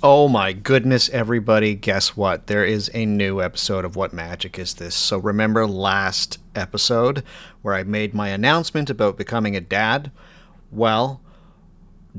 Oh my goodness, everybody. Guess what? There is a new episode of What Magic Is This? So remember last episode where I made my announcement about becoming a dad? Well,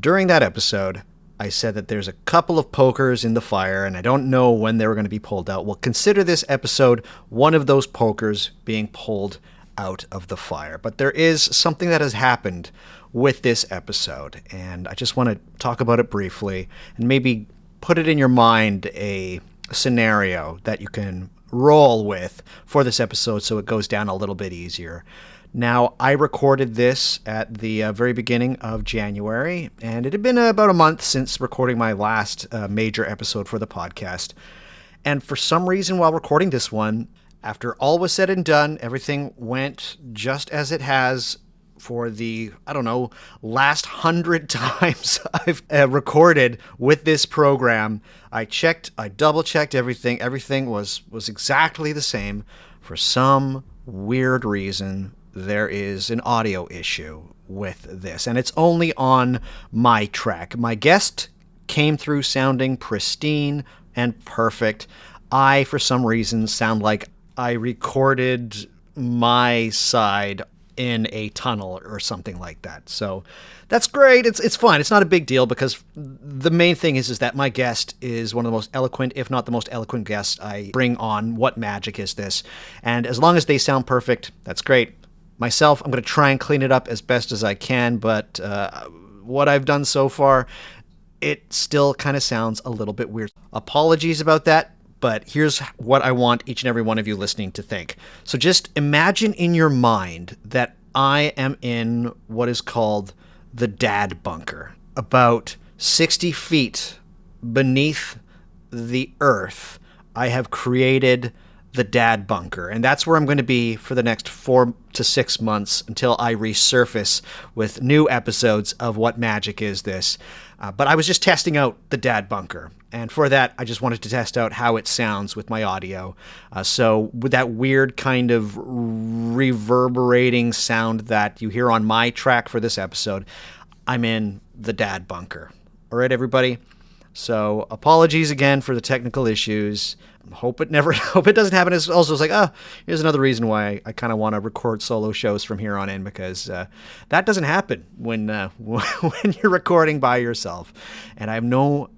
during that episode, I said that there's a couple of pokers in the fire and I don't know when they were going to be pulled out. Well, consider this episode one of those pokers being pulled out of the fire. But there is something that has happened with this episode, and I just want to talk about it briefly and maybe put it in your mind a scenario that you can roll with for this episode so it goes down a little bit easier. Now, I recorded this at the very beginning of January, and it had been about a month since recording my last major episode for the podcast. And for some reason, while recording this one, after all was said and done, everything went just as it has for the, last 100 times I've recorded with this program. I double-checked everything. Everything was exactly the same. For some weird reason, there is an audio issue with this, and it's only on my track. My guest came through sounding pristine and perfect. I, for some reason, sound like I recorded my side in a tunnel or something like that. So that's great. It's fine. It's not a big deal because the main thing is that my guest is one of the most eloquent, if not the most eloquent guests I bring on What Magic Is This? And as long as they sound perfect, that's great. Myself, I'm going to try and clean it up as best as I can, but what I've done so far, it still kind of sounds a little bit weird. Apologies about that. But here's what I want each and every one of you listening to think. So just imagine in your mind that I am in what is called the dad bunker, about 60 feet beneath the earth. I have created the dad bunker, and that's where I'm going to be for the next 4 to 6 months until I resurface with new episodes of What Magic Is This? But I was just testing out the dad bunker, and for that, I just wanted to test out how it sounds with my audio. So with that weird kind of reverberating sound that you hear on my track for this episode, I'm in the dad bunker. All right, everybody? So apologies again for the technical issues. Hope it doesn't happen. It's also like, here's another reason why I kind of want to record solo shows from here on in, because that doesn't happen when when you're recording by yourself. And I have no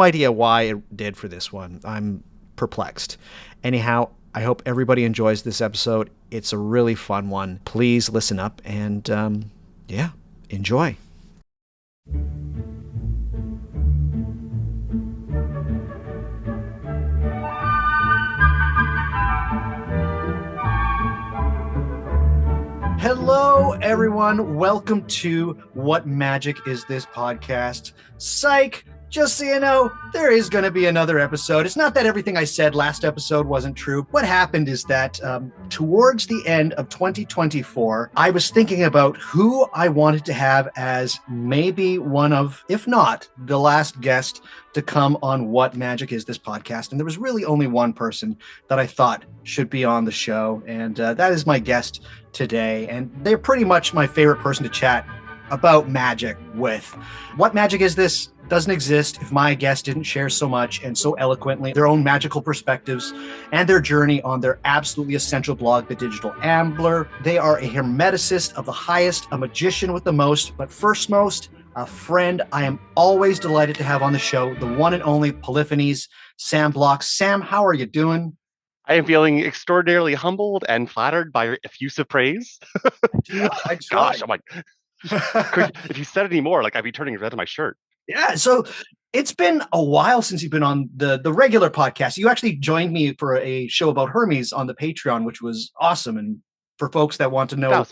idea why it did for this one. I'm perplexed. Anyhow, I hope everybody enjoys this episode. It's a really fun one. Please listen up and enjoy. Hello, everyone. Welcome to What Magic Is This podcast? Psych! Just so you know, there is going to be another episode. It's not that everything I said last episode wasn't true. What happened is that towards the end of 2024, I was thinking about who I wanted to have as maybe one of, if not the last guest to come on What Magic Is This podcast. And there was really only one person that I thought should be on the show. And that is my guest today. And they're pretty much my favorite person to chat about magic with. What Magic Is This? Doesn't exist if my guest didn't share so much and so eloquently their own magical perspectives and their journey on their absolutely essential blog, The Digital Ambler. They are a Hermeticist of the highest, a magician with the most, but first most, a friend I am always delighted to have on the show, the one and only Polyphonies, Sam Block. Sam, how are you doing? I am feeling extraordinarily humbled and flattered by your effusive praise. I Gosh, I'm like, if you said any more, like I'd be turning red on my shirt. Yeah, so it's been a while since you've been on the regular podcast. You actually joined me for a show about Hermes on the Patreon, which was awesome. And for folks that want to know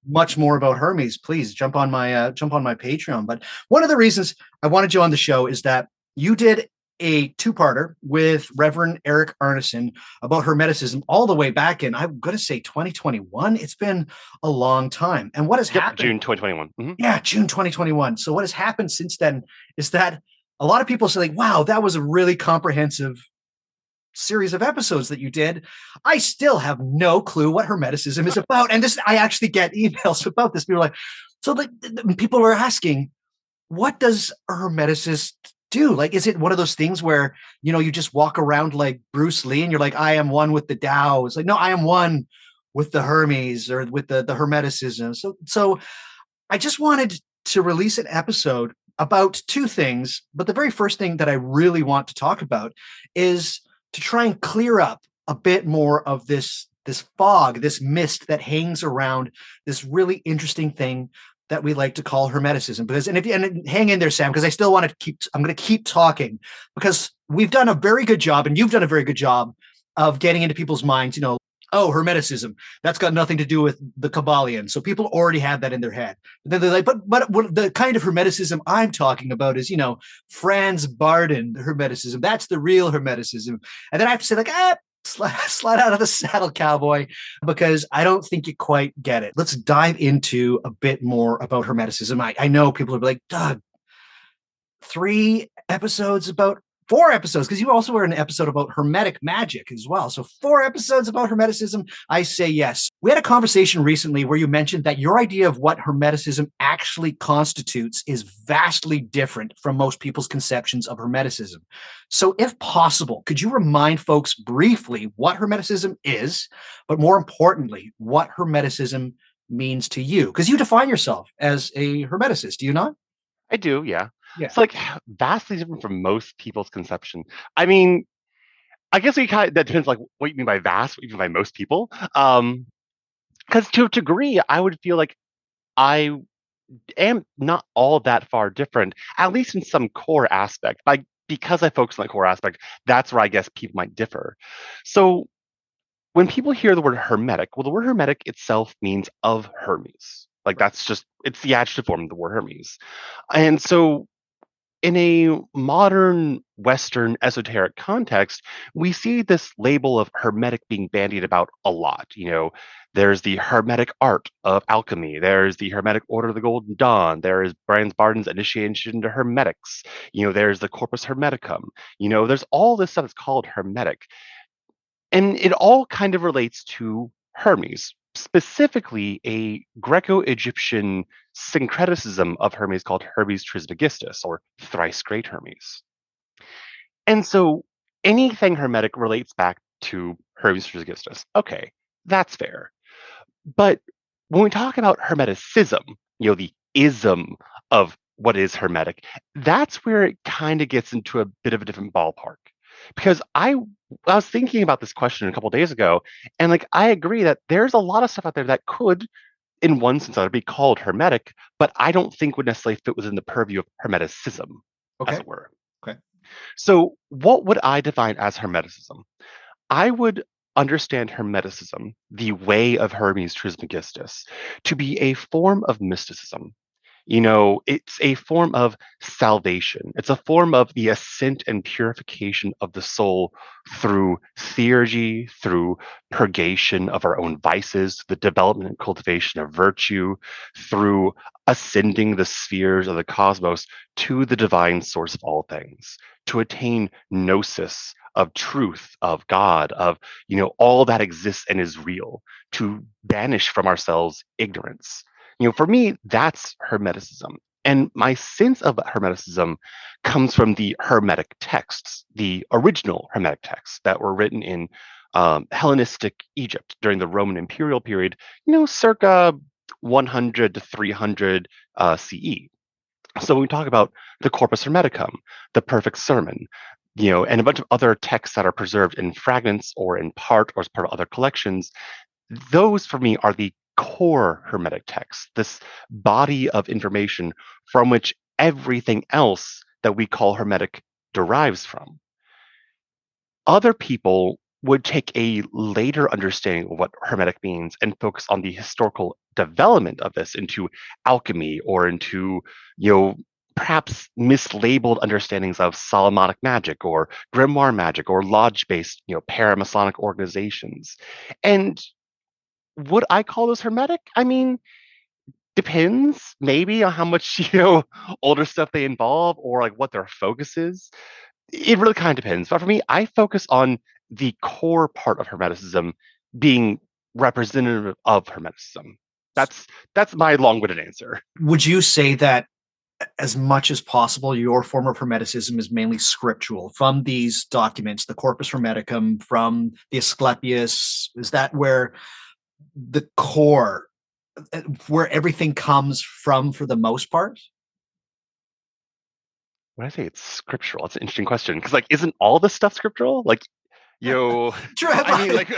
much more about Hermes, please jump on my Patreon. But one of the reasons I wanted you on the show is that you did a two-parter with Reverend Eric Arneson about Hermeticism all the way back in, I'm going to say 2021. It's been a long time. And what has happened? June 2021. Mm-hmm. Yeah, June 2021. So what has happened since then is that a lot of people say, like, wow, that was a really comprehensive series of episodes that you did. I still have no clue what Hermeticism is about. And this, I actually get emails about this. People are like, so people are asking, what does a Hermeticist do? Like, is it one of those things where, you just walk around like Bruce Lee and you're like, I am one with the Tao? It's like, no, I am one with the Hermes or with the Hermeticism. So I just wanted to release an episode about two things. But the very first thing that I really want to talk about is to try and clear up a bit more of this fog, this mist that hangs around this really interesting thing that we like to call Hermeticism. Because and if you and hang in there, Sam, because I still want to keep. I'm going to keep talking because we've done a very good job, and you've done a very good job of getting into people's minds. Oh, Hermeticism. That's got nothing to do with the Kabbalion. So people already have that in their head. Then they're like, but what the kind of Hermeticism I'm talking about is, Franz Barden Hermeticism. That's the real Hermeticism. And then I have to say, like, slide out of the saddle, cowboy, because I don't think you quite get it. Let's dive into a bit more about Hermeticism. I know people are like, Doug, 3 episodes about 4 episodes, because you also were an episode about Hermetic magic as well. So 4 episodes about Hermeticism. I say yes. We had a conversation recently where you mentioned that your idea of what Hermeticism actually constitutes is vastly different from most people's conceptions of Hermeticism. So if possible, could you remind folks briefly what Hermeticism is, but more importantly, what Hermeticism means to you? Because you define yourself as a Hermeticist, do you not? I do, yeah. Yeah. It's like vastly different from most people's conception. I mean, I guess we kind of, that depends like what you mean by vast, what you mean by most people. Because to a degree, I would feel like I am not all that far different, at least in some core aspect. Because I focus on the core aspect, that's where I guess people might differ. So when people hear the word hermetic, well, the word hermetic itself means of Hermes. Like Right. that's just it's the adjective form of the word Hermes. And so in a modern Western esoteric context, we see this label of hermetic being bandied about a lot. There's the hermetic art of alchemy. There's the hermetic order of the Golden Dawn. There is Franz Barden's initiation into hermetics. There's the corpus hermeticum. There's all this stuff that's called hermetic. And it all kind of relates to Hermes, specifically a Greco Egyptian syncreticism of Hermes called Hermes Trismegistus, or thrice great Hermes. And so anything Hermetic relates back to Hermes Trismegistus. Okay, that's fair. But when we talk about Hermeticism, the ism of what is Hermetic, that's where it kind of gets into a bit of a different ballpark. Because I was thinking about this question a couple days ago, and like I agree that there's a lot of stuff out there that could, in one sense, be called Hermetic, but I don't think would necessarily fit within the purview of Hermeticism, as Okay. it were. Okay. So, what would I define as Hermeticism? I would understand Hermeticism, the way of Hermes Trismegistus, to be a form of mysticism. It's a form of salvation. It's a form of the ascent and purification of the soul through theurgy, through purgation of our own vices, the development and cultivation of virtue, through ascending the spheres of the cosmos to the divine source of all things, to attain gnosis of truth, of God, of, all that exists and is real, to banish from ourselves ignorance. For me, that's Hermeticism. And my sense of Hermeticism comes from the Hermetic texts, the original Hermetic texts that were written in Hellenistic Egypt during the Roman imperial period, circa 100 to 300 CE. So when we talk about the Corpus Hermeticum, the Perfect Sermon, and a bunch of other texts that are preserved in fragments or in part or as part of other collections, those for me are the core Hermetic texts, this body of information from which everything else that we call Hermetic derives from. Other people would take a later understanding of what Hermetic means and focus on the historical development of this into alchemy or into, perhaps mislabeled understandings of Solomonic magic or grimoire magic or lodge-based, paramasonic organizations. And would I call those hermetic? I mean, depends maybe on how much, older stuff they involve or like what their focus is. It really kind of depends. But for me, I focus on the core part of Hermeticism being representative of Hermeticism. That's that's my long-winded answer. Would you say that as much as possible, your form of Hermeticism is mainly scriptural from these documents, the Corpus Hermeticum, from the Asclepius. Is that where the core, where everything comes from for the most part? When I say it's scriptural, it's an interesting question because, like, isn't all this stuff scriptural? Like, you, True. I mean, like,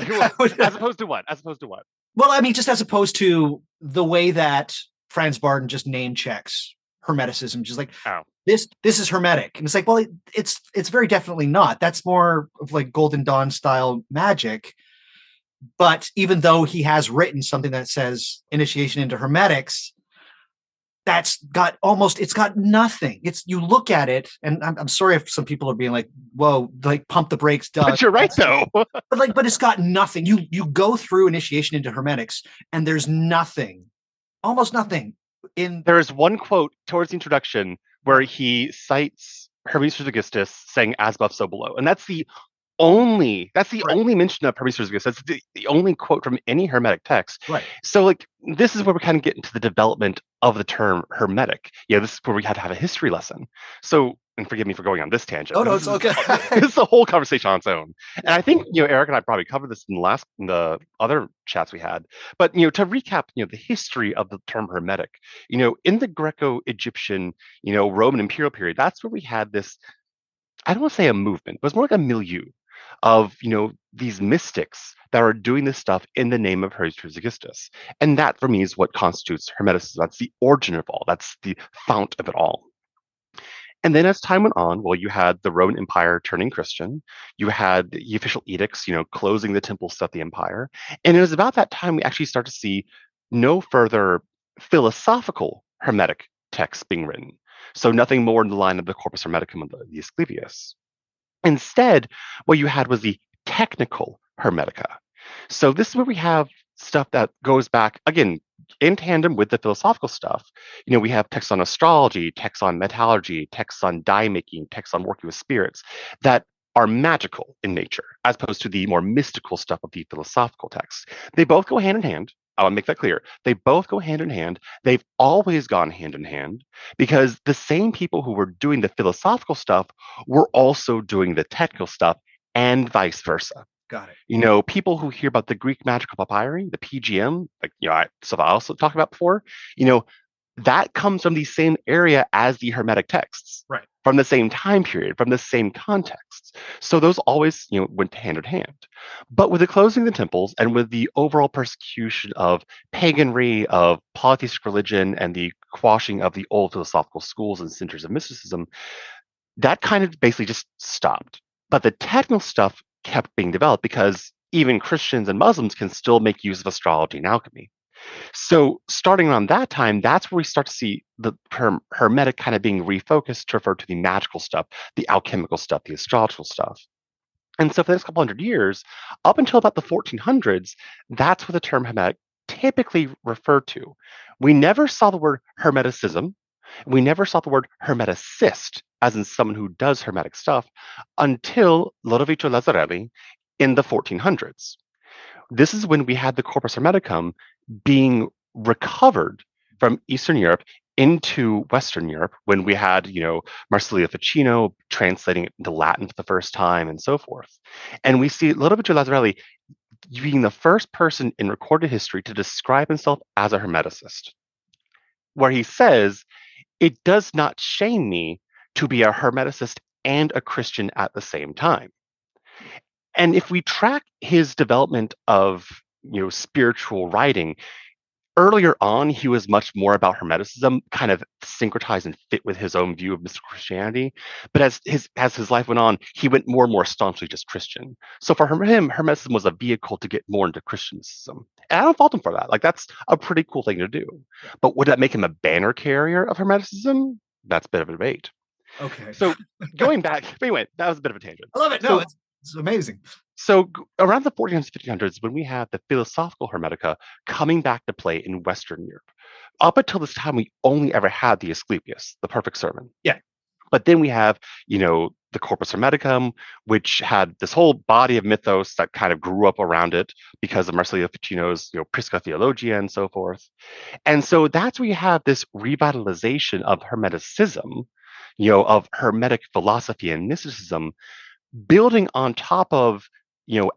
as opposed to what? As opposed to what? Well, I mean, just as opposed to the way that Franz Barden just name checks Hermeticism, just like Oh, this is Hermetic, and it's like, well, it's very definitely not. That's more of like Golden Dawn style magic. But even though he has written something that says initiation into Hermetics, that's got almost, it's got nothing. It's, you look at it, and I'm sorry if some people are being like, whoa, like pump the brakes, Doug. but you're right though. But it's got nothing. You go through initiation into Hermetics, and there's nothing, almost nothing in. There is one quote towards the introduction where he cites Hermes Trismegistus saying "as above, so below," and that's the only mention of Hermes Trismegistus. That's the only quote from any Hermetic text. Right. So, like, this is where we kind of get into the development of the term Hermetic. Yeah, this is where we had to have a history lesson. So, and forgive me for going on this tangent. Oh no, this it's okay. This is a whole conversation on its own. And I think, Eric and I probably covered this in the other chats we had. But, to recap, the history of the term Hermetic, in the Greco-Egyptian, Roman imperial period, that's where we had this. I don't want to say a movement, but it's more like a milieu of, these mystics that are doing this stuff in the name of Hermes Trismegistus. And that for me is what constitutes Hermeticism. That's the origin of all. That's the fount of it all. And then as time went on, well, you had the Roman Empire turning Christian. You had the official edicts, closing the temples of the empire. And it was about that time we actually start to see no further philosophical Hermetic texts being written. So nothing more in the line of the Corpus Hermeticum and the Asclepius. Instead, what you had was the technical Hermetica. So this is where we have stuff that goes back, again, in tandem with the philosophical stuff. We have texts on astrology, texts on metallurgy, texts on dye making, texts on working with spirits that are magical in nature, as opposed to the more mystical stuff of the philosophical texts. They both go hand in hand. I want to make that clear. They both go hand in hand. They've always gone hand in hand because the same people who were doing the philosophical stuff were also doing the technical stuff and vice versa. Got it. People who hear about the Greek magical papyri, the PGM, like, stuff I also talked about before, that comes from the same area as the Hermetic texts, Right. from the same time period, from the same contexts. So those always, went hand in hand. But with the closing of the temples and with the overall persecution of paganry, of polytheistic religion, and the quashing of the old philosophical schools and centers of mysticism, that kind of basically just stopped. But the technical stuff kept being developed because even Christians and Muslims can still make use of astrology and alchemy. So starting around that time, that's where we start to see the term Hermetic kind of being refocused to refer to the magical stuff, the alchemical stuff, the astrological stuff. And so for the next couple hundred years, up until about the 1400s, that's what the term Hermetic typically referred to. We never saw the word Hermeticism. We never saw the word Hermeticist, as in someone who does Hermetic stuff, until Lodovico Lazzarelli in the 1400s. This is when we had the Corpus Hermeticum being recovered from Eastern Europe into Western Europe, when we had, Marsilio Ficino translating it into Latin for the first time and so forth. And we see Lodovico Lazzarelli being the first person in recorded history to describe himself as a Hermeticist, where he says, "It does not shame me to be a Hermeticist and a Christian at the same time." And if we track his development of, spiritual writing, earlier on, he was much more about Hermeticism, kind of syncretized and fit with his own view of mystical Christianity. But as his life went on, he went more and more staunchly just Christian. So for him, Hermeticism was a vehicle to get more into Christianism. And I don't fault him for that. Like, that's a pretty cool thing to do. But would that make him a banner carrier of Hermeticism? That's a bit of a debate. Okay. So going back, anyway, that was a bit of a tangent. I love it. No, it's amazing. So around the 1400s, 1500s, when we have the philosophical Hermetica coming back to play in Western Europe. Up until this time, we only ever had the Asclepius, the perfect sermon. Yeah. But then we have, the Corpus Hermeticum, which had this whole body of mythos that kind of grew up around it because of Marsilio Ficino's, Prisca Theologia and so forth. And so that's where you have this revitalization of Hermeticism, of Hermetic philosophy and mysticism, building on top of,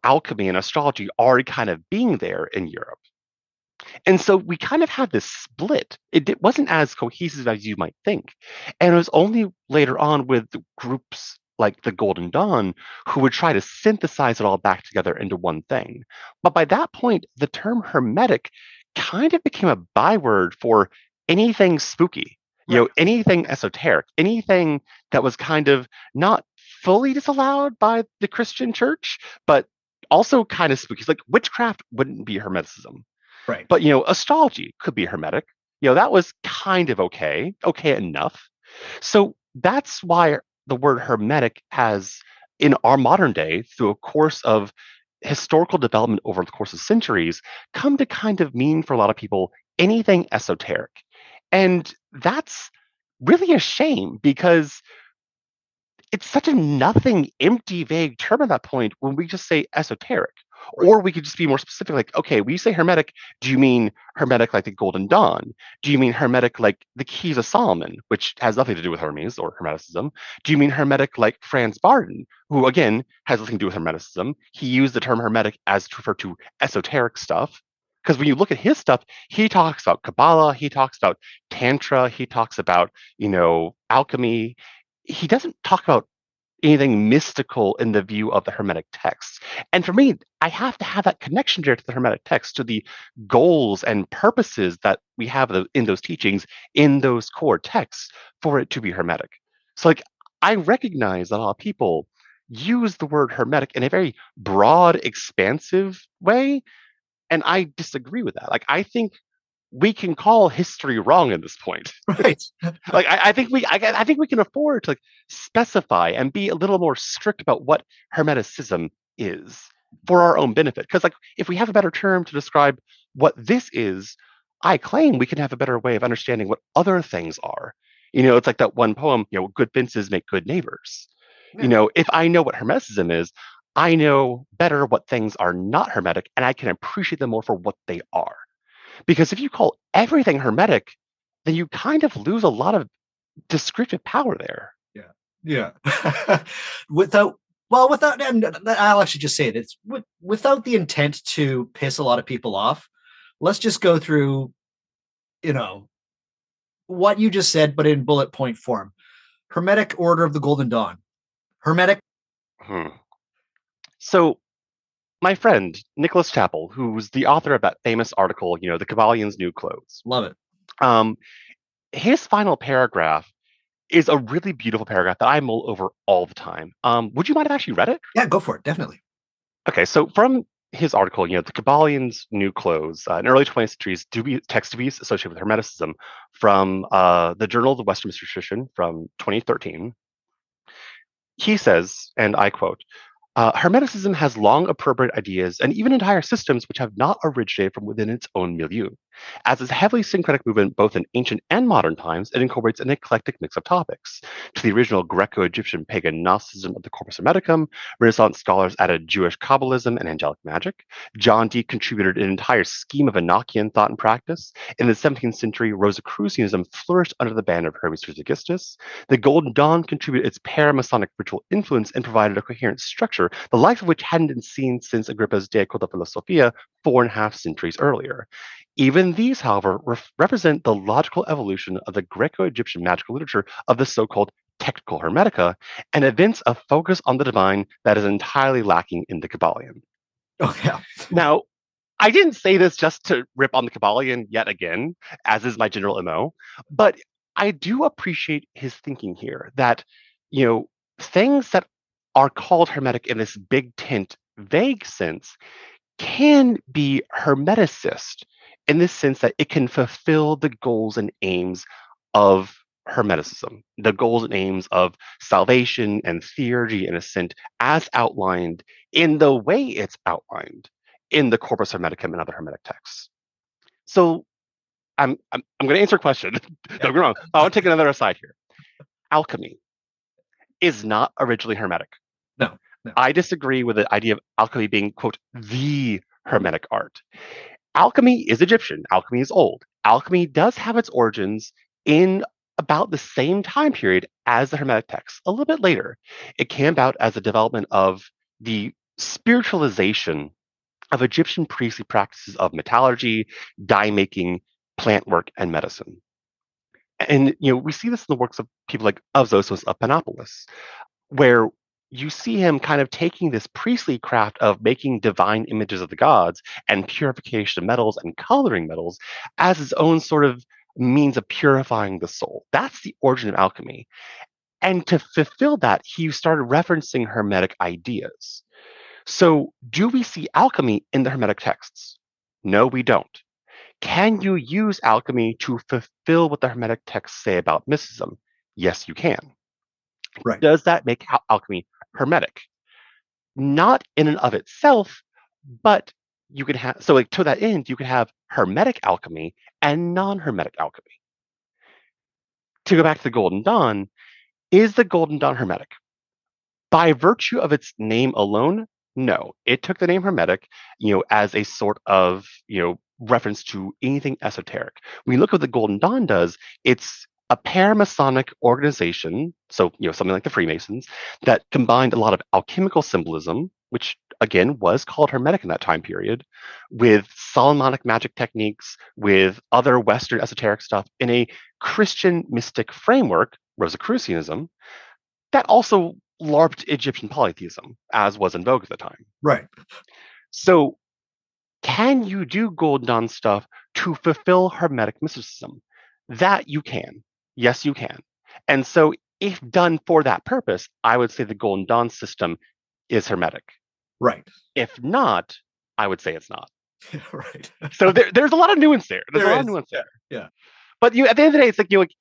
alchemy and astrology already kind of being there in Europe. And so we kind of had this split. It wasn't as cohesive as you might think. And it was only later on with groups like the Golden Dawn who would try to synthesize it all back together into one thing. But by that point, the term hermetic kind of became a byword for anything spooky, Right. anything esoteric, anything that was kind of not fully disallowed by the Christian church, but also kind of spooky. It's like witchcraft wouldn't be hermeticism. Right. But astrology could be hermetic. That was kind of okay enough. So that's why the word hermetic has, in our modern day, through a course of historical development over the course of centuries, come to kind of mean for a lot of people anything esoteric. And that's really a shame because it's such a nothing, empty, vague term at that point when we just say esoteric. Right. Or we could just be more specific, like, okay, when you say hermetic, do you mean hermetic like the Golden Dawn? Do you mean hermetic like the Keys of Solomon, which has nothing to do with Hermes or Hermeticism? Do you mean hermetic like Franz Barden, who again has nothing to do with Hermeticism? He used the term hermetic as to refer to esoteric stuff. Because when you look at his stuff, he talks about Kabbalah, he talks about Tantra, he talks about, alchemy. He doesn't talk about anything mystical in the view of the Hermetic texts. And for me, I have to have that connection there to the Hermetic text, to the goals and purposes that we have in those teachings, in those core texts, for it to be Hermetic. So, like, I recognize that a lot of people use the word Hermetic in a very broad, expansive way, and I disagree with that. Like, I think we can call history wrong at this point. Right. Like I think we can afford to like specify and be a little more strict about what Hermeticism is for our own benefit. Because like if we have a better term to describe what this is, I claim we can have a better way of understanding what other things are. It's like that one poem, good fences make good neighbors. Yeah. If I know what Hermeticism is, I know better what things are not Hermetic, and I can appreciate them more for what they are. Because if you call everything Hermetic, then you kind of lose a lot of descriptive power there. Yeah. without, and I'll actually just say it. It's without the intent to piss a lot of people off. Let's just go through, what you just said, but in bullet point form. Hermetic Order of the Golden Dawn. Hermetic. Hmm. So, my friend, Nicholas Chappell, who's the author of that famous article, The Kabbalions' New Clothes, Love it. um, his final paragraph is a really beautiful paragraph that I mull over all the time. Would you mind if I actually read it? Yeah, go for it. Definitely. Okay, so from his article, The Kabbalions' New Clothes, an early 20th century text to be associated with Hermeticism, from the Journal of the Western Mystery Tradition from 2013, he says, and I quote, Hermeticism has long appropriated ideas and even entire systems which have not originated from within its own milieu. As a heavily syncretic movement both in ancient and modern times, it incorporates an eclectic mix of topics. To the original Greco-Egyptian pagan Gnosticism of the Corpus Hermeticum, Renaissance scholars added Jewish Kabbalism and angelic magic. John Dee contributed an entire scheme of Enochian thought and practice. In the 17th century, Rosicrucianism flourished under the banner of Hermes Trismegistus. The Golden Dawn contributed its paramasonic ritual influence and provided a coherent structure, the like of which hadn't been seen since Agrippa's De Culto Philosophia 4.5 centuries earlier. Even these, however, represent the logical evolution of the Greco-Egyptian magical literature of the so-called technical Hermetica, and evince a focus on the divine that is entirely lacking in the Kabbalion. Oh, yeah. Now, I didn't say this just to rip on the Kabbalion yet again, as is my general MO, but I do appreciate his thinking here that, things that are called Hermetic in this big tent, vague sense can be Hermeticist in the sense that it can fulfill the goals and aims of Hermeticism, the goals and aims of salvation and theurgy and ascent as outlined in the way it's outlined in the Corpus Hermeticum and other Hermetic texts. So I'm going to answer a question. Don't get me wrong. I want to take another aside here. Alchemy. is not originally Hermetic. No, no. I disagree with the idea of alchemy being, quote, the Hermetic art. Alchemy is Egyptian. Alchemy is old. Alchemy does have its origins in about the same time period as the Hermetic texts, a little bit later. It came about as a development of the spiritualization of Egyptian priestly practices of metallurgy, dye making, plant work, and medicine. And we see this in the works of people like Avzosos of Panopolis, where you see him kind of taking this priestly craft of making divine images of the gods and purification of metals and coloring metals as his own sort of means of purifying the soul. That's the origin of alchemy. And to fulfill that, he started referencing Hermetic ideas. So, do we see alchemy in the Hermetic texts? No, we don't. Can you use alchemy to fulfill what the Hermetic texts say about mysticism? Yes, you can. Right. Does that make alchemy Hermetic? Not in and of itself, but you can have, so like to that end, you can have Hermetic alchemy and non-Hermetic alchemy. To go back to the Golden Dawn, is the Golden Dawn Hermetic? By virtue of its name alone, no. It took the name Hermetic, as a sort of, reference to anything esoteric. When you look at what the Golden Dawn does, it's a paramasonic organization, so something like the Freemasons, that combined a lot of alchemical symbolism, which again was called Hermetic in that time period, with Solomonic magic techniques, with other Western esoteric stuff in a Christian mystic framework, Rosicrucianism, that also LARPed Egyptian polytheism, as was in vogue at the time. Right. So, can you do Golden Dawn stuff to fulfill Hermetic mysticism? That you can. Yes, you can. And so, if done for that purpose, I would say the Golden Dawn system is Hermetic. Right. If not, I would say it's not. Right. So there's a lot of nuance there. There's a lot of nuance there. Yeah. But at the end of the day, it's like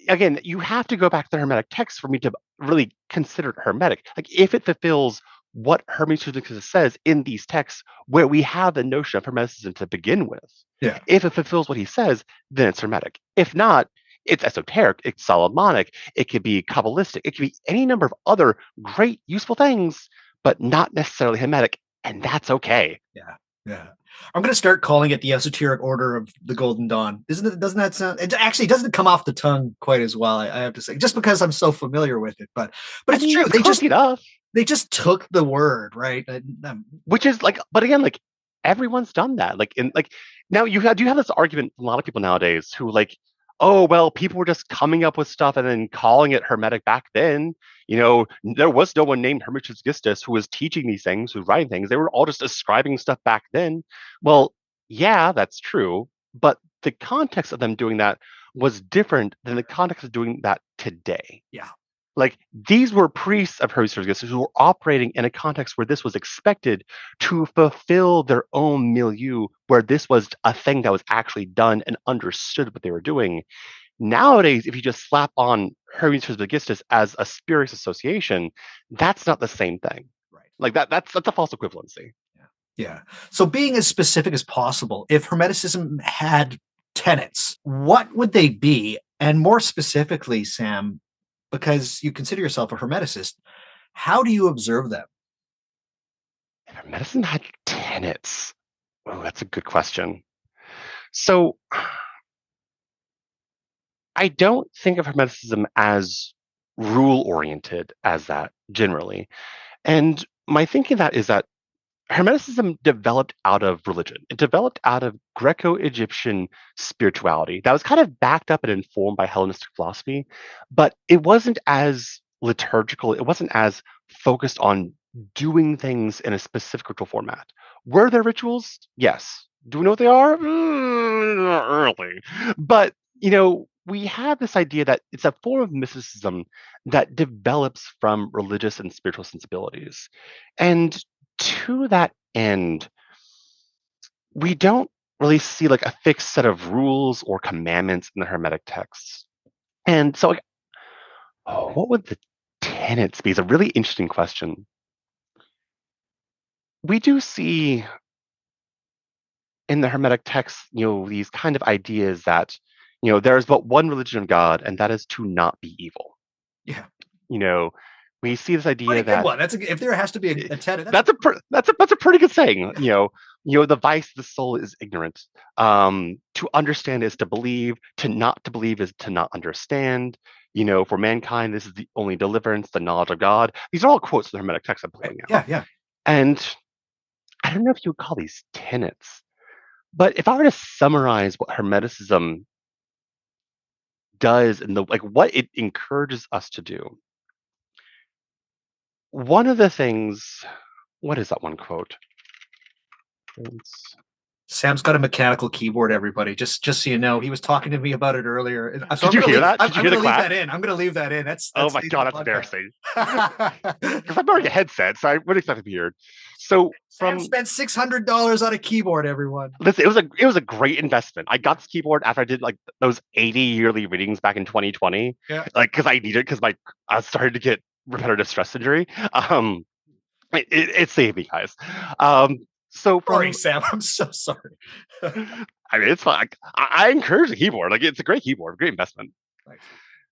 again, you have to go back to the Hermetic text for me to really consider it Hermetic. Like if it fulfills what Hermes Trismegistus says in these texts, where we have the notion of Hermeticism to begin with. Yeah. If it fulfills what he says, then it's Hermetic. If not, it's esoteric, it's Solomonic, it could be Kabbalistic, it could be any number of other great, useful things, but not necessarily Hermetic, and that's okay. Yeah. Yeah. I'm going to start calling it the esoteric order of the Golden Dawn. Doesn't that sound, it actually doesn't come off the tongue quite as well, I have to say, just because I'm so familiar with it. But it's true. They just took the word, right? Which is like, but again, like everyone's done that. Now you do have this argument from a lot of people nowadays who oh, well, people were just coming up with stuff and then calling it Hermetic back then. There was no one named Hermeticism who was teaching these things, who was writing things. They were all just ascribing stuff back then. Well, yeah, that's true. But the context of them doing that was different than the context of doing that today. Yeah. These were priests of Hermes who were operating in a context where this was expected to fulfill their own milieu, where this was a thing that was actually done and understood what they were doing. Nowadays, if you just slap on Hermes Trismegistus as a spurious association, that's not the same thing. Right. That's a false equivalency. Yeah. So being as specific as possible, if Hermeticism had tenets, what would they be? And more specifically, Sam, because you consider yourself a Hermeticist, how do you observe them? If Hermeticism had tenets, oh, that's a good question. So I don't think of Hermeticism as rule-oriented as that generally. And my thinking that is that Hermeticism developed out of religion. It developed out of Greco-Egyptian spirituality that was kind of backed up and informed by Hellenistic philosophy, but it wasn't as liturgical. It wasn't as focused on doing things in a specific ritual format. Were there rituals? Yes. Do we know what they are? Not really. But, we have this idea that it's a form of mysticism that develops from religious and spiritual sensibilities. And to that end, we don't really see a fixed set of rules or commandments in the Hermetic texts. And so, what would the tenets be? It's a really interesting question. We do see in the Hermetic texts, these kind of ideas that, there's but one religion of God, and that is to not be evil. Yeah. We see this idea Pretty good that one. If there has to be a tenet, that's a pretty good saying. The vice of the soul is ignorance. To understand is to believe. To believe is to not understand. For mankind, this is the only deliverance, the knowledge of God. These are all quotes from the Hermetic text I'm pulling out. Yeah. And I don't know if you would call these tenets, but if I were to summarize what Hermeticism does and what it encourages us to do, one of the things, what is that one quote? Sam's got a mechanical keyboard, everybody. Just so you know, he was talking to me about it earlier. Did you hear that? Did you hear the clap? That in. I'm going to leave that in. That's oh my God, that's embarrassing. Because I'm wearing a headset, so I wouldn't expect it to be heard. So Sam spent $600 on a keyboard, everyone. Listen, it was a great investment. I got this keyboard after I did those 80 yearly readings back in 2020. Yeah. Because I needed it because I started to get repetitive stress injury. It saved me, guys. Sorry, Sam. I'm so sorry. I mean, it's fine. I encourage the keyboard. It's a great keyboard, great investment. Thanks.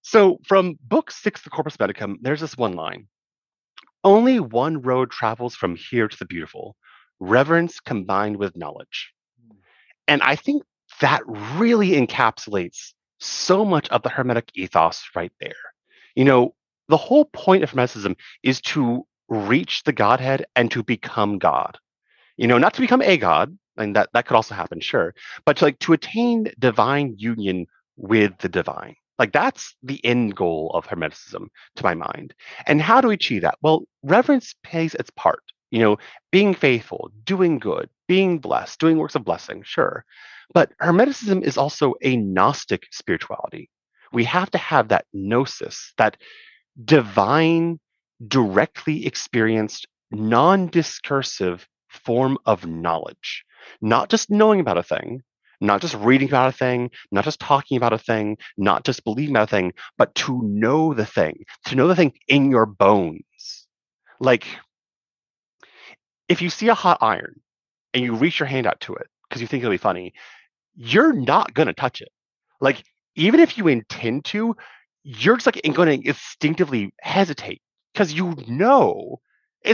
So from book 6, The Corpus Medicum, there's this one line. Only one road travels from here to the beautiful, reverence combined with knowledge. And I think that really encapsulates so much of the Hermetic ethos right there. The whole point of Hermeticism is to reach the Godhead and to become God. Not to become a God, and that could also happen, sure, but to attain divine union with the divine. That's the end goal of Hermeticism, to my mind. And how do we achieve that? Well, reverence plays its part. Being faithful, doing good, being blessed, doing works of blessing, sure. But Hermeticism is also a Gnostic spirituality. We have to have that gnosis, that divine, directly experienced, non-discursive form of knowledge. Not just knowing about a thing, not just reading about a thing, not just talking about a thing, not just believing about a thing, but to know the thing in your bones. If you see a hot iron and you reach your hand out to it because you think it'll be funny, you're not going to touch it. Even if you intend to, you're just going to instinctively hesitate because it's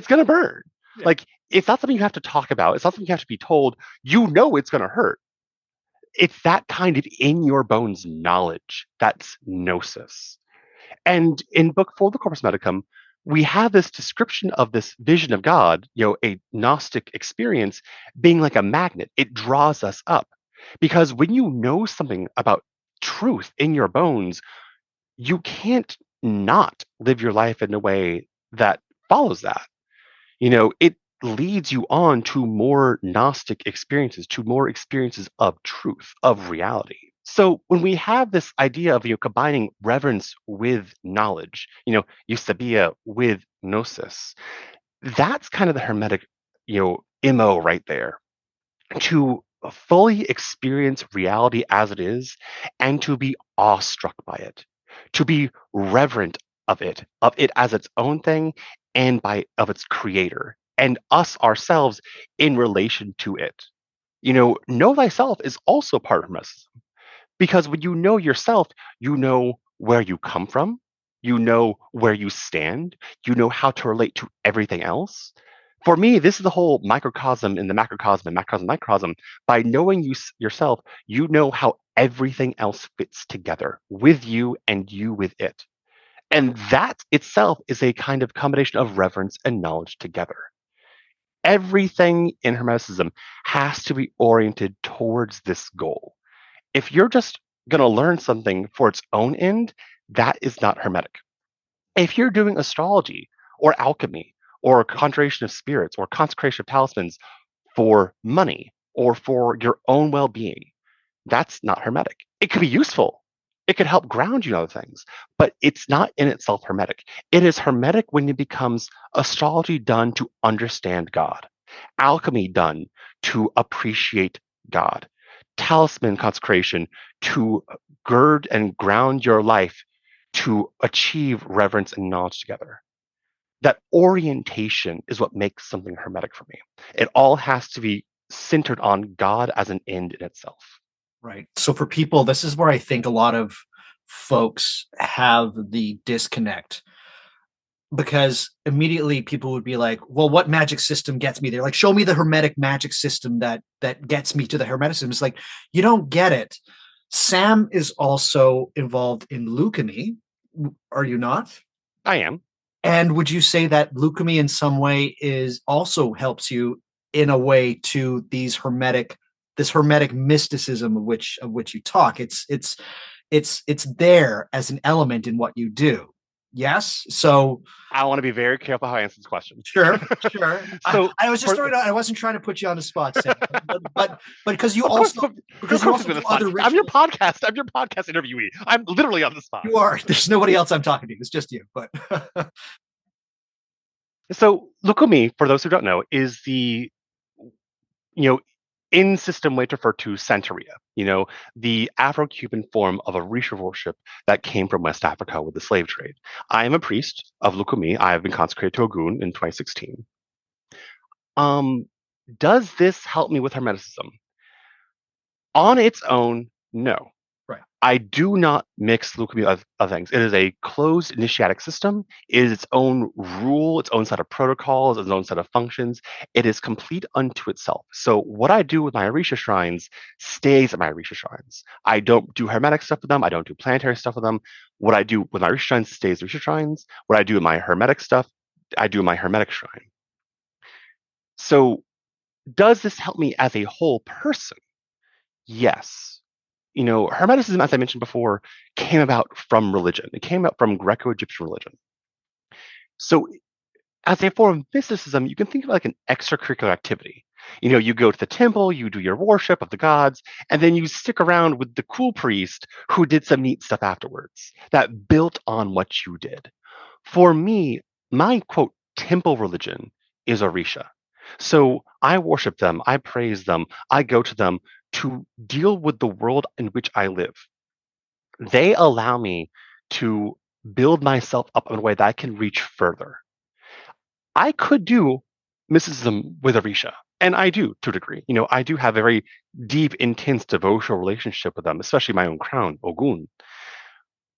going to burn. Yeah. It's not something you have to talk about. It's not something you have to be told. It's going to hurt. It's that kind of in your bones knowledge. That's gnosis. And in book 4 of the Corpus Medicum, we have this description of this vision of God, a Gnostic experience being like a magnet. It draws us up because when you know something about truth in your bones, you can't not live your life in a way that follows that. It leads you on to more Gnostic experiences, to more experiences of truth, of reality. So when we have this idea of combining reverence with knowledge, eusebia with gnosis, that's kind of the Hermetic, MO right there. To fully experience reality as it is and to be awestruck by it, to be reverent of it as its own thing and of its creator and us ourselves in relation to it. Know thyself is also part of Hermeticism. Because when you know yourself, you know where you come from, you know where you stand, you know how to relate to everything else. For me, this is the whole microcosm in the macrocosm and macrocosm microcosm. By knowing yourself, you know how everything else fits together with you and you with it. And that itself is a kind of combination of reverence and knowledge together. Everything in Hermeticism has to be oriented towards this goal. If you're just going to learn something for its own end, that is not Hermetic. If you're doing astrology or alchemy or conjuration of spirits or consecration of talismans for money or for your own well-being, that's not Hermetic. It could be useful. It could help ground you in other things, but it's not in itself Hermetic. It is Hermetic when it becomes astrology done to understand God, alchemy done to appreciate God, talisman consecration to gird and ground your life to achieve reverence and knowledge together. That orientation is what makes something Hermetic for me. It all has to be centered on God as an end in itself. Right. So for people, this is where I think a lot of folks have the disconnect. because immediately people would be like, well, what magic system gets me there? Like, show me the Hermetic magic system that gets me to the Hermeticism. It's like, you don't get it. Sam is also involved in leukemy. Are you not? I am. And would you say that leukemy in some way is also helps you in a way to this hermetic mysticism of which you talk? It's there as an element in what you do. Yes. So I want to be very careful how I answer this question. sure, sure. So I was just throwing out. I wasn't trying to put you on the spot, Sam, but because you of course, also of course do other rituals. I'm your podcast interviewee. I'm literally on the spot. You are. There's nobody else I'm talking to. It's just you. But So Lukumi, for those who don't know, is the in system way to refer to Santeria, the Afro-Cuban form of Orisha worship that came from West Africa with the slave trade. I am a priest of Lukumi. I have been consecrated to Ogun in 2016. Does this help me with Hermeticism? On its own, no. right. I do not mix Lukumi of things. It is a closed initiatic system. It is its own rule, its own set of protocols, its own set of functions. It is complete unto itself. So what I do with my Orisha shrines stays at my Orisha shrines. I don't do Hermetic stuff with them. I don't do planetary stuff with them. What I do with my Orisha shrines stays Orisha shrines. What I do with my Hermetic stuff, I do in my Hermetic shrine. So does this help me as a whole person? Yes. Hermeticism, as I mentioned before, came about from religion. It came out from Greco-Egyptian religion. So as a form of mysticism, you can think of it like an extracurricular activity. You go to the temple, you do your worship of the gods, and then you stick around with the cool priest who did some neat stuff afterwards that built on what you did. For me, my quote, temple religion is Orisha. So I worship them, I praise them, I go to them to deal with the world in which I live. They allow me to build myself up in a way that I can reach further. I could do mysticism with Orisha, and I do to a degree. I do have a very deep, intense devotional relationship with them, especially my own crown, Ogun.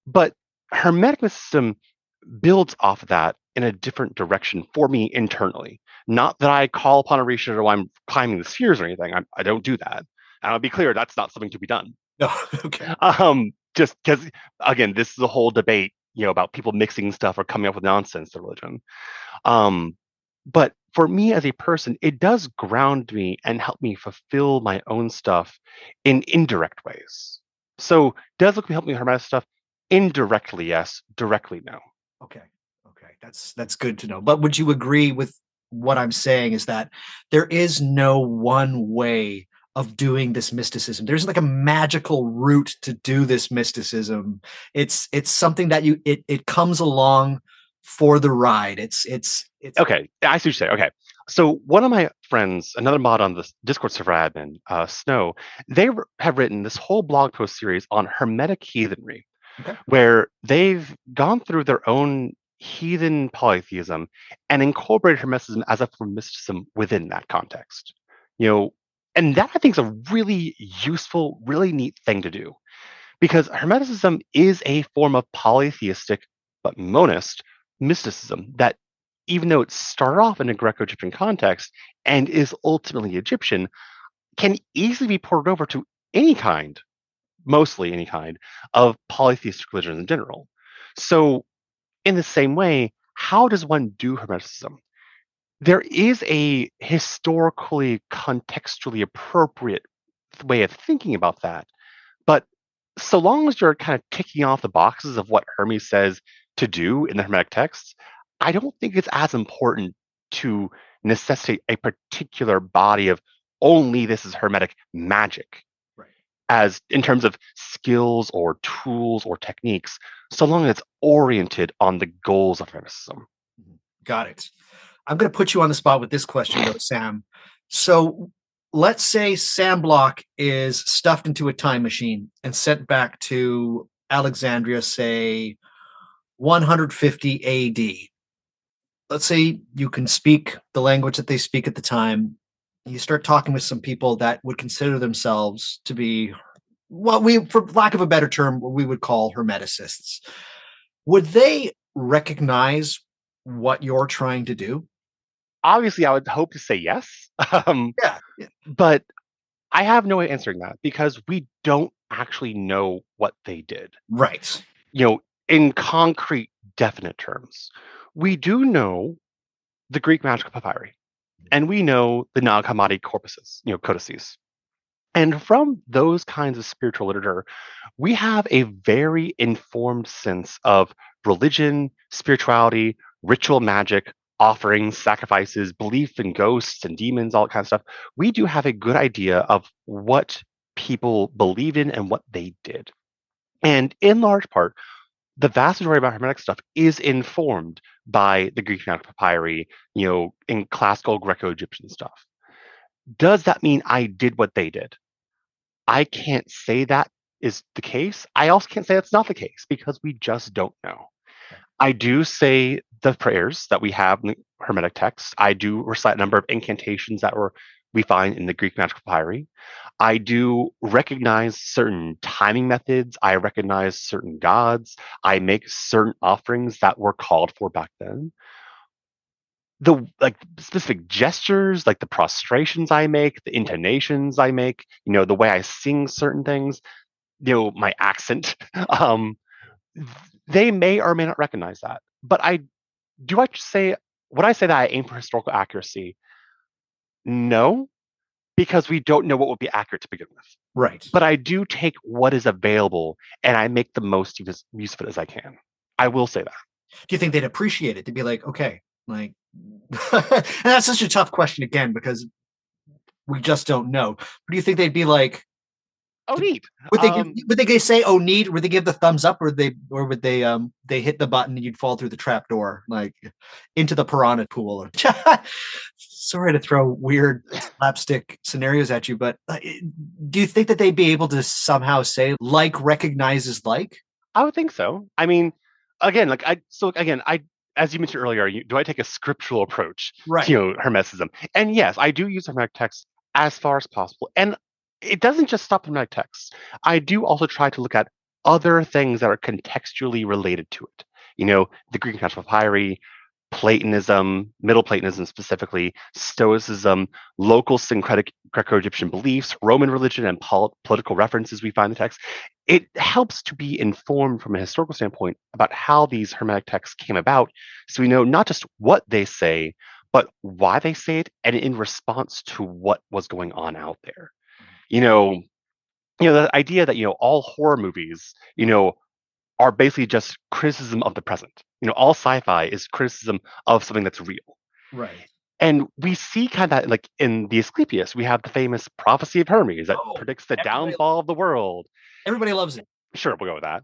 But Hermetic mysticism builds off of that in a different direction for me internally. Not that I call upon Orisha or I'm climbing the spheres or anything. I don't do that. And I'll be clear, that's not something to be done. no, okay. Just because, again, this is a whole debate, about people mixing stuff or coming up with nonsense to religion. But for me as a person, it does ground me and help me fulfill my own stuff in indirect ways. So does it help me with Hermetic stuff? Indirectly, yes. Directly, no. Okay. That's good to know. But would you agree with what I'm saying is that there is no one way of doing this mysticism. There's like a magical route to do this mysticism. It's something that it comes along for the ride. It's okay. I see what you're saying. Okay. So one of my friends, another mod on the Discord server admin, Snow, they have written this whole blog post series on Hermetic heathenry, okay. where they've gone through their own heathen polytheism and incorporated Hermeticism as a form of mysticism within that context. And that I think is a really useful, really neat thing to do, because Hermeticism is a form of polytheistic but monist mysticism that, even though it started off in a Greco-Egyptian context and is ultimately Egyptian, can easily be ported over to any kind, mostly any kind, of polytheistic religions in general. So in the same way, how does one do Hermeticism? There is a historically, contextually appropriate way of thinking about that. But so long as you're kind of ticking off the boxes of what Hermes says to do in the Hermetic texts, I don't think it's as important to necessitate a particular body of only this is Hermetic magic, right, as in terms of skills or tools or techniques, so long as it's oriented on the goals of Hermeticism. Got it. I'm going to put you on the spot with this question, though, Sam. So let's say Sam Block is stuffed into a time machine and sent back to Alexandria, say 150 AD. Let's say you can speak the language that they speak at the time. You start talking with some people that would consider themselves to be what we, for lack of a better term, what we would call Hermeticists. Would they recognize what you're trying to do? Obviously, I would hope to say yes, Yeah. but I have no way of answering that because we don't actually know what they did. Right. In concrete, definite terms. We do know the Greek magical papyri, and we know the Nag Hammadi corpuses, codices. And from those kinds of spiritual literature, we have a very informed sense of religion, spirituality, ritual magic, offerings, sacrifices, belief in ghosts and demons, all that kind of stuff. We do have a good idea of what people believed in and what they did. And in large part, the vast majority of our Hermetic stuff is informed by the Greek Hermetic papyri, in classical Greco-Egyptian stuff. Does that mean I did what they did? I can't say that is the case. I also can't say that's not the case because we just don't know. I do say the prayers that we have in the Hermetic text. I do recite a number of incantations that we find in the Greek magical papyri. I do recognize certain timing methods. I recognize certain gods. I make certain offerings that were called for back then. The specific gestures, like the prostrations I make, the intonations I make, the way I sing certain things, my accent, they may or may not recognize that. But would I say that I aim for historical accuracy? No, because we don't know what would be accurate to begin with. Right. But I do take what is available and I make the most use of it as I can. I will say that. Do you think they'd appreciate it to be like, okay, like, and that's such a tough question again because we just don't know. But do you think they'd be like, Oh, neat. would they say, oh, neat? Would they give the thumbs up, or would they hit the button and you'd fall through the trap door, like into the piranha pool? Sorry to throw weird slapstick scenarios at you, but do you think that they'd be able to somehow say like recognizes like? I would think so. I mean, again, as you mentioned earlier, do I take a scriptural approach Right. to Hermeticism? And yes, I do use Hermetic texts as far as possible. And it doesn't just stop at Hermetic texts. I do also try to look at other things that are contextually related to it. The Greek National Papyri, Platonism, Middle Platonism specifically, Stoicism, local syncretic Greco-Egyptian beliefs, Roman religion, and political references we find in the text. It helps to be informed from a historical standpoint about how these Hermetic texts came about, so we know not just what they say, but why they say it, and in response to what was going on out there. The idea that all horror movies, are basically just criticism of the present. All sci-fi is criticism of something that's real. Right. And we see kind of that, like in the Asclepius, we have the famous prophecy of Hermes that Oh, predicts the downfall of the world. Everybody loves it. Sure, we'll go with that.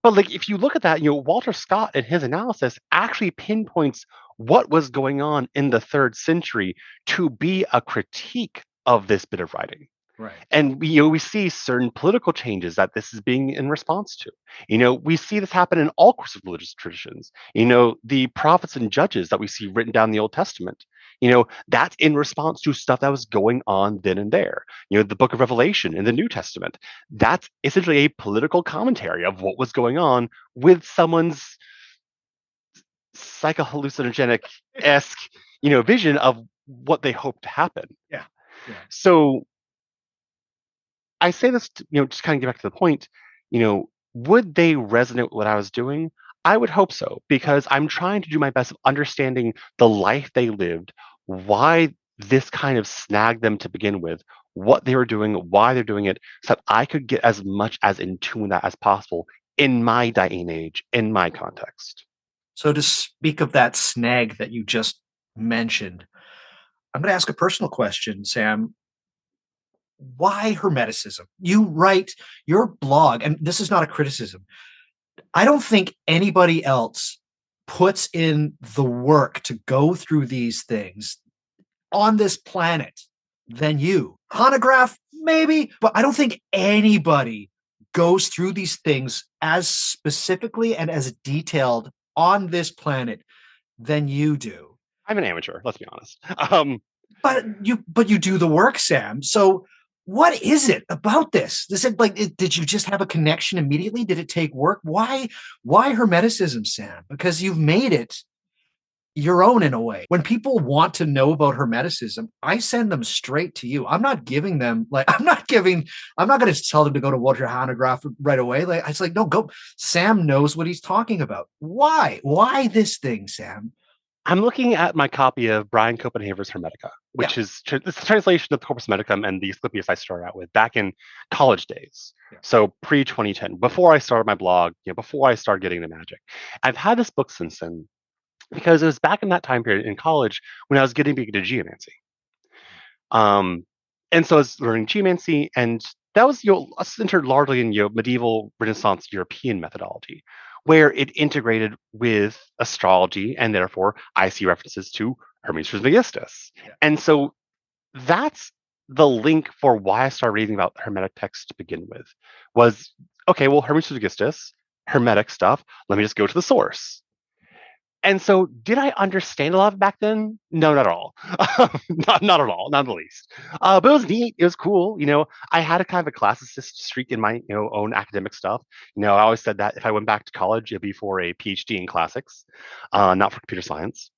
But if you look at that, Walter Scott in his analysis actually pinpoints what was going on in the 3rd century to be a critique of this bit of writing. Right. And we see certain political changes that this is being in response to. We see this happen in all sorts of religious traditions. The prophets and judges that we see written down in the Old Testament. That's in response to stuff that was going on then and there. The book of Revelation in the New Testament. That's essentially a political commentary of what was going on with someone's psychohallucinogenic-esque, vision of what they hope to happen. Yeah. So I say this, just kind of get back to the point, would they resonate with what I was doing? I would hope so, because I'm trying to do my best of understanding the life they lived, why this kind of snagged them to begin with, what they were doing, why they're doing it, so that I could get as much as in tune with that as possible in my day and age, in my context. So to speak of that snag that you just mentioned, I'm going to ask a personal question, Sam. Why Hermeticism? You write your blog, and this is not a criticism. I don't think anybody else puts in the work to go through these things on this planet than you. Honograph, maybe, but I don't think anybody goes through these things as specifically and as detailed on this planet than you do. I'm an amateur, let's be honest. But you do the work, Sam. So what is it about this? Did you just have a connection immediately? Did it take work? Why Hermeticism, Sam? Because you've made it your own in a way. When people want to know about Hermeticism, I send them straight to you. I'm not giving them like I'm not going to tell them to go to Walter Hanegraaff right away. Like it's like, no, go. Sam knows what he's talking about. Why? Why this thing, Sam? I'm looking at my copy of Brian Copenhaver's Hermetica, Yeah. which is it's a translation of the Corpus Hermeticum and the Asclepius I started out with back in college days. Yeah. So pre 2010, before I started my blog, before I started getting into magic. I've had this book since then because it was back in that time period in college when I was getting big into geomancy. Um, and so I was learning geomancy, and that was centered largely in medieval Renaissance European methodology, where it integrated with astrology, and therefore I see references to Hermes Trismegistus. Yeah. And so that's the link for why I started reading about Hermetic texts to begin with. Was okay, well, Hermes Trismegistus, Hermetic stuff. Let me just go to the source. And so, did I understand a lot of it back then? No, not at all. Not at all, not in the least. But it was neat. It was cool. I had a kind of a classicist streak in my own academic stuff. I always said that if I went back to college, it'd be for a PhD in classics, not for computer science.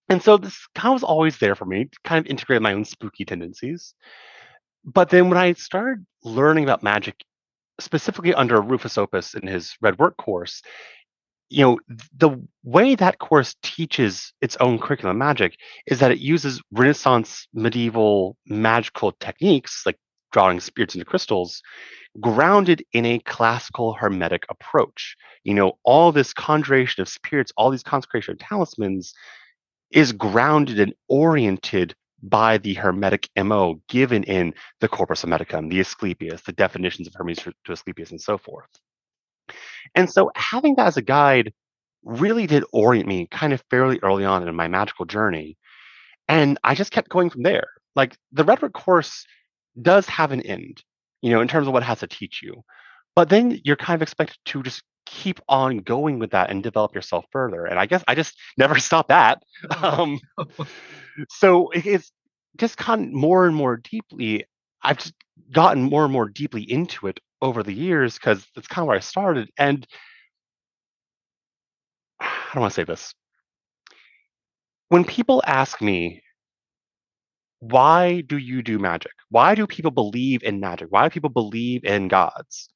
And so this kind of was always there for me, to kind of integrate my own spooky tendencies. But then when I started learning about magic, specifically under Rufus Opus in his Red Work course, the way that course teaches its own curriculum magic is that it uses Renaissance medieval magical techniques like drawing spirits into crystals, grounded in a classical hermetic approach. All this conjuration of spirits, all these consecration of talismans is grounded and oriented by the Hermetic MO given in the Corpus Hermeticum, the Asclepius, the definitions of Hermes to Asclepius, and so forth. And so having that as a guide really did orient me kind of fairly early on in my magical journey. And I just kept going from there. Like the rhetoric course does have an end, in terms of what it has to teach you. But then you're kind of expected to just keep on going with that and develop yourself further. And I guess I just never stopped that. So it's just kind of more and more deeply, I've just gotten more and more deeply into it over the years because that's kind of where I started. And I don't want to say this. When people ask me, why do you do magic? Why do people believe in magic? Why do people believe in gods?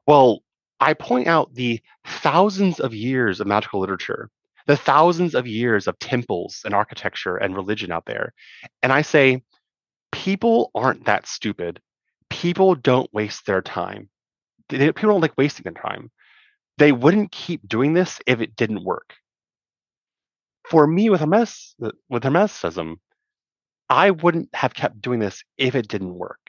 Well, I point out the thousands of years of magical literature, the thousands of years of temples and architecture and religion out there. And I say, people aren't that stupid. People don't waste their time. People don't like wasting their time. They wouldn't keep doing this if it didn't work. For me, with Hermeticism, I wouldn't have kept doing this if it didn't work.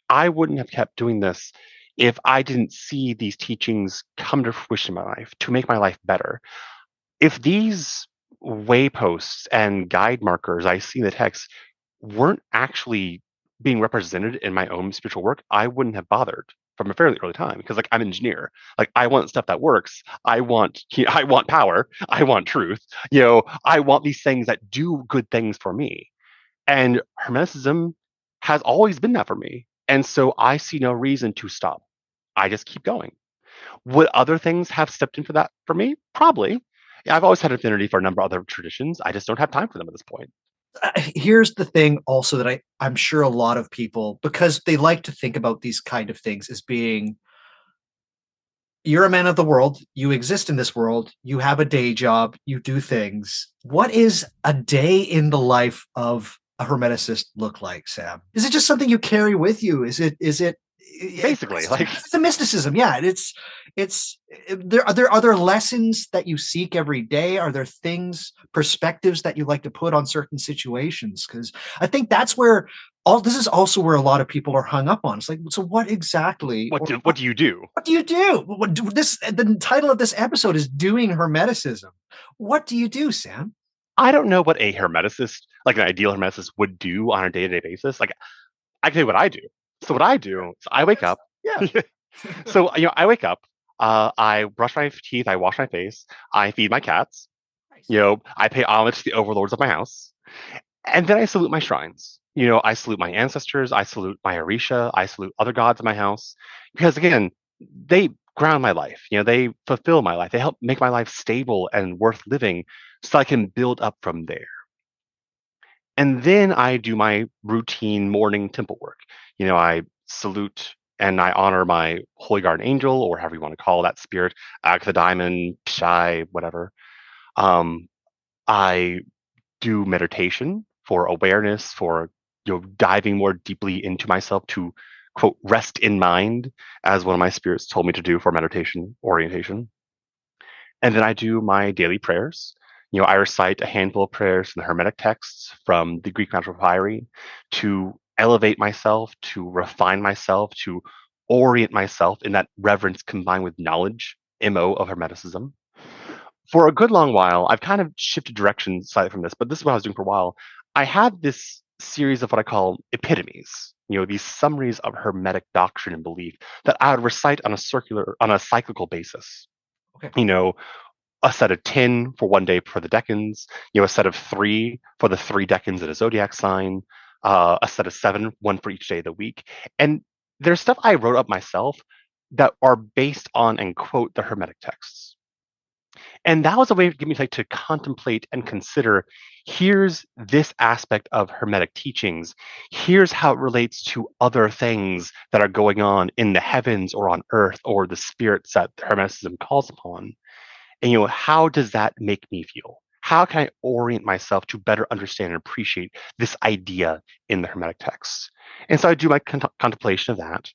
I wouldn't have kept doing this if I didn't see these teachings come to fruition in my life to make my life better. If these wayposts and guide markers I see in the text weren't actually being represented in my own spiritual work, I wouldn't have bothered from a fairly early time because I'm an engineer. Like I want stuff that works. I want power. I want truth. I want these things that do good things for me. And Hermeticism has always been that for me. And so I see no reason to stop. I just keep going. Would other things have stepped in for that for me? Probably. Yeah, I've always had an affinity for a number of other traditions. I just don't have time for them at this point. Here's the thing also that I'm sure a lot of people, because they like to think about these kind of things as being, you're a man of the world, you exist in this world, you have a day job, you do things. What is a day in the life of a Hermeticist look like, Sam? Is it just something you carry with you? Is it basically it's a mysticism? Yeah, it's are there other lessons that you seek every day? Are there perspectives that you like to put on certain situations? Because I think that's where this is also where a lot of people are hung up on. It's like, so what exactly? What do you do? What do you do? The title of this episode is "Doing Hermeticism." What do you do, Sam? I don't know what a Hermeticist, like an ideal Hermeticist, would do on a day-to-day basis. Like, I can tell you what I do. So what I do is I wake up. Yeah. So I wake up. I brush my teeth. I wash my face. I feed my cats. Nice. I pay homage to the overlords of my house, and then I salute my shrines. I salute my ancestors, I salute my Orisha, I salute other gods in my house because again, they ground my life. They fulfill my life. They help make my life stable and worth living so I can build up from there. And then I do my routine morning temple work. I salute and I honor my holy guardian angel, or however you want to call that spirit, Agatha Diamond, Pshai, whatever. Um, I do meditation for awareness, for diving more deeply into myself to quote rest in mind, as one of my spirits told me to do for meditation orientation. And then I do my daily prayers. I recite a handful of prayers from the Hermetic texts, from the Greek Natural Papyri, to elevate myself, to refine myself, to orient myself in that reverence combined with knowledge, MO of Hermeticism. For a good long while, I've kind of shifted direction slightly from this, but this is what I was doing for a while. I had this series of what I call epitomes, these summaries of Hermetic doctrine and belief that I would recite on a cyclical basis. Okay. You know, a set of 10 for one day for the decans, a set of 3 for the 3 decans in a zodiac sign, a set of 7, one for each day of the week. And there's stuff I wrote up myself that are based on and quote the Hermetic texts. And that was a way to get me to contemplate and consider, here's this aspect of Hermetic teachings. Here's how it relates to other things that are going on in the heavens or on earth or the spirits that Hermeticism calls upon. And how does that make me feel? How can I orient myself to better understand and appreciate this idea in the Hermetic texts? And so I do my contemplation of that.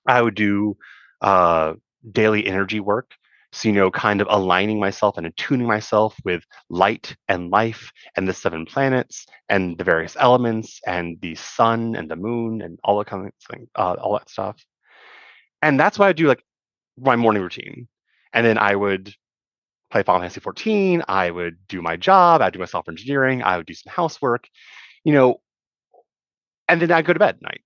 I would do uh, daily energy work. So, kind of aligning myself and attuning myself with light and life and the 7 planets and the various elements and the sun and the moon and all that kind of thing, all that stuff. And that's why I do like my morning routine. And then I would play Final Fantasy 14. I would do my job. I'd do my software engineering. I would do some housework, you know, and then I'd go to bed at night.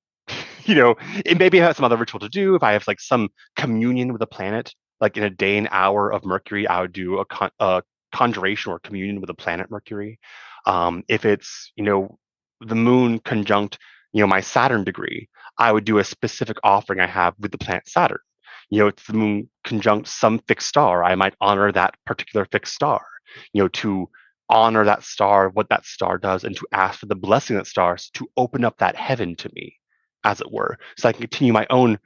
It maybe I have some other ritual to do. If I have like some communion with a planet, like in a day and hour of Mercury, I would do a conjuration or communion with the planet Mercury. If it's, the moon conjunct, my Saturn degree, I would do a specific offering I have with the planet Saturn. It's the moon conjunct some fixed star. I might honor that particular fixed star, to honor that star, what that star does, and to ask for the blessing of that star to open up that heaven to me, as it were, so I can continue my own,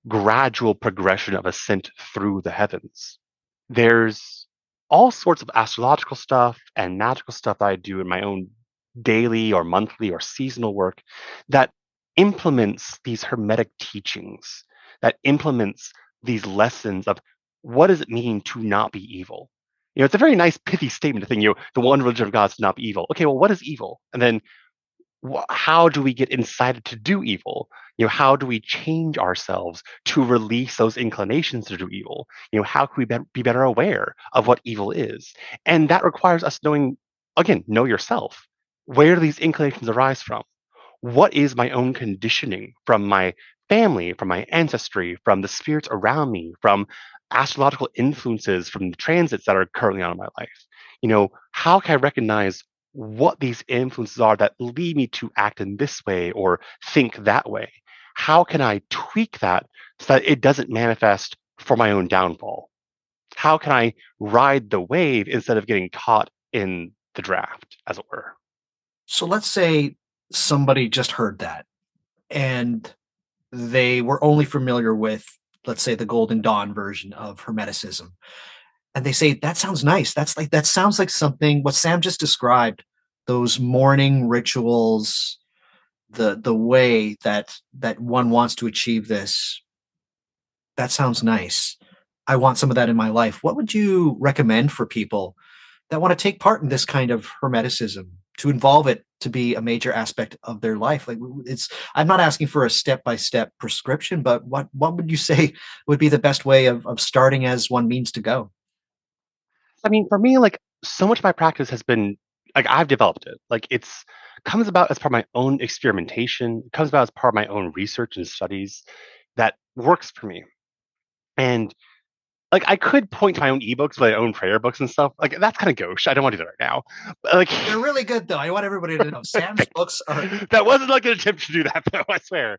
gradual progression of ascent through the heavens. There's all sorts of astrological stuff and magical stuff that I do in my own daily or monthly or seasonal work that implements these hermetic teachings, that implements these lessons of what does it mean to not be evil. It's a very nice pithy statement to think, the one religion of God is to not be evil. Okay, well, what is evil? And then how do we get incited to do evil? How do we change ourselves to release those inclinations to do evil? How can we be better aware of what evil is? And that requires us knowing, again, know yourself. Where do these inclinations arise from? What is my own conditioning from my family, from my ancestry, from the spirits around me, from astrological influences, from the transits that are currently on in my life? How can I recognize what these influences are that lead me to act in this way or think that way? How can I tweak that so that it doesn't manifest for my own downfall? How can I ride the wave instead of getting caught in the draft, as it were? So let's say somebody just heard that and they were only familiar with, let's say, the Golden Dawn version of Hermeticism. And they say, that sounds nice. That sounds like something what Sam just described, those morning rituals, the way that one wants to achieve this. That sounds nice. I want some of that in my life. What would you recommend for people that want to take part in this kind of Hermeticism, to involve it to be a major aspect of their life? Like, it's I'm not asking for a step-by-step prescription, but what would you say would be the best way of starting as one means to go? I mean, for me, like so much of my practice has been like I've developed it. Like it's comes about as part of my own experimentation. It comes about as part of my own research and studies that works for me. And like I could point to my own ebooks, my own prayer books and stuff. Like that's kind of gauche. I don't want to do that right now. But, like They're really good, though. I want everybody to know Sam's books are. that wasn't like an attempt to do that, though. I swear.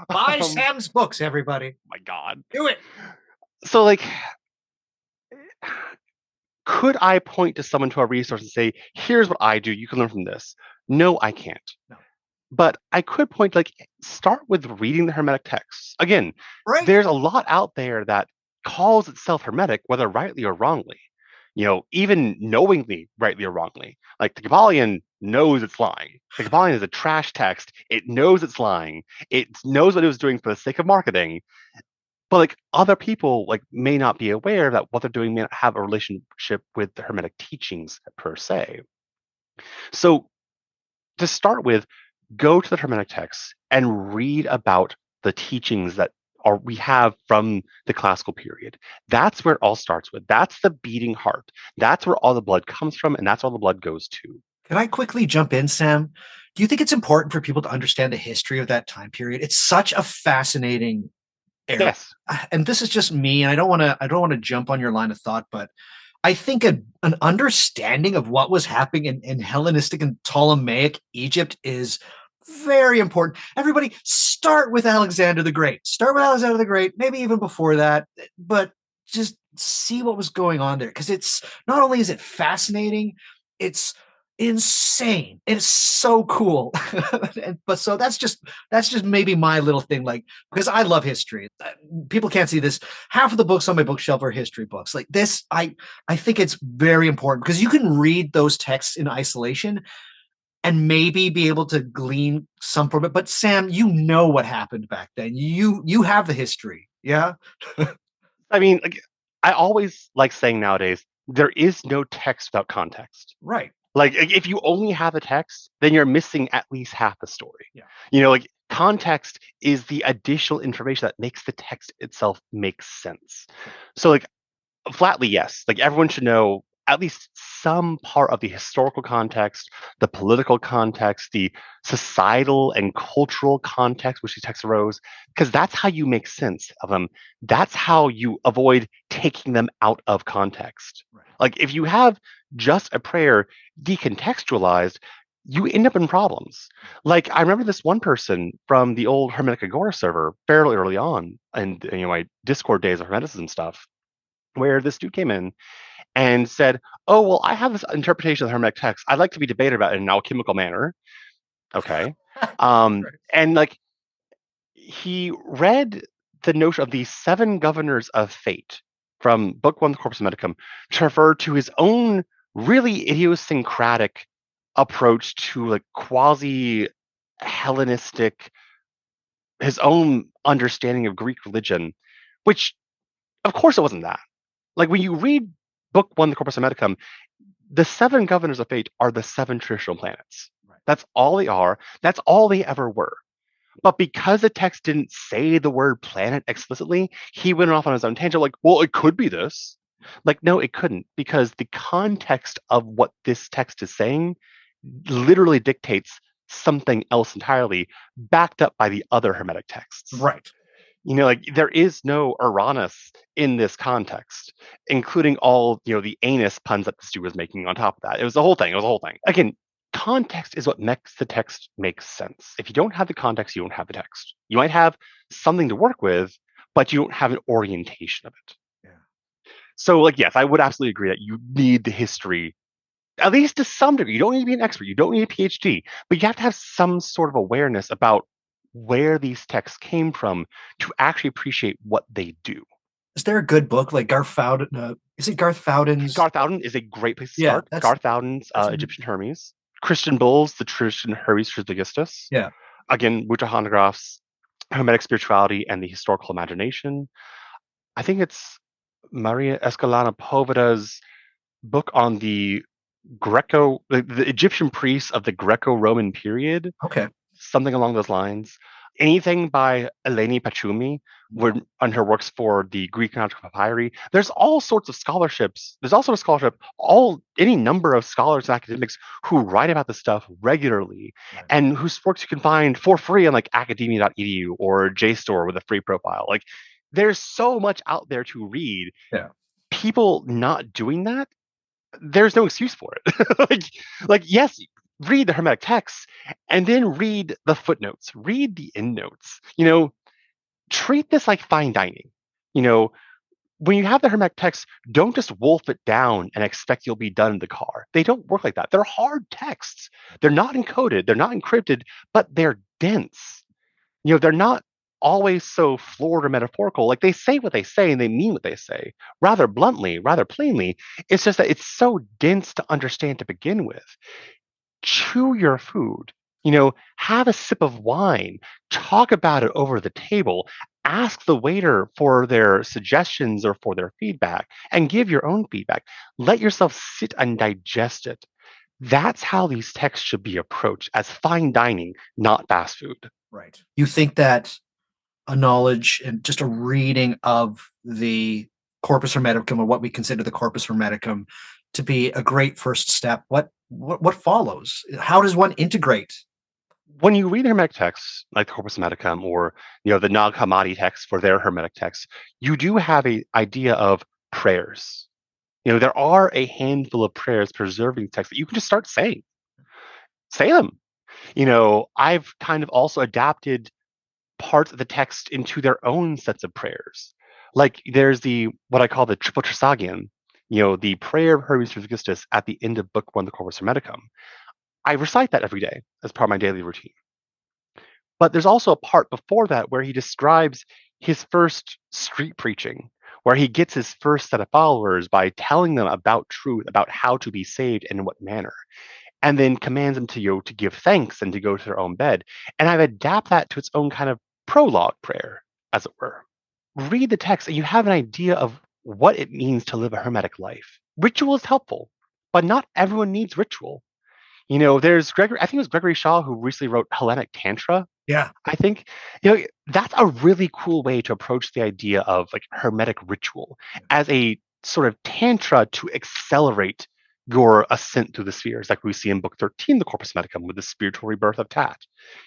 Buy Um, Sam's books, everybody. my God. Do it. So like, could I point to someone to a resource and say, "Here's what I do. You can learn from this." No, I can't. No. But I could point like start with reading the Hermetic texts. Again, Right. there's a lot out there that calls itself Hermetic, whether rightly or wrongly. Even knowingly, rightly or wrongly. Like the Kabbalion knows it's lying. The Kabbalion is a trash text. It knows it's lying. It knows what it was doing for the sake of marketing. But like other people like may not be aware that what they're doing may not have a relationship with the Hermetic teachings per se. So to start with, go to the Hermetic texts and read about the teachings that are we have from the classical period. That's where it all starts with. That's the beating heart. That's where all the blood comes from, and that's where all the blood goes to. Can I quickly jump in, Sam? Do you think it's important for people to understand the history of that time period? It's such a fascinating era. Yes. And this is just me, and I don't want to jump on your line of thought, but I think an understanding of what was happening in Hellenistic and Ptolemaic Egypt is very important. Everybody start with Alexander the Great. Start with Alexander the Great, maybe even before that, but just see what was going on there. Because it's not only is it fascinating, it's insane. It's so cool. But so that's just maybe my little thing, like because I love history. People can't see this. Half of the books on my bookshelf are history books. Like this, I think it's very important because you can read those texts in isolation and maybe be able to glean some from it. But Sam, you know what happened back then. You have the history. Yeah. I mean, like, I always like saying nowadays, there is no text without context. Right. Like if you only have a text, then you're missing at least half the story. Yeah. Like context is the additional information that makes the text itself make sense. So like flatly, yes. Like everyone should know at least some part of the historical context, the political context, the societal and cultural context which these texts arose, because that's how you make sense of them. That's how you avoid taking them out of context. Right. Like if you have just a prayer decontextualized, you end up in problems. Like I remember this one person from the old Hermetic Agora server fairly early on, and my Discord days of Hermeticism stuff, where this dude came in and said, "Oh, well, I have this interpretation of the Hermetic text. I'd like to be debated about it in an alchemical manner." Okay. And like he read the notion of the seven governors of fate from Book One, the Corpus Hermeticum, to refer to his own really idiosyncratic approach to like quasi Hellenistic, his own understanding of Greek religion, which of course it wasn't that. Like when you read Book One, the Corpus Hermeticum, the seven governors of fate are the seven traditional planets. Right. That's all they are. That's all they ever were. But because the text didn't say the word planet explicitly, he went off on his own tangent, like, well, it could be this. Like, no, it couldn't, because the context of what this text is saying literally dictates something else entirely, backed up by the other Hermetic texts. Right. Like there is no Uranus in this context, including all, the anus puns that the dude was making on top of that. It was the whole thing. It was the whole thing. Again, context is what makes the text make sense. If you don't have the context, you don't have the text. You might have something to work with, but you don't have an orientation of it. Yeah. So, like, yes, I would absolutely agree that you need the history, at least to some degree. You don't need to be an expert. You don't need a PhD, but you have to have some sort of awareness about where these texts came from to actually appreciate what they do. Is there a good book like Garth Fowden? Is it Garth Fowden's? Garth Fowden is a great place to Yeah, start. Garth Fowden's Egyptian Hermes. Christian Bull's The Tradition Hermes Trismegistus. Yeah. Again, Wouter Hanegraaff's Hermetic Spirituality and the Historical Imagination. I think it's Maria Escalana Povera's book on the the Egyptian priests of the Greco-Roman period. Okay. Something along those lines. Anything by Eleni Pachumi on her works for the Greek Canonical Papyri. There's all sorts of scholarships. There's also a scholarship, any number of scholars and academics who write about this stuff regularly, Right. and whose works you can find for free on like academia.edu or JSTOR with a free profile. Like there's so much out there to read. Yeah. people not doing that, there's no excuse for it. Yes, read the Hermetic texts and then read the footnotes, read the endnotes. Treat this like fine dining. You know, when you have the Hermetic texts, don't just wolf it down and expect you'll be done in the car. They don't work like that. They're hard texts. They're not encoded, they're not encrypted, but they're dense. They're not always so florid or metaphorical. Like they say what they say and they mean what they say, rather bluntly, rather plainly. It's just that it's so dense to understand to begin with. Chew your food. Have a sip of wine, talk about it over the table, ask the waiter for their suggestions or for their feedback, and give your own feedback. Let yourself sit and digest it. That's how these texts should be approached, as fine dining, not fast food. Right. You think that a knowledge and just a reading of the Corpus Hermeticum, or what we consider the Corpus Hermeticum, to be a great first step? What follows? How does one integrate? When you read Hermetic texts like the Corpus Hermeticum or the Nag Hammadi texts for their Hermetic texts, you do have an idea of prayers. There are a handful of prayers preserving texts that you can just start saying. Say them. I've kind of also adapted parts of the text into their own sets of prayers. Like there's what I call the triple Trisagion, the prayer of Hermes Trismegistus at the end of book one, the Corpus Hermeticum. I recite that every day as part of my daily routine. But there's also a part before that where he describes his first street preaching, where he gets his first set of followers by telling them about truth, about how to be saved and in what manner, and then commands them to give thanks and to go to their own bed. And I've adapted that to its own kind of prologue prayer, as it were. Read the text and you have an idea of what it means to live a Hermetic life. Ritual is helpful, but not everyone needs ritual. There's Gregory, I think it was Gregory Shaw who recently wrote Hellenic Tantra. Yeah. I think, that's a really cool way to approach the idea of like Hermetic ritual as a sort of tantra to accelerate your ascent through the spheres, like we see in book 13, the Corpus Hermeticum, with the spiritual rebirth of Tat.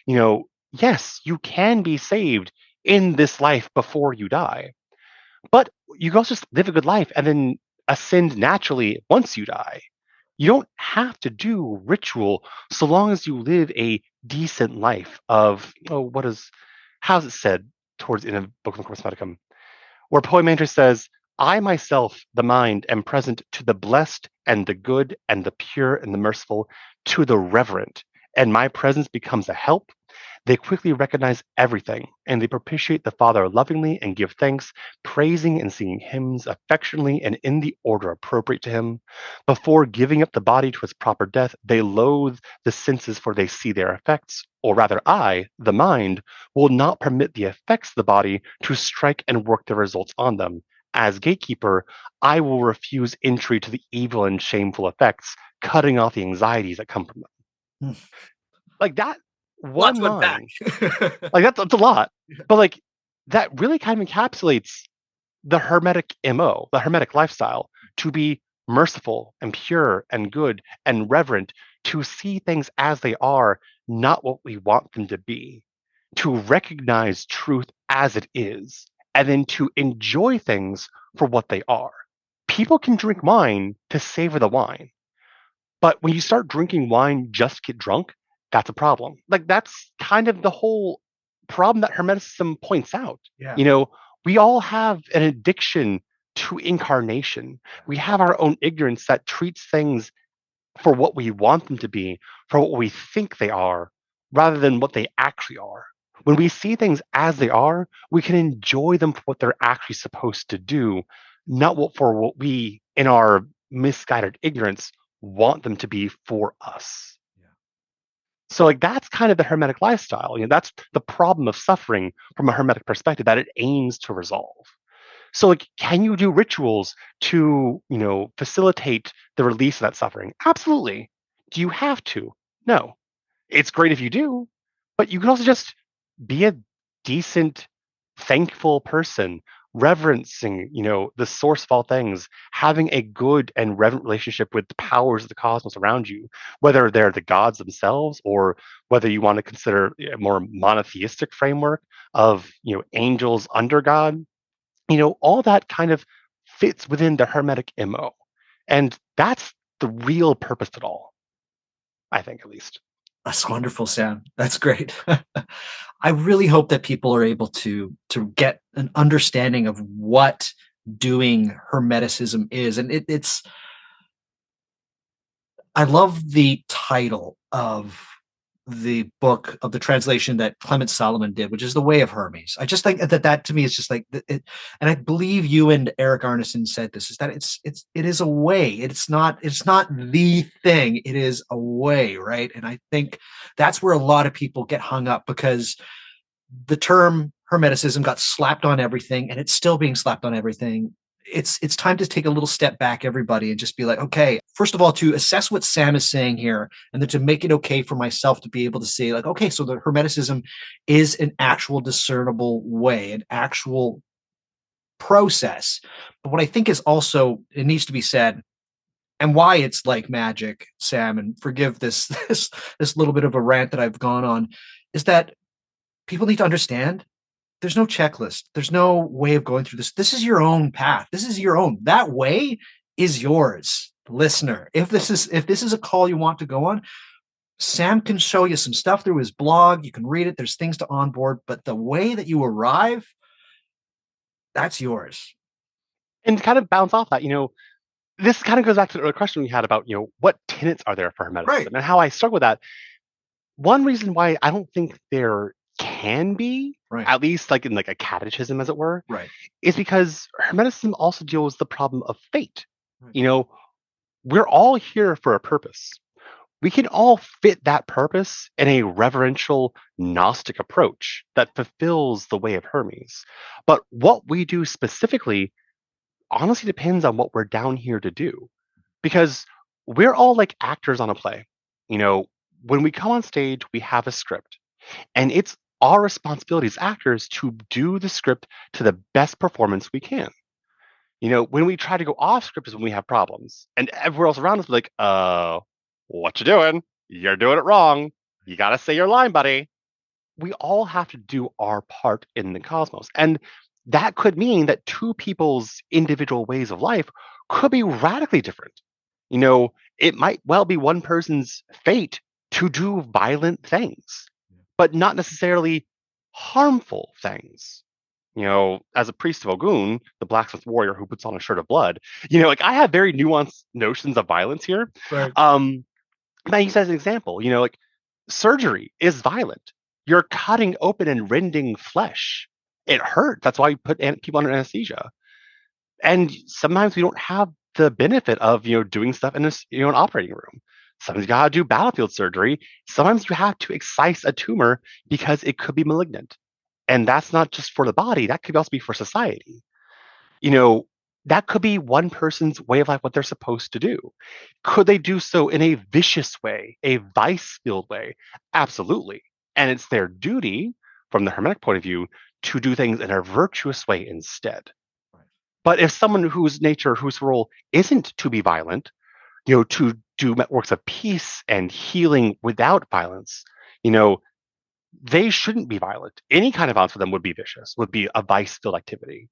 Yes, you can be saved in this life before you die, but you can also just live a good life and then ascend naturally once you die. You don't have to do ritual so long as you live a decent life of, how's it said towards the end of Book of the Corpus Hermeticum, where Poemandrus says, I myself, the mind, am present to the blessed and the good and the pure and the merciful, to the reverent, and my presence becomes a help. They quickly recognize everything, and they propitiate the Father lovingly and give thanks, praising and singing hymns affectionately and in the order appropriate to him. Before giving up the body to its proper death, they loathe the senses, for they see their effects. Or rather, I, the mind, will not permit the effects of the body to strike and work their results on them. As gatekeeper, I will refuse entry to the evil and shameful effects, cutting off the anxieties that come from them. Like that one line, like that's a lot, but like that really kind of encapsulates the Hermetic MO, the Hermetic lifestyle, to be merciful and pure and good and reverent, to see things as they are, not what we want them to be, to recognize truth as it is, and then to enjoy things for what they are. People can drink wine to savor the wine, but when you start drinking wine just to get drunk, that's a problem. Like that's kind of the whole problem that Hermeticism points out. Yeah. We all have an addiction to incarnation. We have our own ignorance that treats things for what we want them to be, for what we think they are, rather than what they actually are. When we see things as they are, we can enjoy them for what they're actually supposed to do, not for what we, in our misguided ignorance, want them to be for us. So like that's kind of the Hermetic lifestyle. That's the problem of suffering from a Hermetic perspective that it aims to resolve. So like, can you do rituals to, facilitate the release of that suffering? Absolutely. Do you have to? No. It's great if you do, but you can also just be a decent, thankful person, reverencing, the source of all things, having a good and reverent relationship with the powers of the cosmos around you, whether they're the gods themselves or whether you want to consider a more monotheistic framework of, angels under God. All that kind of fits within the Hermetic MO. And that's the real purpose of it all, I think, at least. That's wonderful, Sam. That's great. I really hope that people are able to get an understanding of what doing Hermeticism is. And it's I love the title of the book, of the translation that Clement Solomon did, which is The Way of Hermes. I just think that to me is just like it, and I believe you and Eric Arneson said this, is that it is a way. It's not the thing. It is a way, right? And I think that's where a lot of people get hung up, because the term Hermeticism got slapped on everything, and it's still being slapped on everything. It's time to take a little step back, everybody, and just be like, okay, first of all, to assess what Sam is saying here, and then to make it okay for myself to be able to say, like, okay, so the Hermeticism is an actual discernible way, an actual process. But what I think is also, it needs to be said, and why it's like magic, Sam, and forgive this little bit of a rant that I've gone on, is that people need to understand there's no checklist. There's no way of going through this. This is your own path. This is your own. That way is yours, listener. If this is a call you want to go on, Sam can show you some stuff through his blog. You can read it. There's things to onboard, but the way that you arrive, that's yours. And to kind of bounce off that, this kind of goes back to the question we had about, what tenets are there for Hermeticism, Right. and how I struggle with that. One reason why I don't think there can be, Right. at least like in like a catechism, as it were, Right. is because Hermeticism also deals with the problem of fate. Right. We're all here for a purpose. We can all fit that purpose in a reverential Gnostic approach that fulfills the way of Hermes. But what we do specifically honestly depends on what we're down here to do. Because we're all like actors on a play. When we come on stage, we have a script. And it's our responsibility as actors to do the script to the best performance we can. When we try to go off script is when we have problems. And everyone else around us is like, what you doing? You're doing it wrong. You got to say your line, buddy. We all have to do our part in the cosmos. And that could mean that two people's individual ways of life could be radically different. It might well be one person's fate to do violent things, but not necessarily harmful things. As a priest of Ogun, the blacksmith warrior who puts on a shirt of blood, like I have very nuanced notions of violence here. Right. I use as an example, like surgery is violent. You're cutting open and rending flesh. It hurts. That's why you put people under anesthesia. And sometimes we don't have the benefit of, doing stuff in an operating room. Sometimes you gotta do battlefield surgery. Sometimes you have to excise a tumor because it could be malignant. And that's not just for the body, that could also be for society. That could be one person's way of life, what they're supposed to do. Could they do so in a vicious way, a vice-filled way? Absolutely. And it's their duty, from the Hermetic point of view, to do things in a virtuous way instead. But if someone whose role isn't to be violent, to do works of peace and healing without violence, they shouldn't be violent. Any kind of violence for them would be vicious, would be a vice-filled activity.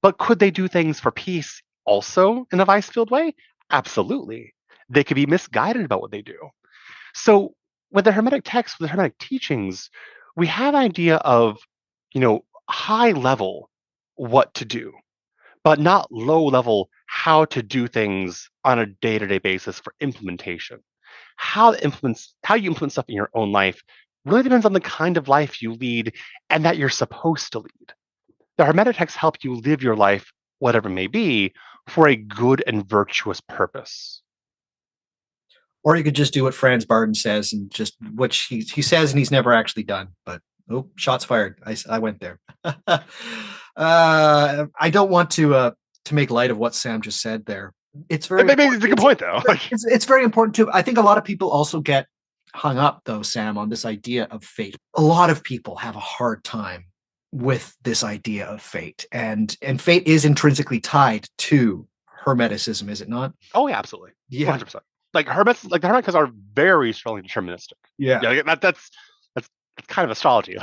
But could they do things for peace also in a vice-filled way? Absolutely. They could be misguided about what they do. So with the Hermetic text, with the Hermetic teachings, we have an idea of, high level what to do, but not low level how to do things on a day-to-day basis for implementation. How you implement stuff in your own life really depends on the kind of life you lead and that you're supposed to lead. The Hermetic texts help you live your life, whatever it may be, for a good and virtuous purpose. Or you could just do what Franz Barden says, and just which he says and he's never actually done. But shots fired. I went there. I don't want to make light of what Sam just said there. It's very. It's a good point, though. It's very important too. I think a lot of people also get hung up, though, Sam, on this idea of fate. A lot of people have a hard time with this idea of fate, and fate is intrinsically tied to Hermeticism, is it not? Oh, yeah, absolutely. Yeah. 100%. The Hermetics are very strongly deterministic. Yeah. That's kind of astrology.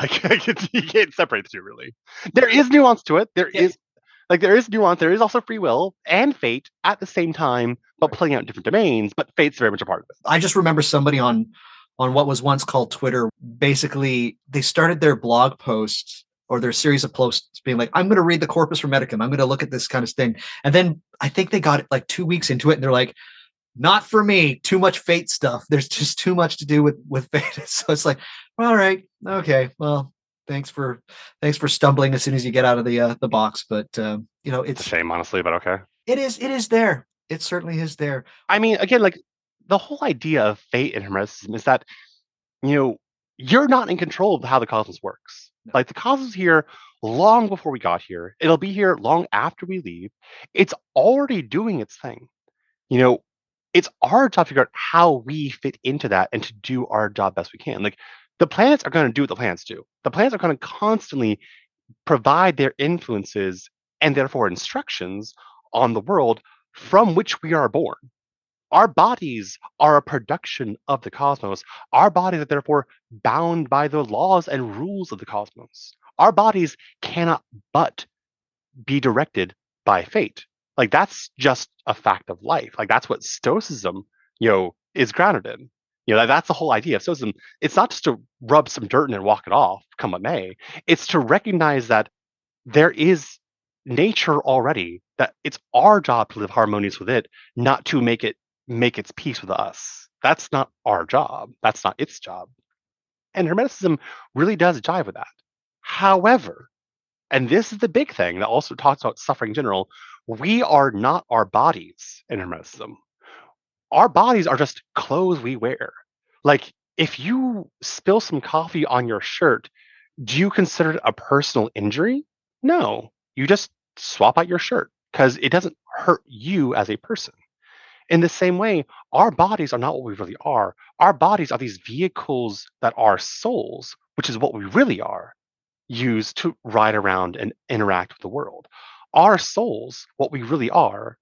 You can't separate the two, really. There is nuance to it. There is, Like there is nuance, there is also free will and fate at the same time, but playing out different domains. But fate's very much a part of it. I just remember somebody on what was once called Twitter. Basically, they started their blog posts or their series of posts being like, "I'm going to read the Corpus Hermeticum. I'm going to look at this kind of thing." And then I think they got it like 2 weeks into it, and they're like, "Not for me. Too much fate stuff. There's just too much to do with fate." So it's like, all right, okay, well, thanks for stumbling as soon as you get out of the box. But It's a shame, honestly, but okay. It is there. It certainly is there. I mean, again, like the whole idea of fate and Hermeticism is that, you're not in control of how the cosmos works. No. Like the cosmos is here long before we got here. It'll be here long after we leave. It's already doing its thing. You know, it's our job to figure out how we fit into that and to do our job best we can. Like the planets are going to do what the planets do. The planets are going to constantly provide their influences and therefore instructions on the world from which we are born. Our bodies are a production of the cosmos. Our bodies are therefore bound by the laws and rules of the cosmos. Our bodies cannot but be directed by fate. Like that's just a fact of life. Like that's what Stoicism, is grounded in. That's the whole idea of Stoicism. It's not just to rub some dirt in and walk it off, come what may. It's to recognize that there is nature already, that it's our job to live harmonious with it, not to make its peace with us. That's not our job. That's not its job. And Hermeticism really does jive with that. However, and this is the big thing that also talks about suffering in general, we are not our bodies in Hermeticism. Our bodies are just clothes we wear. Like, if you spill some coffee on your shirt, do you consider it a personal injury? No. You just swap out your shirt because it doesn't hurt you as a person. In the same way, our bodies are not what we really are. Our bodies are these vehicles that are souls, which is what we really are, used to ride around and interact with the world. Our souls, what we really are,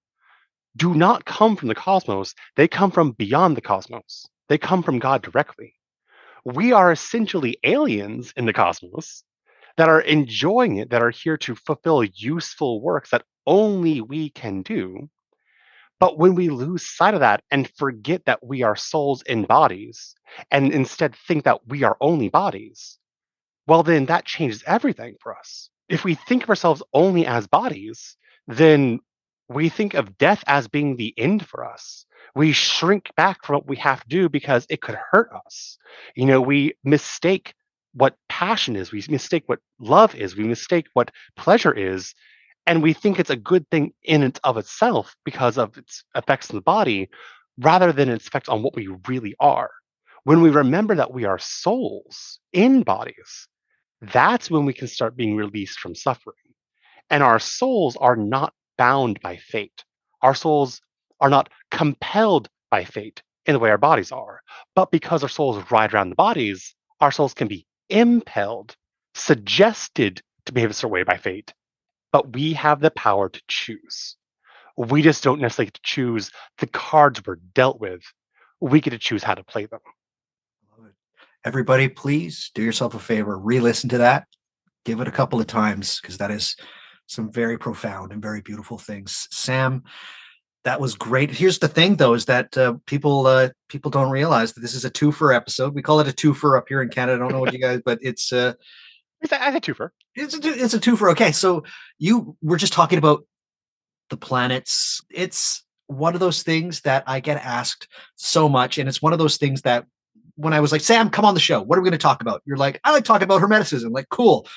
do not come from the cosmos. They come from beyond the cosmos. They come from God directly. We are essentially aliens in the cosmos that are enjoying it, that are here to fulfill useful works that only we can do. But when we lose sight of that and forget that we are souls in bodies and instead think that we are only bodies, well, then that changes everything for us. If we think of ourselves only as bodies, then we think of death as being the end for us. We shrink back from what we have to do because it could hurt us. We mistake what passion is, we mistake what love is, we mistake what pleasure is, and we think it's a good thing in and of itself because of its effects on the body rather than its effects on what we really are. When we remember that we are souls in bodies, that's when we can start being released from suffering. And our souls are not bound by fate. Our souls are not compelled by fate in the way our bodies are. But because our souls ride around the bodies, our souls can be impelled, suggested to behave a certain way by fate. But we have the power to choose. We just don't necessarily get to choose the cards we're dealt with. We get to choose how to play them. Everybody, please do yourself a favor, re-listen to that, give it a couple of times, because that is some very profound and very beautiful things. Sam, that was great. Here's the thing, though, is that people don't realize that this is a twofer episode. We call it a twofer up here in Canada. I don't know what you guys, but it's a twofer. It's a twofer. Okay, so you were just talking about the planets. It's one of those things that I get asked so much, and it's one of those things that when I was like, Sam, come on the show. What are we going to talk about? You're like, I like talking about Hermeticism. Like, cool.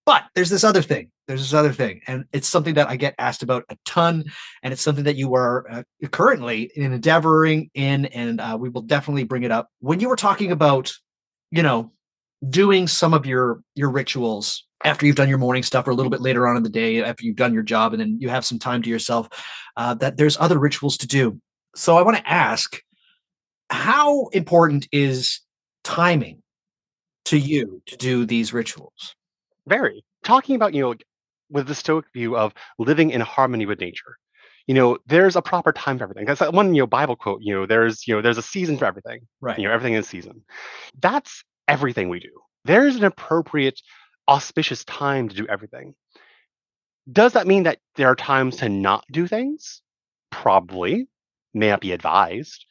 But there's this other thing. And it's something that I get asked about a ton. And it's something that you are currently endeavoring in. And we will definitely bring it up. When you were talking about, doing some of your rituals after you've done your morning stuff or a little bit later on in the day after you've done your job and then you have some time to yourself, that there's other rituals to do. So I want to ask, how important is timing to you to do these rituals? Very. Talking about, with the Stoic view of living in harmony with nature. There's a proper time for everything. That's one, Bible quote, there's a season for everything. Right. Everything is season. That's everything we do. There's an appropriate, auspicious time to do everything. Does that mean that there are times to not do things? Probably. May not be advised.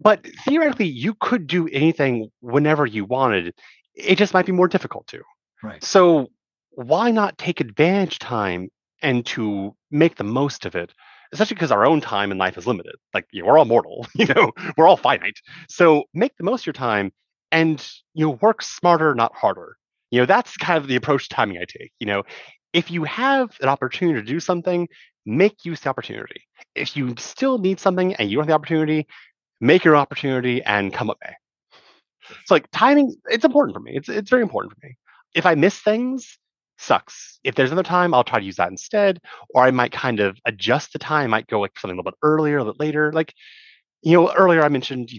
But theoretically, you could do anything whenever you wanted. It just might be more difficult to. Right. So why not take advantage time and to make the most of it? Especially because our own time in life is limited. Like we're all mortal, we're all finite. So make the most of your time and work smarter, not harder. That's kind of the approach to timing I take. If you have an opportunity to do something, make use of the opportunity. If you still need something and you don't have the opportunity, make your opportunity and come up may. So like timing, it's important for me. It's very important for me. If I miss things, sucks. If there's another time, I'll try to use that instead, or I might kind of adjust the time. I might go like something a little bit earlier, a little bit later. Like earlier I mentioned,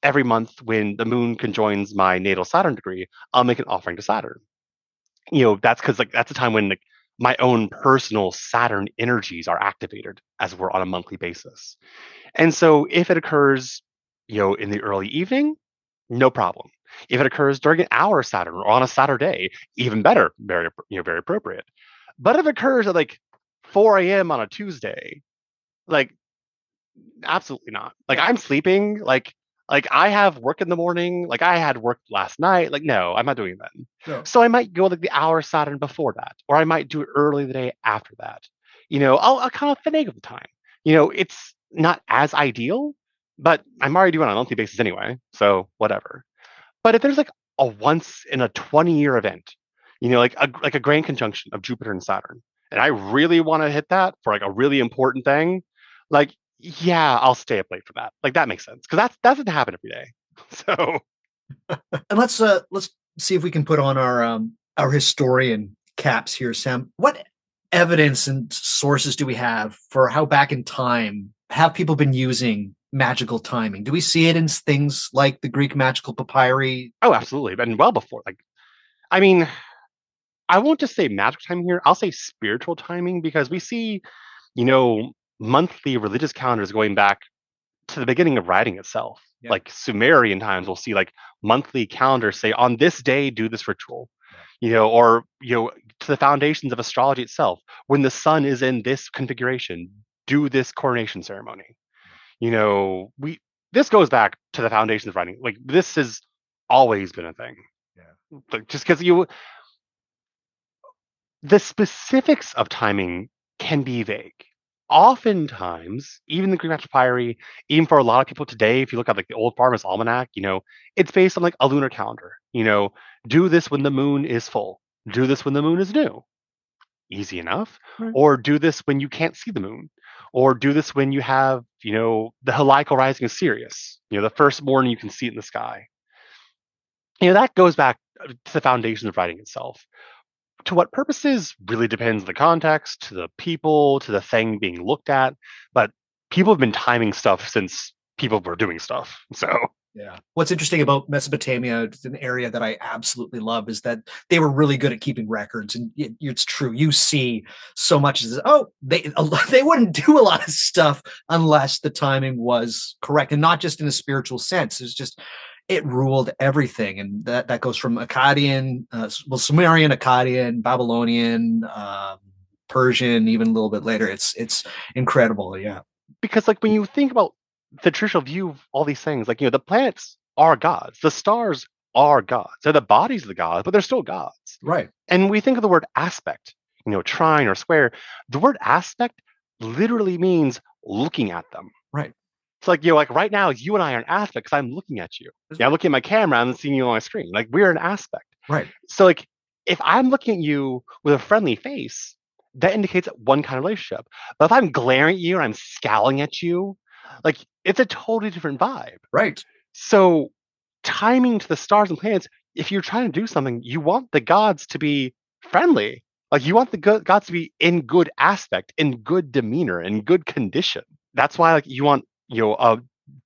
every month when the moon conjoins my natal Saturn degree, I'll make an offering to Saturn. That's because like that's a time when like my own personal Saturn energies are activated as we're on a monthly basis. And so if it occurs, in the early evening, no problem. If it occurs during an hour Saturn or on a Saturday, even better, very appropriate. But if it occurs at like 4 a.m. on a Tuesday, like absolutely not. Like Yeah. I'm sleeping, like I have work in the morning, like I had work last night. Like no, I'm not doing that. No. So I might go like the hour Saturn before that, or I might do it early the day after that. I'll kind of finagle the time. It's not as ideal, but I'm already doing it on a monthly basis anyway, so whatever. But if there's like a once in a 20-year event, like a grand conjunction of Jupiter and Saturn, and I really want to hit that for like a really important thing, like yeah, I'll stay up late for that. Like that makes sense because that doesn't happen every day. So And let's see if we can put on our historian caps here, Sam. What evidence and sources do we have for how back in time have people been using magical timing? Do we see it in things like the Greek magical papyri? oh, absolutely, and well before. Like I mean, I won't just say magic timing here. I'll say spiritual timing because we see, you know, monthly religious calendars going back to the beginning of writing itself. Yeah. Like Sumerian times, we'll see like monthly calendars say on this day do this ritual, or to the foundations of astrology itself. When the sun is in this configuration, do this coronation ceremony. We this goes back to the foundations of writing. Like this has always been a thing. Yeah. Like just because the specifics of timing can be vague. Oftentimes, even the Greek Magic Papyri, even for a lot of people today, if you look at like the old Farmer's Almanac, it's based on like a lunar calendar. Do this when the moon is full. Do this when the moon is new. Easy enough. Right. Or do this when you can't see the moon. Or do this when you have, the heliacal rising of Sirius. The first morning you can see it in the sky. That goes back to the foundations of writing itself. To what purposes really depends on the context, to the people, to the thing being looked at. But people have been timing stuff since people were doing stuff. So Yeah. What's interesting about Mesopotamia, it's an area that I absolutely love, is that they were really good at keeping records, and it's true. You see so much as they wouldn't do a lot of stuff unless the timing was correct, and not just in a spiritual sense. It's just it ruled everything, and that goes from Akkadian, Sumerian, Akkadian, Babylonian, Persian, even a little bit later. It's incredible. Yeah. because like when you think about the traditional view of all these things, like the planets are gods, the stars are gods, they're the bodies of the gods, but they're still gods. Right. And we think of the word aspect, trine or square. The word aspect literally means looking at them. Right. It's like, like right now, you and I are an aspect because I'm looking at you. That's I'm looking at my camera and seeing you on my screen. Like we're an aspect. Right. So like if I'm looking at you with a friendly face, that indicates one kind of relationship. But if I'm glaring at you and I'm scowling at you, like it's a totally different vibe. Right. So timing to the stars and planets, if you're trying to do something, you want the gods to be friendly. Like you want the gods to be in good aspect, in good demeanor, in good condition. That's why like you want a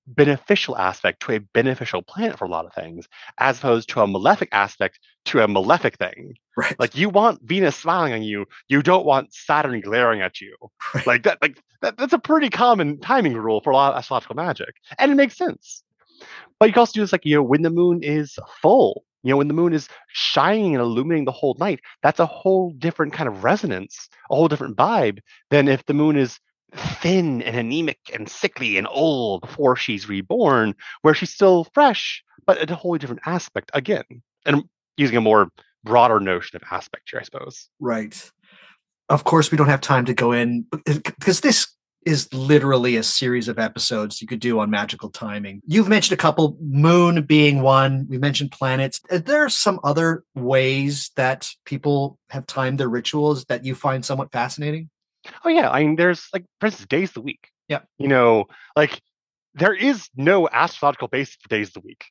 beneficial aspect to a beneficial planet for a lot of things, as opposed to a malefic aspect to a malefic thing. Right. Like you want Venus smiling on you, you don't want Saturn glaring at you. Right. Like that, that's a pretty common timing rule for a lot of astrological magic, and it makes sense. But you can also do this like when the moon is full. When the moon is shining and illuminating the whole night, that's a whole different kind of resonance, a whole different vibe than if the moon is thin and anemic and sickly and old before she's reborn, where she's still fresh, but at a wholly different aspect again. And I'm using a more broader notion of aspect here, I suppose. Right. Of course, we don't have time to go in because this is literally a series of episodes you could do on magical timing. You've mentioned a couple, moon being one. We mentioned planets. Are there some other ways that people have timed their rituals that you find somewhat fascinating? Oh yeah, I mean, there's like, for instance, days of the week. Yeah. Like there is no astrological basis for days of the week.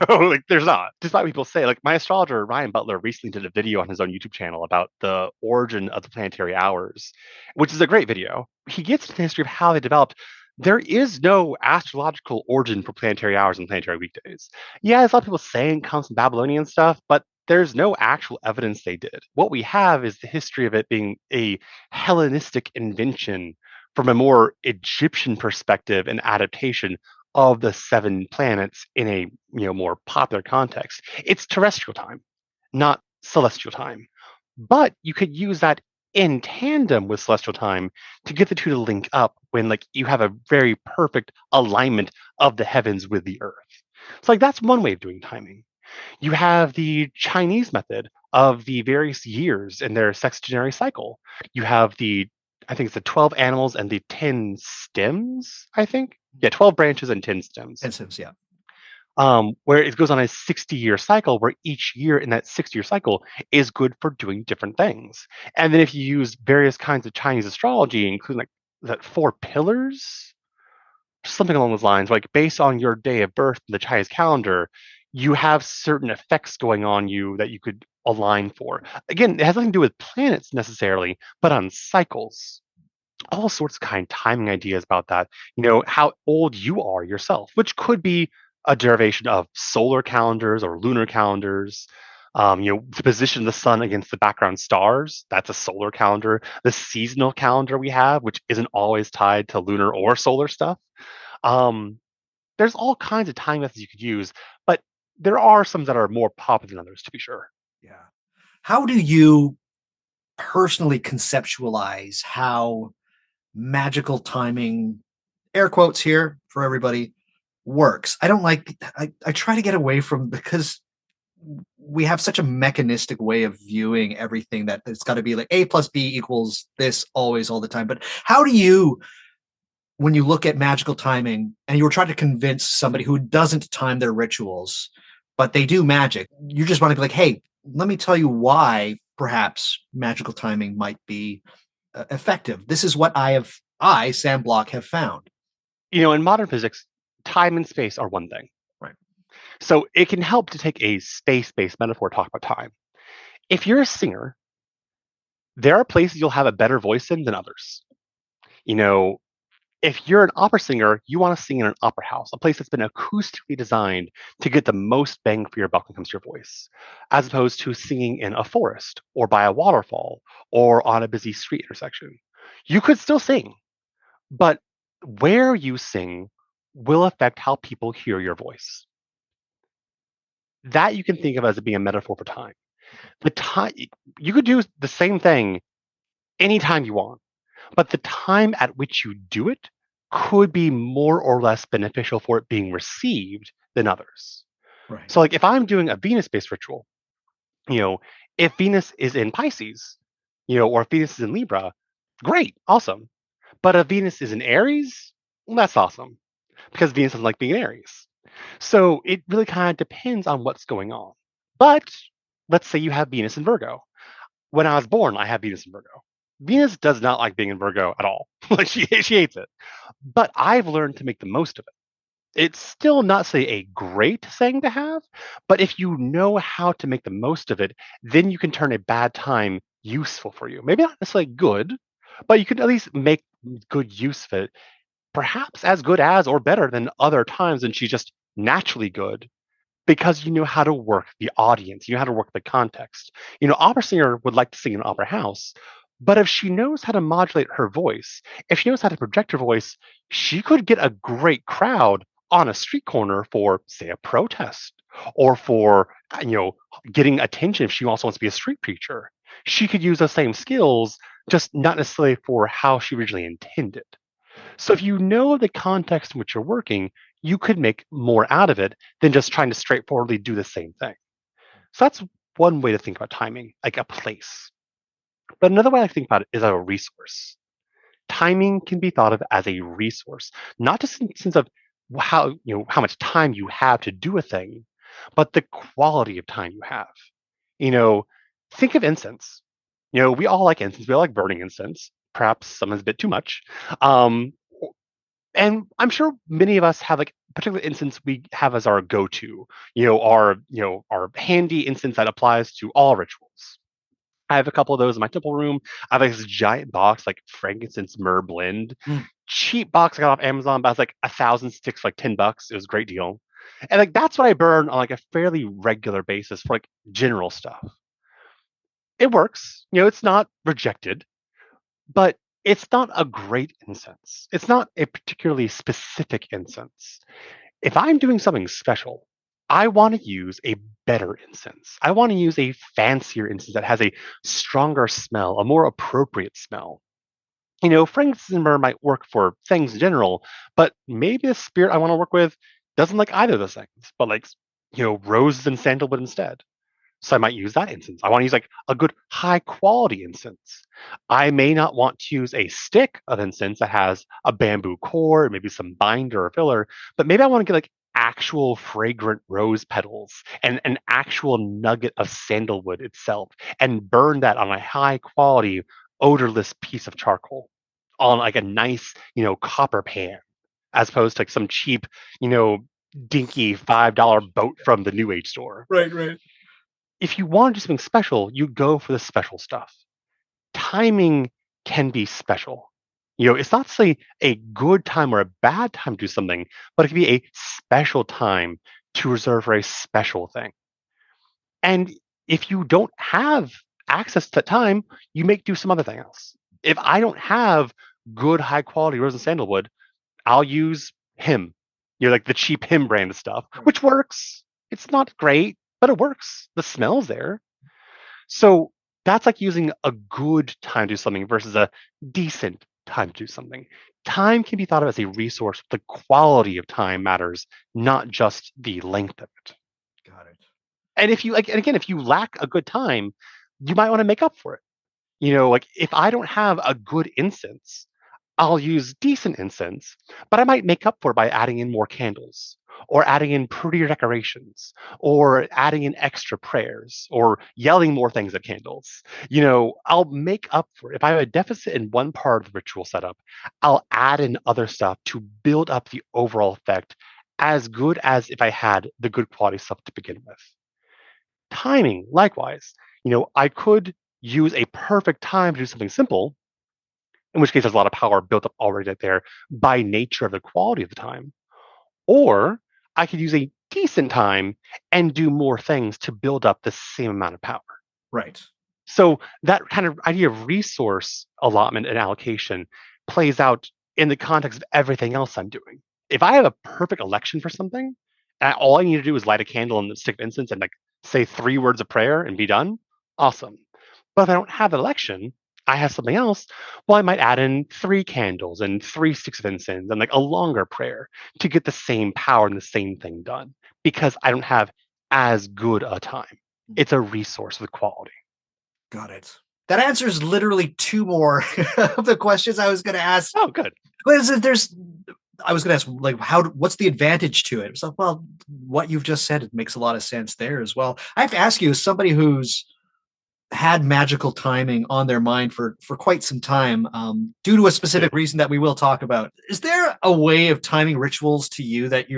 Like there's not. Despite what people say, like my astrologer Ryan Butler recently did a video on his own YouTube channel about the origin of the planetary hours, which is a great video. He gets into the history of how they developed. There is no astrological origin for planetary hours and planetary weekdays. Yeah, there's a lot of people saying it comes from Babylonian stuff, but there's no actual evidence they did. What we have is the history of it being a Hellenistic invention from a more Egyptian perspective and adaptation of the seven planets in a more popular context. It's terrestrial time, not celestial time. But you could use that in tandem with celestial time to get the two to link up when like you have a very perfect alignment of the heavens with the earth. So like that's one way of doing timing. You have the Chinese method of the various years in their sexagenary cycle. You have I think it's the 12 animals and the 10 stems, I think. Yeah, 12 branches and 10 stems. Instance, yeah. Where it goes on a 60-year cycle, where each year in that 60-year cycle is good for doing different things. And then if you use various kinds of Chinese astrology, including like that 4 pillars, something along those lines, like based on your day of birth in the Chinese calendar, you have certain effects going on you that you could align for. Again, it has nothing to do with planets necessarily, but on cycles. All sorts of kind of timing ideas about that. How old you are yourself, which could be a derivation of solar calendars or lunar calendars. The position of the sun against the background stars, that's a solar calendar. The seasonal calendar we have, which isn't always tied to lunar or solar stuff. Um, there's all kinds of time methods you could use, but there are some that are more popular than others, to be sure. Yeah. How do you personally conceptualize how magical timing, air quotes here for everybody, works? I try to get away from, because we have such a mechanistic way of viewing everything that it's got to be like A plus B equals this always, all the time. But how do you, when you look at magical timing and you were trying to convince somebody who doesn't time their rituals, but they do magic, you just want to be like, hey, let me tell you why perhaps magical timing might be effective. This is what Sam Block, have found. In modern physics, time and space are one thing. Right. So it can help to take a space-based metaphor, talk about time. If you're a singer, there are places you'll have a better voice in than others. If you're an opera singer, you want to sing in an opera house, a place that's been acoustically designed to get the most bang for your buck when it comes to your voice, as opposed to singing in a forest or by a waterfall or on a busy street intersection. You could still sing, but where you sing will affect how people hear your voice. That you can think of as being a metaphor for time. The time you could do the same thing anytime you want, but the time at which you do it could be more or less beneficial for it being received than others. Right. So like if I'm doing a Venus-based ritual, if Venus is in Pisces, or if Venus is in Libra, great, awesome. But if Venus is in Aries, well, that's awesome, because Venus doesn't like being in Aries. So it really kind of depends on what's going on. But let's say you have Venus in Virgo. When I was born, I have Venus in Virgo. Venus does not like being in Virgo at all. Like she hates it. But I've learned to make the most of it. It's still not, say, a great thing to have, but if you know how to make the most of it, then you can turn a bad time useful for you. Maybe not necessarily good, but you can at least make good use of it. Perhaps as good as or better than other times when she's just naturally good, because you know how to work the audience, you know how to work the context. Opera singer would like to sing in an opera house, but if she knows how to modulate her voice, if she knows how to project her voice, she could get a great crowd on a street corner for, say, a protest or for getting attention if she also wants to be a street preacher. She could use those same skills, just not necessarily for how she originally intended. So if you know the context in which you're working, you could make more out of it than just trying to straightforwardly do the same thing. So that's one way to think about timing, like a place. But another way I think about it is a resource. Timing can be thought of as a resource, not just in the sense of how much time you have to do a thing, but the quality of time you have. You know, think of incense. We all like incense. We all like burning incense. Perhaps someone's a bit too much. Um, and I'm sure many of us have like a particular instance we have as our go-to, our handy instance that applies to all rituals. I have a couple of those in my temple room. I have like this giant box, like frankincense myrrh blend. Mm. Cheap box I got off Amazon, but it's like 1,000 sticks for like $10. It was a great deal. And like that's what I burn on like a fairly regular basis for like general stuff. It works. It's not rejected, but it's not a great incense. It's not a particularly specific incense. If I'm doing something special, I want to use a better incense. I want to use a fancier incense that has a stronger smell, a more appropriate smell. Frankincense and myrrh might work for things in general, but maybe the spirit I want to work with doesn't like either of those things, but likes, roses and sandalwood instead. So I might use that incense. I want to use like a good high quality incense. I may not want to use a stick of incense that has a bamboo core, maybe some binder or filler, but maybe I want to get like actual fragrant rose petals and an actual nugget of sandalwood itself and burn that on a high quality odorless piece of charcoal on like a nice, copper pan as opposed to like some cheap, you know, dinky $5 boat from the New Age store. Right, right. If you want to do something special, you go for the special stuff. Timing can be special. It's not say a good time or a bad time to do something, but it can be a special time to reserve for a special thing. And if you don't have access to that time, you may do some other thing else. If I don't have good high quality rose and sandalwood, I'll use him. Like the cheap him brand of stuff, which works. It's not great, but it works. The smell's there. So that's like using a good time to do something versus a decent time to do something. Time can be thought of as a resource. The quality of time matters, not just the length of it. Got it. And if you like, and again, if you lack a good time, you might want to make up for it. Like if I don't have a good incense, I'll use decent incense, but I might make up for it by adding in more candles or adding in prettier decorations or adding in extra prayers or yelling more things at candles. I'll make up for it. If I have a deficit in one part of the ritual setup, I'll add in other stuff to build up the overall effect as good as if I had the good quality stuff to begin with. Timing, likewise, I could use a perfect time to do something simple, in which case there's a lot of power built up already there by nature of the quality of the time. Or I could use a decent time and do more things to build up the same amount of power. Right. So that kind of idea of resource allotment and allocation plays out in the context of everything else I'm doing. If I have a perfect election for something, and all I need to do is light a candle and stick incense and like say 3 words of prayer and be done, awesome. But if I don't have an election, I have something else, well, I might add in 3 candles and 3 sticks of incense and like a longer prayer to get the same power and the same thing done because I don't have as good a time. It's a resource with quality. Got it. That answers literally 2 more of the questions I was going to ask. Oh, good. I was going to ask, like, what's the advantage to it? So, well, what you've just said, it makes a lot of sense there as well. I have to ask you, as somebody who's had magical timing on their mind for quite some time, due to a specific reason that we will talk about, is there a way of timing rituals to you that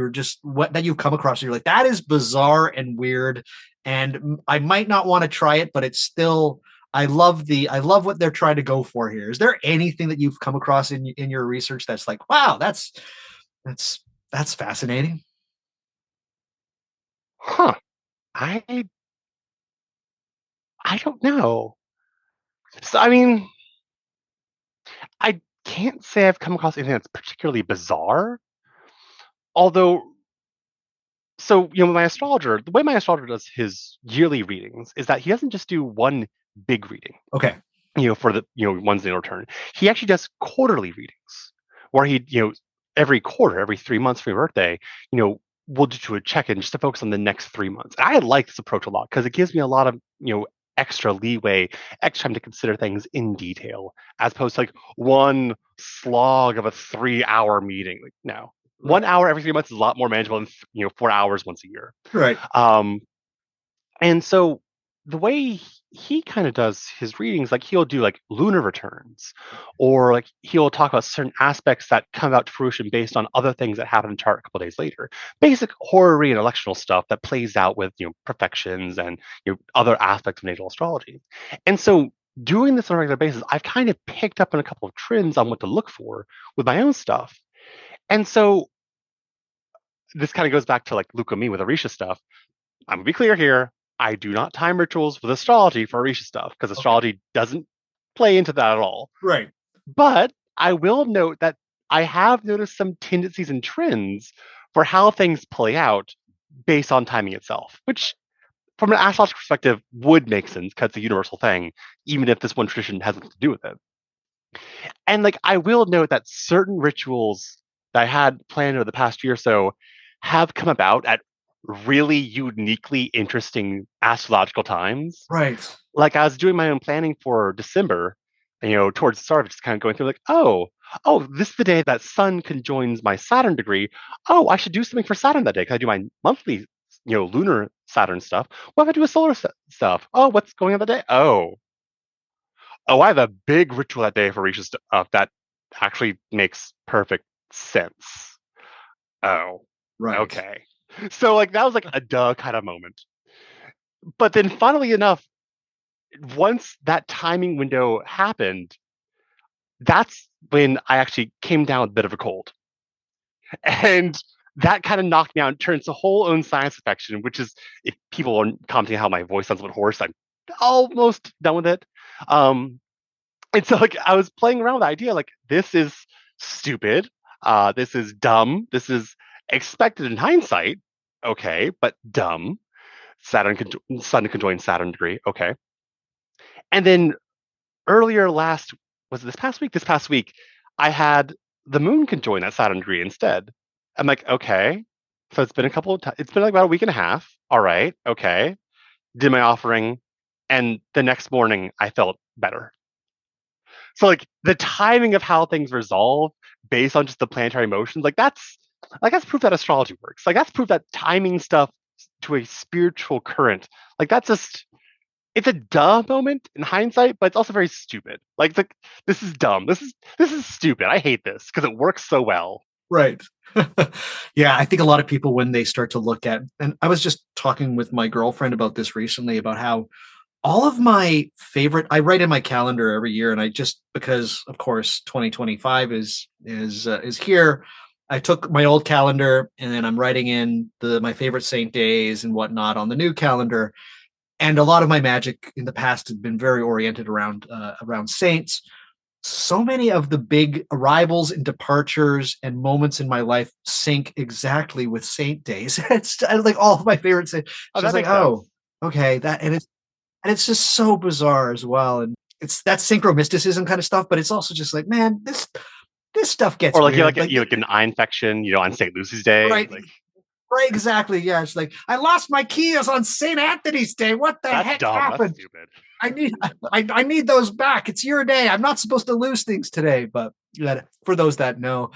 that you've come across? And you're like, that is bizarre and weird, and I might not want to try it, but it's still. I love what they're trying to go for here. Is there anything that you've come across in your research that's like, wow, that's fascinating? Huh. I don't know. So I mean, I can't say I've come across anything that's particularly bizarre. Although So, my astrologer, the way my astrologer does his yearly readings is that he doesn't just do one big reading, Okay. for the, ones in return. He actually does quarterly readings where he, every quarter, every 3 months for your birthday, we'll do a check-in just to focus on the next 3 months. And I like this approach a lot because it gives me a lot of, extra leeway, extra time to consider things in detail, as opposed to like one slog of a 3-hour meeting. Like, no. Right. 1 hour every 3 months is a lot more manageable than 4 hours once a year. Right. Um, and so the way he kind of does his readings, like he'll do like lunar returns, or like he'll talk about certain aspects that come out to fruition based on other things that happen in chart a couple days later. Basic horary and electional stuff that plays out with perfections and other aspects of natal astrology. And so doing this on a regular basis, I've kind of picked up on a couple of trends on what to look for with my own stuff. And so this kind of goes back to like Luke and me with Orisha stuff. I'm gonna be clear here. I do not time rituals with astrology for Orisha stuff because astrology doesn't play into that at all. Right. But I will note that I have noticed some tendencies and trends for how things play out based on timing itself, which from an astrological perspective would make sense because it's a universal thing, even if this one tradition has nothing to do with it. And like I will note that certain rituals that I had planned over the past year or so have come about at really uniquely interesting astrological times. Right. Like I was doing my own planning for December, towards the start, just kind of going through like, oh, this is the day that Sun conjoins my Saturn degree. Oh, I should do something for Saturn that day because I do my monthly, lunar Saturn stuff. What if I do a solar stuff? Oh, what's going on that day? Oh, I have a big ritual that day for Risha stuff that actually makes perfect sense. Oh, Right. okay. So like that was like a duh kind of moment. But then funnily enough, once that timing window happened, that's when I actually came down with a bit of a cold. And that kind of knocked me out and turns the whole own science affection, which is if people are commenting how my voice sounds a bit hoarse, I'm almost done with it. And so like I was playing around with the idea, like this is stupid, this is dumb, this is expected in hindsight, okay, but dumb. Sun conjoin Saturn degree, okay. And then earlier was it this past week? This past week, I had the moon conjoin that Saturn degree instead. I'm like, okay, so it's been a couple of times. It's been like about a week and a half. All right, okay. Did my offering, and the next morning I felt better. So like the timing of how things resolve based on just the planetary motions, that's proof that astrology works. Like that's proof that timing stuff to a spiritual current, like that's just it's a duh moment in hindsight, but it's also very stupid. Like this is dumb. This is stupid. I hate this because it works so well. Right. Yeah, I think a lot of people when they start to look at, and I was just talking with my girlfriend about this recently about how all of my favorite I write in my calendar every year, and I just because of course 2025 is here. I took my old calendar and then I'm writing in my favorite saint days and whatnot on the new calendar. And a lot of my magic in the past had been very oriented around saints. So many of the big arrivals and departures and moments in my life sync exactly with saint days. It's like all of my favorite saints. Oh, So I was that like, makes sense. oh, okay, and it's just so bizarre as well. And it's that synchro mysticism kind of stuff, but it's also just like, man, this stuff gets Or like weird. you like an eye infection, on St. Lucy's Day. Right, Like right, exactly. Yeah, it's like I lost my keys on St. Anthony's Day. What the that's heck dumb. That's happened? stupid. I need those back. It's your day. I'm not supposed to lose things today. But for those that know,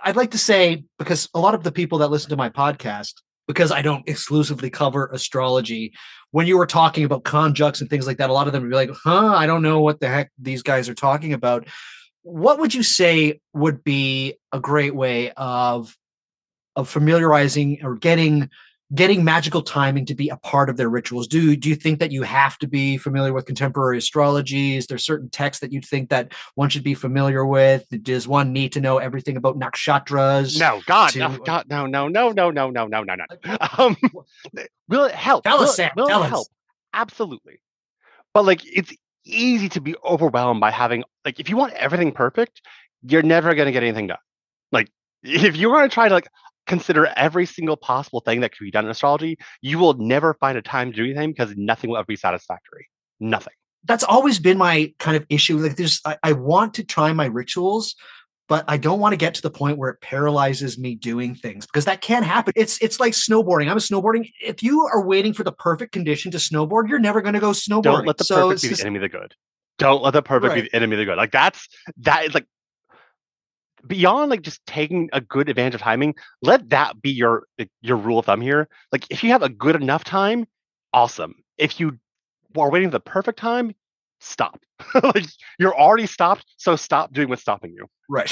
I'd like to say, because a lot of the people that listen to my podcast, because I don't exclusively cover astrology, when you were talking about conjuncts and things like that, a lot of them would be like, I don't know what the heck these guys are talking about. What would you say would be a great way of familiarizing or getting magical timing to be a part of their rituals? Do you think that you have to be familiar with contemporary astrology? Is there certain texts that you think that one should be familiar with? Does one need to know everything about nakshatras? No, God, no, God, no, no, no, no, no, no, no, no, no. Um, will it help? Tell us, Sam. Will it Tell help? us. Absolutely. But like, it's easy to be overwhelmed by having like, if you want everything perfect, you're never gonna get anything done. Like, if you're gonna try to like, consider every single possible thing that could be done in astrology, you will never find a time to do anything because nothing will ever be satisfactory. Nothing. That's always been my kind of issue. Like I want to try my rituals, but I don't want to get to the point where it paralyzes me doing things, because that can happen. It's like snowboarding. I'm a snowboarding. If you are waiting for the perfect condition to snowboard, you're never going to go snowboarding. Don't let the perfect be the enemy of the good. Don't let the perfect be the enemy of the good. Like that is like beyond like just taking a good advantage of timing. Let that be your rule of thumb here. Like if you have a good enough time, awesome. If you are waiting for the perfect time, stop. Like you're already stopped, so stop doing what's stopping you. Right.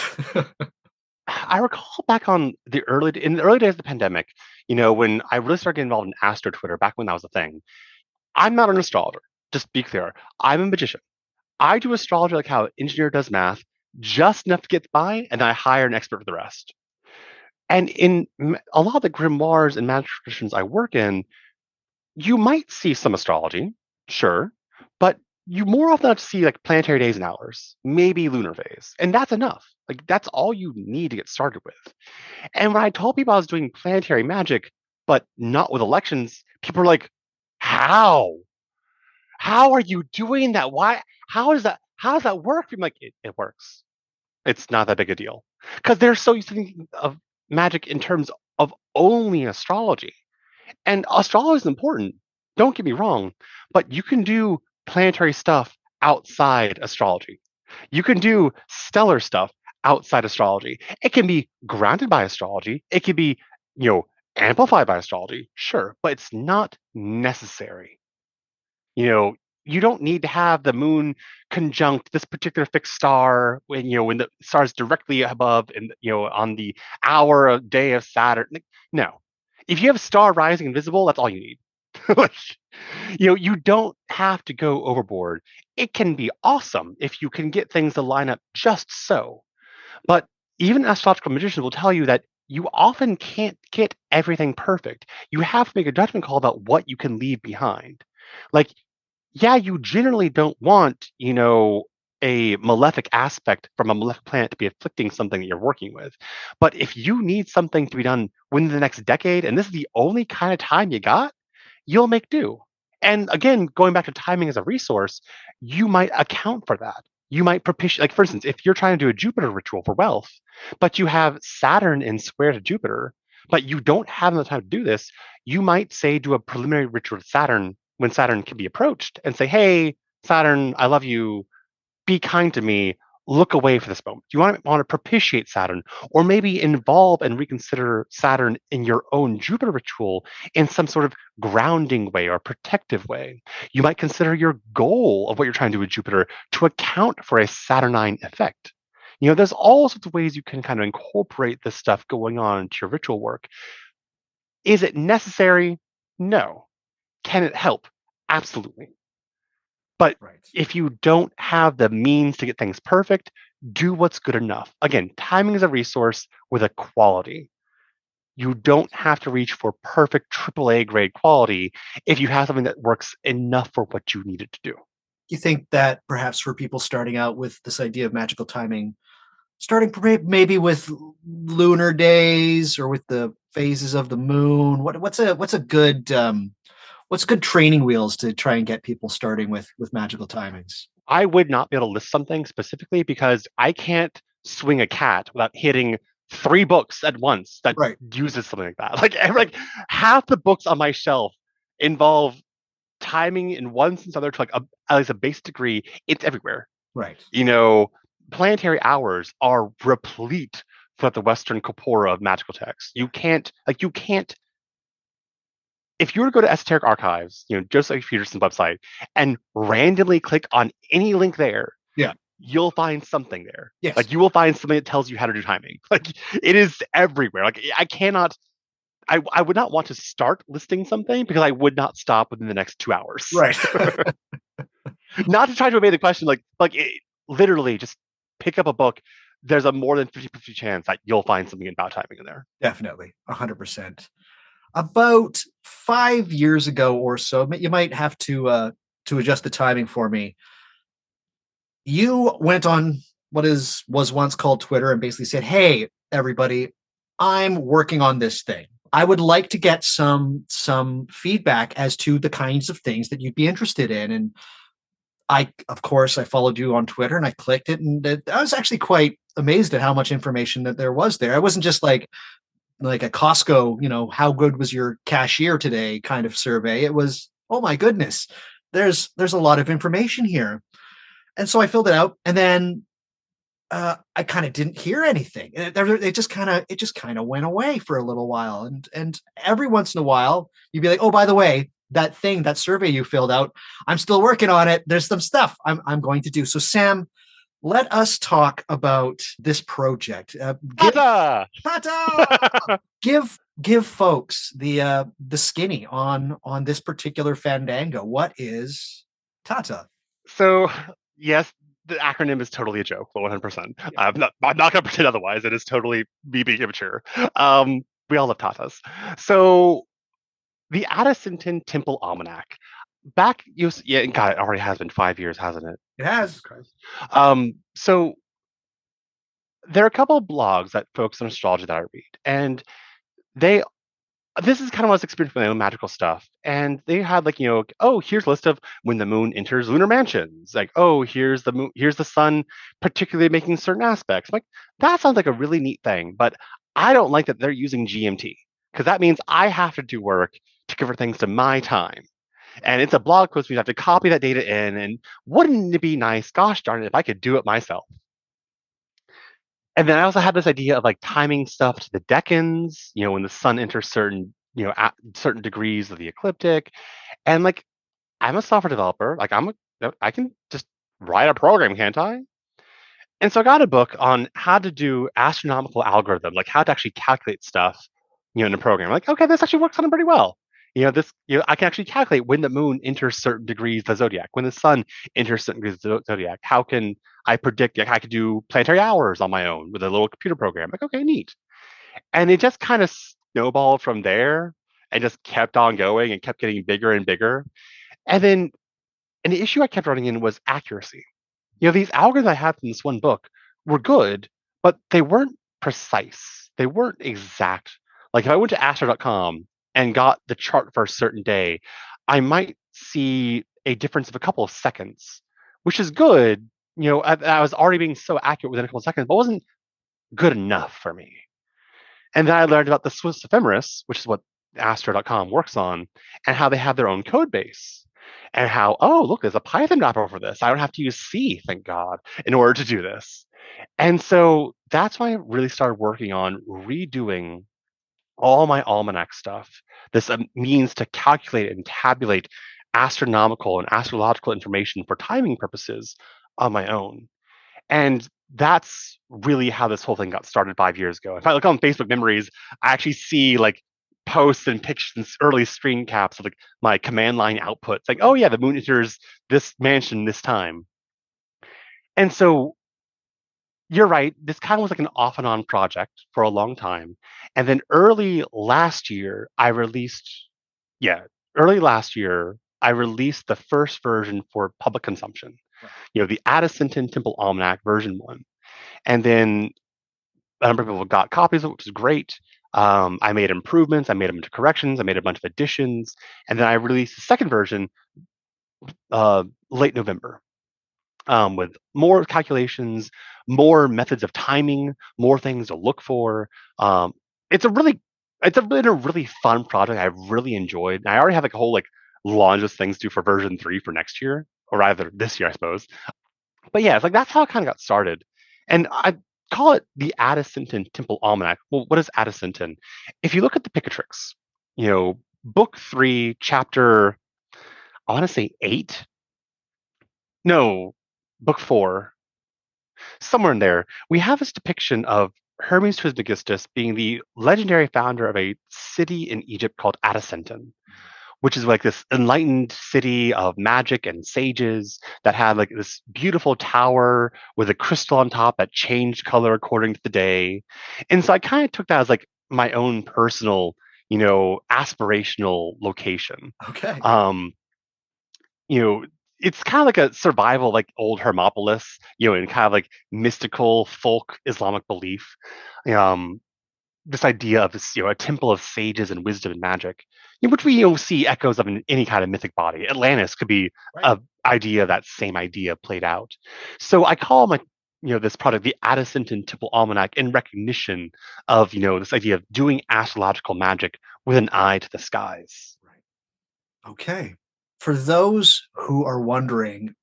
I recall back in the early days of the pandemic, when I really started getting involved in Astro Twitter, back when that was a thing. I'm not an astrologer. Just to be clear, I'm a magician. I do astrology like how an engineer does math, just enough to get by, and then I hire an expert for the rest. And in a lot of the grimoires and magic traditions I work in, you might see some astrology, sure, but you more often have to see like planetary days and hours, maybe lunar phase, and that's enough. Like that's all you need to get started with. And when I told people I was doing planetary magic, but not with elections, people were like, "How? How are you doing that? Why? How does that work?" I'm like, it works. It's not that big a deal because they're so used to thinking of magic in terms of only astrology. And astrology is important. Don't get me wrong, but you can do planetary stuff outside astrology. You can do stellar stuff outside astrology. It can be grounded by astrology. It can be, amplified by astrology, sure, but it's not necessary. You don't need to have the moon conjunct this particular fixed star when the star is directly above and on the hour of day of Saturn. No, if you have a star rising and visible, that's all you need. Like, you don't have to go overboard. It can be awesome if you can get things to line up just so. But even astrological magicians will tell you that you often can't get everything perfect. You have to make a judgment call about what you can leave behind. Like, yeah, you generally don't want, a malefic aspect from a malefic planet to be afflicting something that you're working with. But if you need something to be done within the next decade, and this is the only kind of time you got, you'll make do. And again, going back to timing as a resource, you might account for that. You might propitiate, like for instance, if you're trying to do a Jupiter ritual for wealth, but you have Saturn in square to Jupiter, but you don't have enough time to do this, you might say do a preliminary ritual with Saturn when Saturn can be approached and say, "Hey, Saturn, I love you. Be kind to me. Look away for this moment." You want to propitiate Saturn, or maybe involve and reconsider Saturn in your own Jupiter ritual in some sort of grounding way or protective way. You might consider your goal of what you're trying to do with Jupiter to account for a Saturnine effect. There's all sorts of ways you can kind of incorporate this stuff going on into your ritual work. Is it necessary? No. Can it help? Absolutely. But if you don't have the means to get things perfect, do what's good enough. Again, timing is a resource with a quality. You don't have to reach for perfect AAA grade quality if you have something that works enough for what you need it to do. You think that perhaps for people starting out with this idea of magical timing, starting maybe with lunar days or with the phases of the moon, what's a good what's good training wheels to try and get people starting with magical timings? I would not be able to list something specifically because I can't swing a cat without hitting 3 books at once that uses something like that. Like half the books on my shelf involve timing in one sense or other to at least a basic degree. It's everywhere. Right. Planetary hours are replete throughout the Western corpora of magical texts. You can't if you were to go to Esoteric Archives, just like Peterson's website, and randomly click on any link there, you'll find something there. Yes. Like you will find something that tells you how to do timing. Like it is everywhere. Like I would not want to start listing something because I would not stop within the next 2 hours. Right. Not to try to evade the question, literally just pick up a book. There's a more than 50-50 chance that you'll find something about timing in there. Definitely, 100%. About 5 years ago or so, you might have to adjust the timing for me. You went on what was once called Twitter and basically said, "Hey, everybody, I'm working on this thing. I would like to get some feedback as to the kinds of things that you'd be interested in. And of course, I followed you on Twitter and I clicked it, and I was actually quite amazed at how much information that there was there. I wasn't just like a Costco, how good was your cashier today kind of survey. It was, oh my goodness, there's a lot of information here. And so I filled it out, and then I kind of didn't hear anything. It just kind of went away for a little while. And every once in a while, you'd be like, oh, by the way, that survey you filled out, I'm still working on it. There's some stuff I'm going to do. So Sam, let us talk about this project. Give folks the skinny on this particular Fandango. What is Tata? So yes, the acronym is totally a joke, 100%. I'm not going to pretend otherwise. It is totally me being immature. We all love Tatas. So the Addison Temple Almanac. God, it already has been 5 years, hasn't it? It has. So there are a couple of blogs that focus on astrology that I read, and this is kind of what I was experiencing with my own magical stuff. And they had oh, here's a list of when the moon enters lunar mansions. Like, oh, here's the moon, here's the sun, particularly making certain aspects. I'm like, that sounds like a really neat thing, but I don't like that they're using GMT, because that means I have to do work to convert things to my time. And it's a blog post, we have to copy that data in. And wouldn't it be nice, gosh darn it, if I could do it myself? And then I also had this idea of timing stuff to the decans, when the sun enters certain, at certain degrees of the ecliptic. And I'm a software developer. I can just write a program, can't I? And so I got a book on how to do astronomical algorithm, like how to actually calculate stuff, in a program. Okay, this actually works on it pretty well. I can actually calculate when the moon enters certain degrees of the zodiac, when the sun enters certain degrees of the zodiac. How can I predict? I could do planetary hours on my own with a little computer program. Okay, neat. And it just kind of snowballed from there and just kept on going and kept getting bigger and bigger. And then an issue I kept running in was accuracy. These algorithms I had from this one book were good, but they weren't precise. They weren't exact. Like if I went to astro.com and got the chart for a certain day, I might see a difference of a couple of seconds, which is good. I was already being so accurate within a couple of seconds, but wasn't good enough for me. And then I learned about the Swiss ephemeris, which is what astro.com works on, and how they have their own code base. And how, oh, look, there's a Python wrapper for this. I don't have to use C, thank God, in order to do this. And so that's why I really started working on redoing all my almanac stuff. This means to calculate and tabulate astronomical and astrological information for timing purposes on my own. And that's really how this whole thing got started 5 years ago. If I look on Facebook memories, I actually see posts and pictures and early screen caps of my command line outputs. Oh yeah, the moon enters this mansion this time. And so you're right, this kind of was an off and on project for a long time. And then early last year, I released the first version for public consumption. Right. The Addison Temple Almanac version 1. And then a number of people got copies of it, which is great. I made improvements, I made them into corrections, I made a bunch of additions, and then I released the second version late November with more calculations, more methods of timing, more things to look for. It's been a really fun project. I've really enjoyed. I already have a whole launch of things to do for version 3 for next year, or rather this year, I suppose. But yeah, it's that's how it kind of got started. And I call it the Addison Temple Almanac. Well, what is Addison? If you look at the Picatrix, book 3, chapter, I want to say 8. No, book 4. Somewhere in there, we have this depiction of Hermes Trismegistus being the legendary founder of a city in Egypt called Addison, which is this enlightened city of magic and sages that had this beautiful tower with a crystal on top that changed color according to the day. And so I kind of took that as my own personal, aspirational location. Okay. It's kind of a survival, old Hermopolis, and kind of mystical folk Islamic belief. this idea of this, a temple of sages and wisdom and magic, in which we see echoes of in any kind of mythic body. Atlantis could be Right. a idea that same idea played out. So I call my this product the Addison Temple Almanac in recognition of this idea of doing astrological magic with an eye to the skies. Right. Okay. For those who are wondering,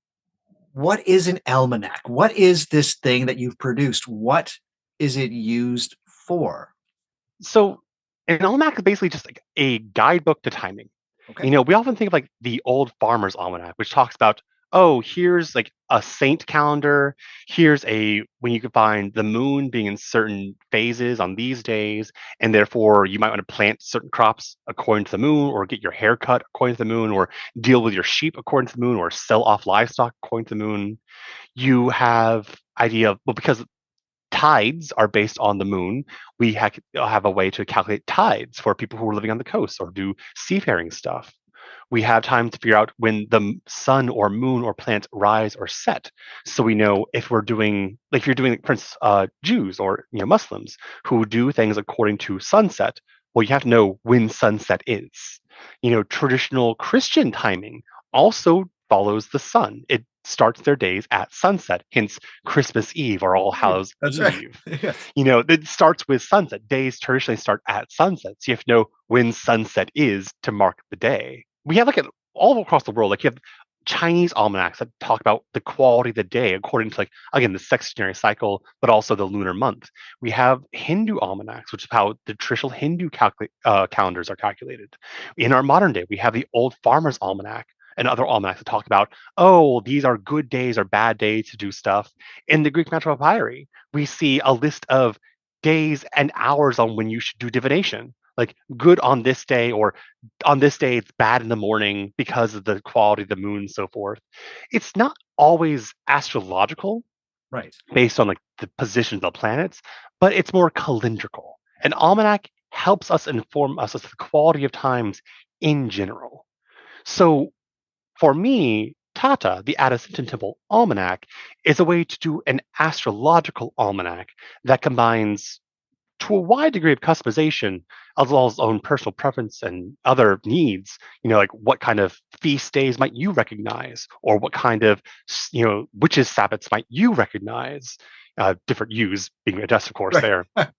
what is an almanac? What is this thing that you've produced? What is it used for? So an almanac is basically just like a guidebook to timing. Okay. We often think of like the old farmer's almanac, which talks about, oh, here's like a saint calendar. Here's when you can find the moon being in certain phases on these days, and therefore you might want to plant certain crops according to the moon, or get your hair cut according to the moon, or deal with your sheep according to the moon, or sell off livestock according to the moon. You have idea of, well, because tides are based on the moon, we have a way to calculate tides for people who are living on the coast or do seafaring stuff. We have time to figure out when the sun or moon or planet rise or set. So we know if we're doing, like if you're doing, for instance, Jews or Muslims who do things according to sunset, well, you have to know when sunset is. Traditional Christian timing also follows the sun. It starts their days at sunset, hence Christmas Eve or All Eve. Hallows That's right. Eve. Yes. It starts with sunset. Days traditionally start at sunset. So you have to know when sunset is to mark the day. We have all across the world, like you have Chinese almanacs that talk about the quality of the day according to, like, again, the sextenary cycle, but also the lunar month. We have Hindu almanacs, which is how the traditional Hindu calendars are calculated. In our modern day, we have the Old Farmer's Almanac and other almanacs that talk about, oh, these are good days or bad days to do stuff. In the Greek Natural Papyri, we see a list of days and hours on when you should do divination. Like good on this day, or on this day it's bad in the morning because of the quality of the moon and so forth. It's not always astrological Right. based on like the position of the planets, but it's more calendrical. An almanac helps us inform us as to the quality of times in general. So for me, Tata, the Addison Temple Almanac, is a way to do an astrological almanac that combines, to a wide degree of customization, as well as own personal preference and other needs. Like what kind of feast days might you recognize, or what kind of witches' Sabbaths might you recognize? Different U's being addressed, of course. Right. There,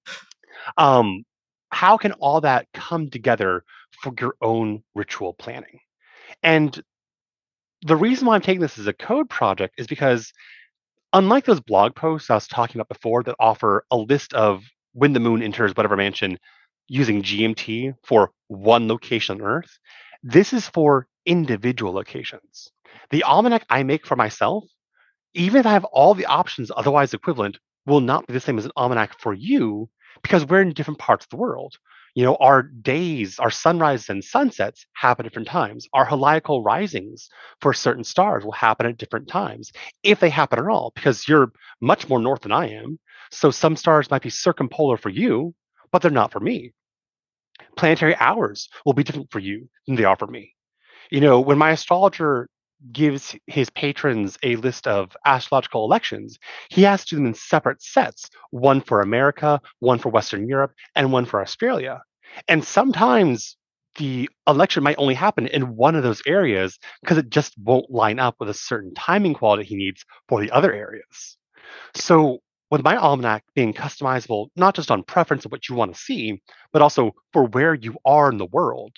um, how can all that come together for your own ritual planning? And the reason why I'm taking this as a code project is because, unlike those blog posts I was talking about before that offer a list of when the moon enters whatever mansion using GMT for one location on Earth, this is for individual locations. The almanac I make for myself, even if I have all the options otherwise equivalent, will not be the same as an almanac for you because we're in different parts of the world. Our days, our sunrises and sunsets happen at different times. Our heliacal risings for certain stars will happen at different times, if they happen at all, because you're much more north than I am. So some stars might be circumpolar for you, but they're not for me. Planetary hours will be different for you than they are for me. When my astrologer gives his patrons a list of astrological elections, he has to do them in separate sets, one for America, one for Western Europe, and one for Australia. And sometimes the election might only happen in one of those areas because it just won't line up with a certain timing quality he needs for the other areas. So, with my almanac being customizable, not just on preference of what you want to see, but also for where you are in the world,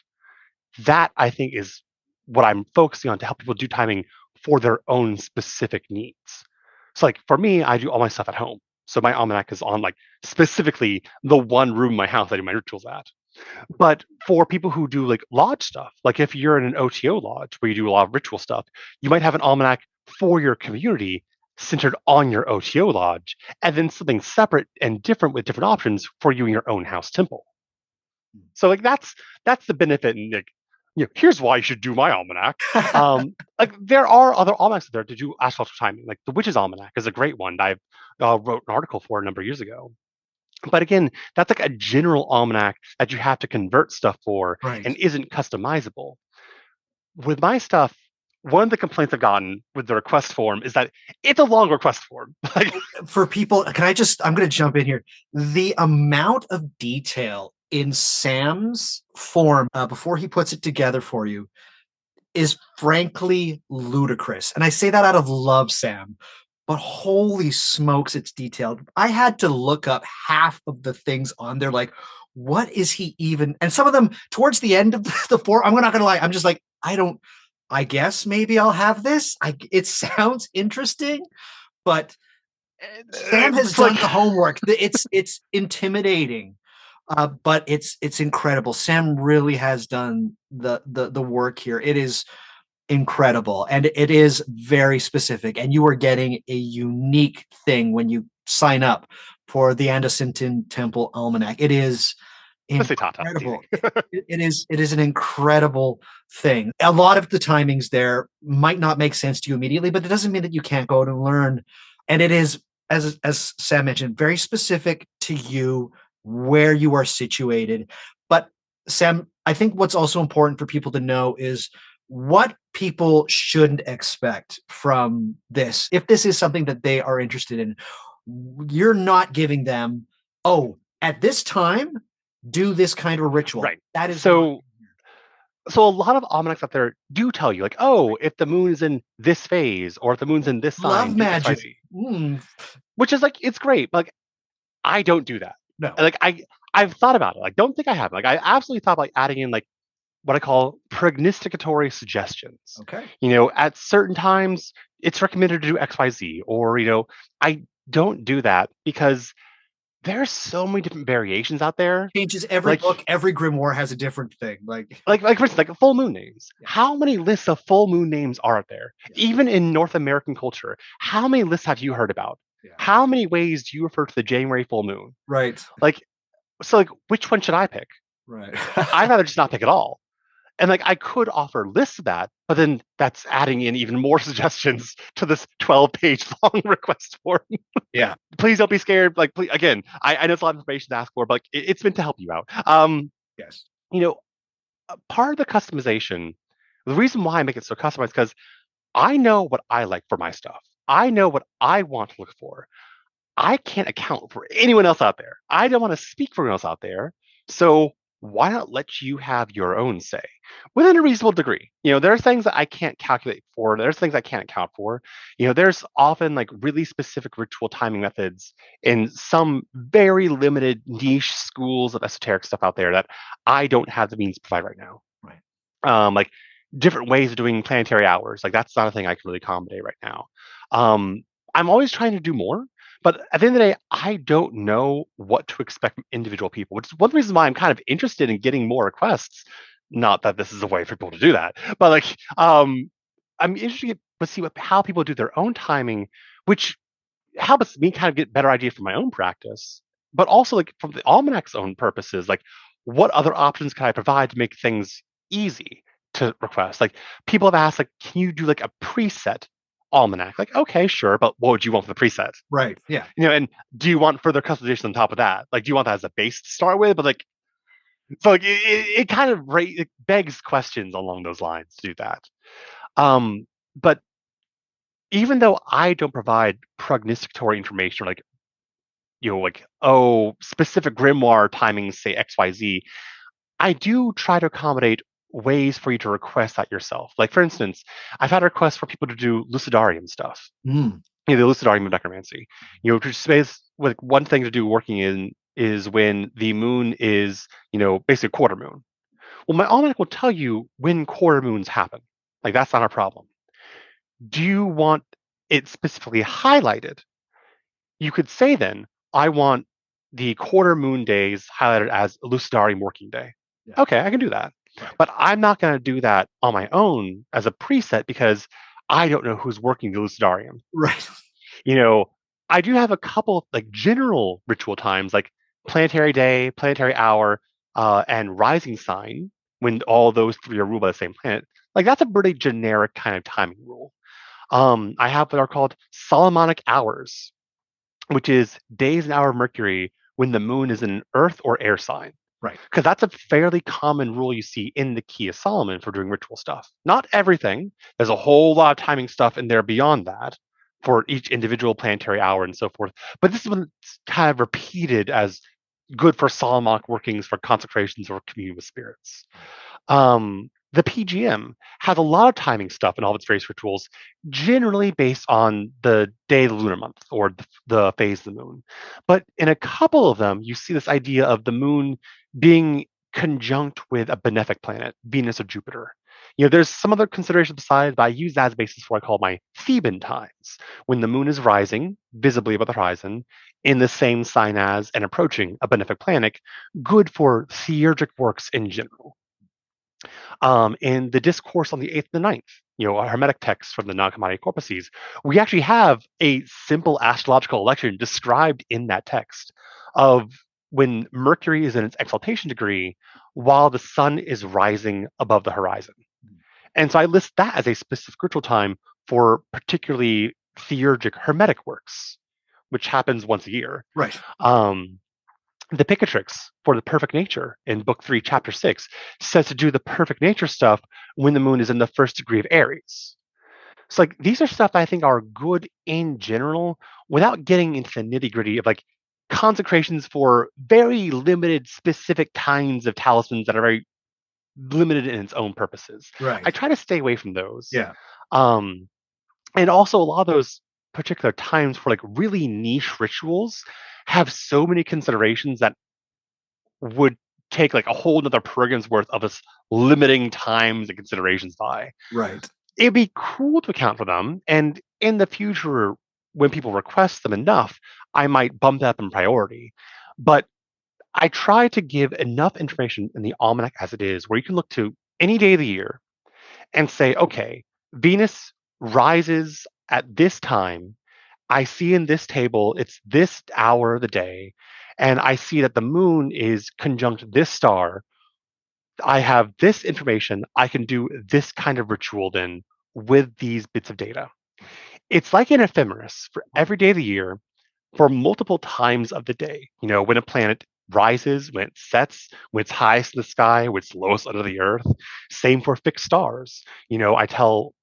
that I think is what I'm focusing on to help people do timing for their own specific needs. So, like for me, I do all my stuff at home. So my almanac is on like specifically the one room in my house I do my rituals at. But for people who do like lodge stuff, like if you're in an OTO lodge where you do a lot of ritual stuff, you might have an almanac for your community centered on your OTO lodge, and then something separate and different with different options for you in your own house temple. So like that's the benefit, and like, here's why you should do my almanac. Like there are other almanacs out there to do astrological timing. Like the Witch's Almanac is a great one that I wrote an article for a number of years ago. But again, that's like a general almanac that you have to convert stuff for Right. and isn't customizable. With my stuff, one of the complaints I've gotten with the request form is that it's a long request form. Like, For people, I'm going to jump in here. The amount of detail in Sam's form before he puts it together for you is frankly ludicrous. And I say that out of love, Sam, but holy smokes, it's detailed. I had to look up half of the things on there, like, what is he even? And some of them towards the end of the form, I'm not going to lie, I'm just like, I guess maybe I'll have this. It sounds interesting, but Sam has it's done like, the homework. It's intimidating, but it's incredible. Sam really has done the work here. It is incredible, and it is very specific. And you are getting a unique thing when you sign up for the Addison Temple Almanac. It is let's say Tata. incredible. It is an incredible thing. A lot of the timings there might not make sense to you immediately, but it doesn't mean that you can't go out and learn. And it is, as Sam mentioned, very specific to you where you are situated. But Sam, I think what's also important for people to know is what people shouldn't expect from this. If this is something that they are interested in, you're not giving them, oh, at this time, do this kind of ritual. Right. That is So a lot of almanacs out there do tell you, like, oh, if the moon is in this phase or if the moon's in this sign, love do X, Y, magic. Z. Which is like, it's great, but like, I don't do that. No. Like, I've thought about it. Like, don't think I have. Like, I absolutely thought about adding in like what I call prognosticatory suggestions. Okay. At certain times it's recommended to do X, Y, Z, or I don't do that because there's so many different variations out there. Changes every book, every grimoire has a different thing. Like for instance, like full moon names. Yeah. How many lists of full moon names are out there? Yeah. Even in North American culture, how many lists have you heard about? Yeah. How many ways do you refer to the January full moon? Right. So which one should I pick? Right. I'd rather just not pick at all. And like, I could offer lists of that, but then that's adding in even more suggestions to this 12-page long request form. Yeah. Please don't be scared. Like, please, again, I know it's a lot of information to ask for, but like, it's meant to help you out. Yes. Part of the customization, the reason why I make it so customized is because I know what I like for my stuff. I know what I want to look for. I can't account for anyone else out there. I don't want to speak for anyone else out there. So why not let you have your own say within a reasonable degree? There's things that I can't calculate for. There's things I can't account for. There's often like really specific ritual timing methods in some very limited niche schools of esoteric stuff out there that I don't have the means to provide right now. Right. Like different ways of doing planetary hours. Like that's not a thing I can really accommodate right now. I'm always trying to do more. But at the end of the day, I don't know what to expect from individual people, which is one reason why I'm kind of interested in getting more requests. Not that this is a way for people to do that, but like, I'm interested to see how people do their own timing, which helps me kind of get better idea for my own practice, but also like from the almanac's own purposes, like what other options can I provide to make things easy to request? Like people have asked, like, can you do like a preset almanac? Like, okay, sure, but what would you want for the preset? Right. Yeah. And do you want further customization on top of that? Like, do you want that as a base to start with? But like, so like it kind of it begs questions along those lines to do that. But even though I don't provide prognosticatory information, like specific grimoire timings say X, Y, Z, I do try to accommodate ways for you to request that yourself. Like, for instance, I've had requests for people to do lucidarium stuff. The lucidarium of necromancy. Which is like one thing to do working in is when the moon is, basically a quarter moon. Well, my almanac will tell you when quarter moons happen. Like, that's not a problem. Do you want it specifically highlighted? You could say then, I want the quarter moon days highlighted as a lucidarium working day. Yeah. Okay, I can do that. Right. But I'm not going to do that on my own as a preset because I don't know who's working the lucidarium. Right. I do have a couple like general ritual times, like planetary day, planetary hour, and rising sign, when all those three are ruled by the same planet. Like that's a pretty generic kind of timing rule. I have what are called Solomonic hours, which is days and hour of Mercury when the moon is in an earth or air sign. Right. Because that's a fairly common rule you see in the Key of Solomon for doing ritual stuff. Not everything. There's a whole lot of timing stuff in there beyond that for each individual planetary hour and so forth. But this is one that's kind of repeated as good for Solomonic workings for consecrations or communion with spirits. The PGM has a lot of timing stuff in all of its various rituals, generally based on the day of the lunar month or the phase of the moon. But in a couple of them, you see this idea of the moon being conjunct with a benefic planet, Venus or Jupiter. There's some other considerations besides, but I use that as a basis for what I call my Theban times, when the moon is rising visibly above the horizon in the same sign as and approaching a benefic planet, good for theurgic works in general. In the discourse on the 8th and the 9th, a Hermetic text from the non-commodity corpuses, we actually have a simple astrological election described in that text of when Mercury is in its exaltation degree while the sun is rising above the horizon. And so I list that as a specific ritual time for particularly theurgic Hermetic works, which happens once a year. Right. The Picatrix for the perfect nature in book 3, chapter 6 says to do the perfect nature stuff when the moon is in the first degree of Aries. So these are stuff that I think are good in general without getting into the nitty gritty of consecrations for very limited specific kinds of talismans that are very limited in its own purposes. Right. I try to stay away from those. Yeah. And also a lot of those particular times for really niche rituals have so many considerations that would take a whole nother program's worth of us limiting times and considerations by. Right. It'd be cool to account for them. And in the future, when people request them enough, I might bump that up in priority. But I try to give enough information in the Almanac as it is, where you can look to any day of the year and say, okay, Venus rises at this time. I see in this table, it's this hour of the day, and I see that the moon is conjunct this star. I have this information. I can do this kind of ritual then with these bits of data. It's like an ephemeris for every day of the year for multiple times of the day. When a planet rises, when it sets, when it's highest in the sky, when it's lowest under the earth. Same for fixed stars. I tell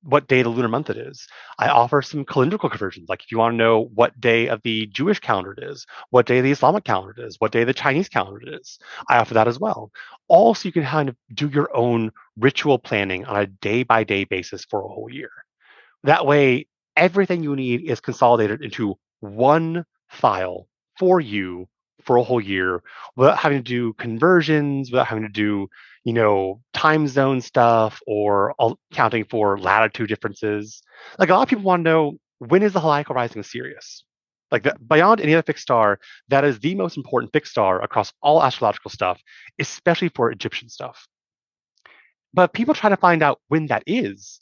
what day of the lunar month it is. I offer some calendrical conversions. If you want to know what day of the Jewish calendar it is, what day of the Islamic calendar it is, what day of the Chinese calendar it is, I offer that as well. Also, you can kind of do your own ritual planning on a day-by-day basis for a whole year. That way, everything you need is consolidated into one file for you for a whole year without having to do conversions, without having to do, time zone stuff or accounting for latitude differences. A lot of people want to know, when is the Heliacal rising of Sirius? Beyond any other fixed star, that is the most important fixed star across all astrological stuff, especially for Egyptian stuff. But people try to find out when that is,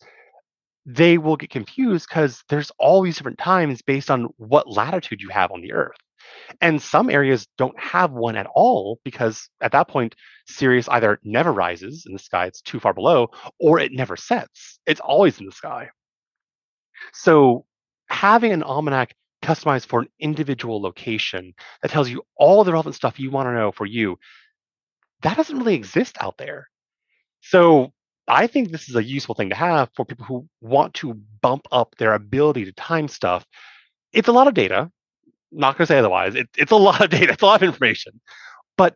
they will get confused because there's all these different times based on what latitude you have on the Earth. And some areas don't have one at all because at that point, Sirius either never rises in the sky, it's too far below, or it never sets. It's always in the sky. So having an almanac customized for an individual location that tells you all the relevant stuff you want to know for you, that doesn't really exist out there. So I think this is a useful thing to have for people who want to bump up their ability to time stuff. It's a lot of data. Not going to say otherwise. It's a lot of data. It's a lot of information. But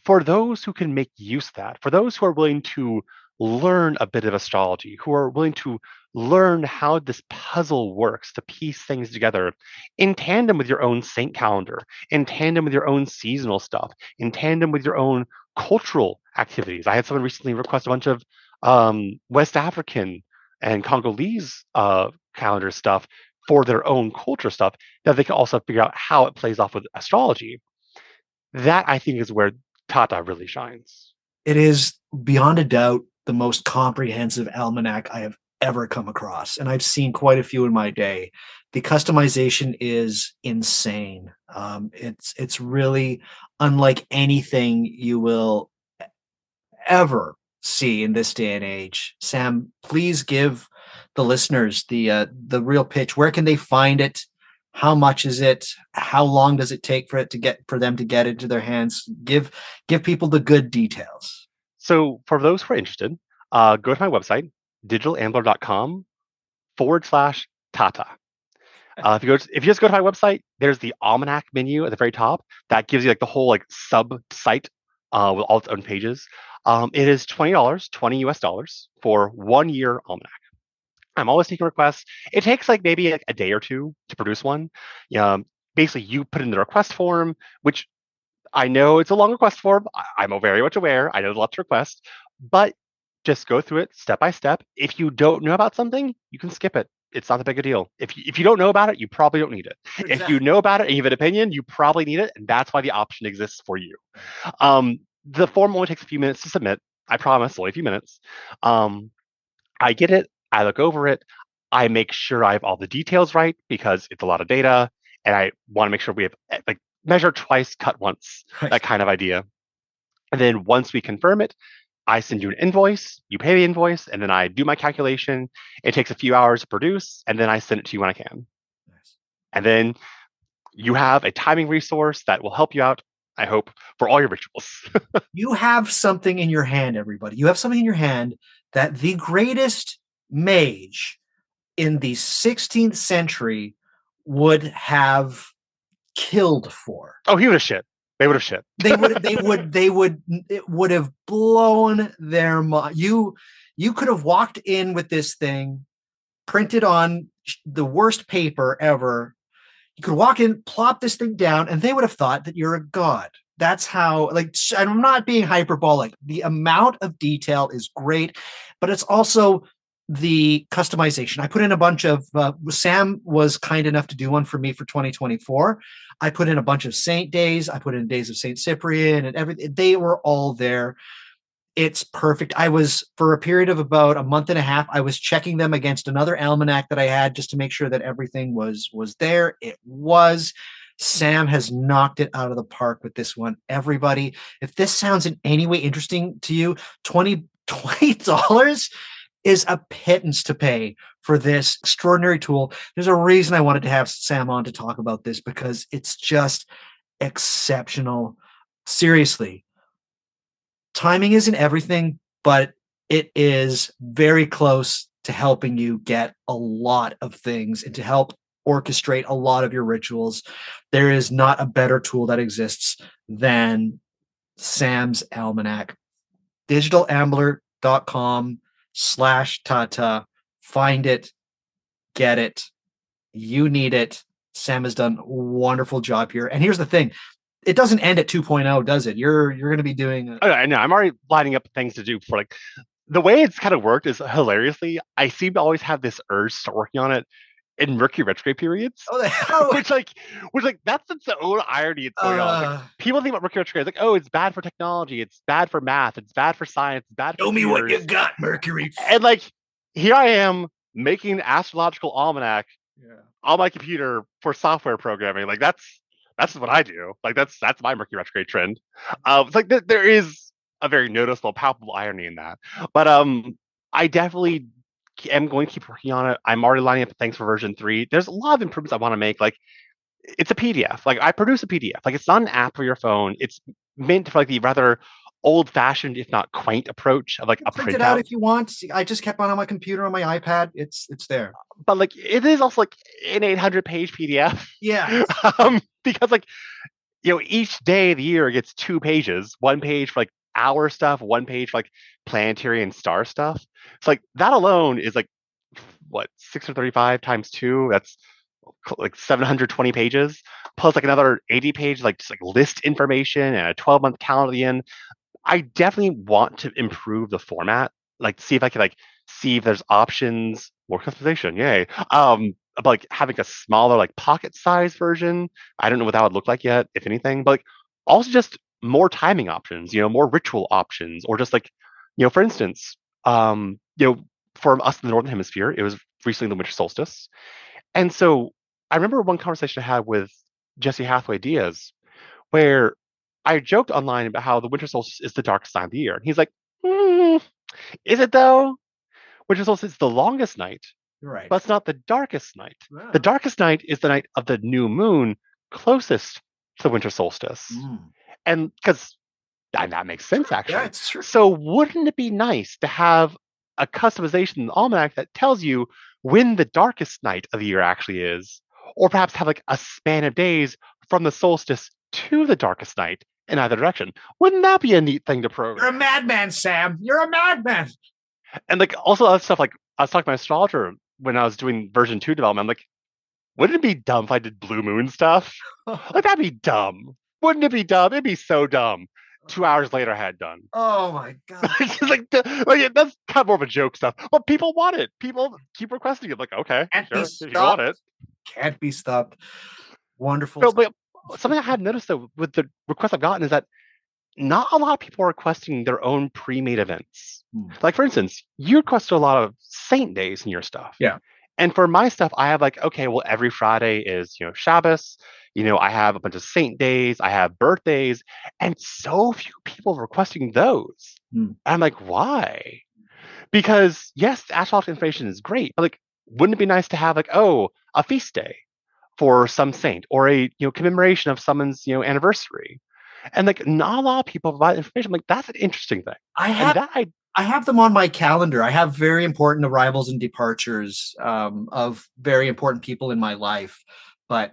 for those who can make use of that, for those who are willing to learn a bit of astrology, who are willing to learn how this puzzle works to piece things together in tandem with your own saint calendar, in tandem with your own seasonal stuff, in tandem with your own cultural activities. I had someone recently request a bunch of West African and Congolese calendar stuff for their own culture stuff that they can also figure out how it plays off with astrology. That, I think, is where Tata really shines. It is beyond a doubt the most comprehensive almanac I have ever come across, and I've seen quite a few in my day. The customization is insane. It's really unlike anything you will ever see in this day and age. Sam, please give the listeners the real pitch. Where can they find it? How much is it? How long does it take for it to get for them to get it into their hands? Give people the good details. So for those who are interested, go to my website, digitalambler.com/Tata. If you just go to my website, there's the Almanac menu at the very top that gives you like the whole like sub site with all its own pages. It is $20, 20 US dollars for 1 year Almanac. I'm always taking requests. It takes like maybe like a day or two to produce one. Um, Basically, you put in the request form, which I know it's a long request form. I'm very much aware. I know there's a lot to request, but just go through it step by step. If you don't know about something, you can skip it. It's not that big a deal. If you don't know about it, you probably don't need it. If you Exactly. know about it and you have an opinion, you probably need it, and that's why the option exists for you. The form only takes a few minutes to submit. I promise, only a few minutes. Um, I get it. I look over it. I make sure I have all the details right because it's a lot of data, and I want to make sure we have like measure twice, cut once, Right. that kind of idea. And then once we confirm it, I send you an invoice, you pay the invoice, and then I do my calculation. It takes a few hours to produce, and then I send it to you when I can. Nice. And then you have a timing resource that will help you out, I hope, for all your rituals. You have something in your hand, everybody. You have something in your hand that the greatest mage in the 16th century would have killed for. Oh, he would have shit. They would have shit. It would have blown their mind. You could have walked in with this thing printed on the worst paper ever. You could walk in, plop this thing down, and they would have thought that you're a god. That's how, like, I'm not being hyperbolic. The amount of detail is great, but it's also the customization. I put in a bunch of, Sam was kind enough to do one for me for 2024. I put in a bunch of saint days. I put in days of Saint Cyprian and everything. They were all there. It's perfect. I was for a period of about a month and a half. I was checking them against another almanac that I had just to make sure that everything was there. It was. Sam has knocked it out of the park with this one. Everybody, if this sounds in any way interesting to you, $20 is a pittance to pay for this extraordinary tool. There's a reason I wanted to have Sam on to talk about this because it's just exceptional. Seriously, timing isn't everything, but it is very close to helping you get a lot of things and to help orchestrate a lot of your rituals. There is not a better tool that exists than Sam's Almanac. Digitalambler.com/Tata. Find it, get it. You need it. Sam has done a wonderful job here. And here's the thing. It doesn't end at 2.0, does it? You're going to be doing Oh, I know. I'm already lining up things to do for like the way it's kind of worked is hilariously. I seem to always have this urge to start working on it in Mercury retrograde periods, oh, oh which that's its own irony. It's going on. It's like people think about Mercury retrograde, it's like, oh, it's bad for technology, it's bad for math, it's bad for science, it's bad for show me what you computers, got, Mercury. and like here I am making an astrological almanac Yeah. on my computer for software programming. Like that's what I do. Like that's my Mercury retrograde trend. It's like there is a very noticeable, palpable irony in that. But I definitely am going to keep working on it. I'm already lining up things for version 3. There's a lot of improvements I want to make. Like it's a PDF. Like I produce a PDF. Like it's not an app for your phone. It's meant for like the rather old-fashioned, if not quaint, approach of like a Print it out printout. if you want. I just kept on my computer on my iPad. It's there. But like it is also like an 800-page PDF. Yeah. Because like each day of the year gets 2 pages, one page for like hour stuff, one page for like planetary and star stuff. So like that alone is like what 635 times two. That's like 720 pages, plus like another 80 page like just like list information and a 12-month calendar at the end. I definitely want to improve the format, like see if I can like see if there's options, more customization, yay. But like having a smaller like pocket size version. I don't know what that would look like yet, if anything. But like, also just more timing options, more ritual options, or just like, for instance, for us in the northern hemisphere, it was recently the winter solstice, and so I remember one conversation I had with Jesse Hathaway Diaz where I joked online about how the winter solstice is the darkest time of the year. And he's like, is it though? Winter solstice is the longest night, Right. but it's not the darkest night. Wow. The darkest night is the night of the new moon closest to the winter solstice. And because that makes sense, Yeah, actually. it's true. So wouldn't it be nice to have a customization in the almanac that tells you when the darkest night of the year actually is, or perhaps have like a span of days from the solstice to the darkest night in either direction? Wouldn't that be a neat thing to program? You're a madman, Sam. You're a madman. And like also other stuff, like I was talking to my astrologer when I was doing version 2 development. I'm like, wouldn't it be dumb if I did blue moon stuff? Like that'd be dumb. Wouldn't it be dumb? It'd be so dumb. 2 hours later, I had it done. Oh my god! like that's kind of more of a joke stuff, but people want it. People keep requesting it. Like, okay, sure, if you want it, can't be stopped. Wonderful. But something I had noticed though with the requests I've gotten is that not a lot of people are requesting their own pre-made events. Like for instance, you requested a lot of saint days in your stuff. Yeah. And for my stuff, I have like, okay, well, every Friday is, Shabbos. I have a bunch of saint days. I have birthdays, and so few people requesting those. I'm like, why? Because yes, the astrological information is great, but like, wouldn't it be nice to have like, oh, a feast day for some saint or a commemoration of someone's anniversary? And like, not a lot of people provide information. I'm like, that's an interesting thing. I have them on my calendar. I have very important arrivals and departures of very important people in my life, but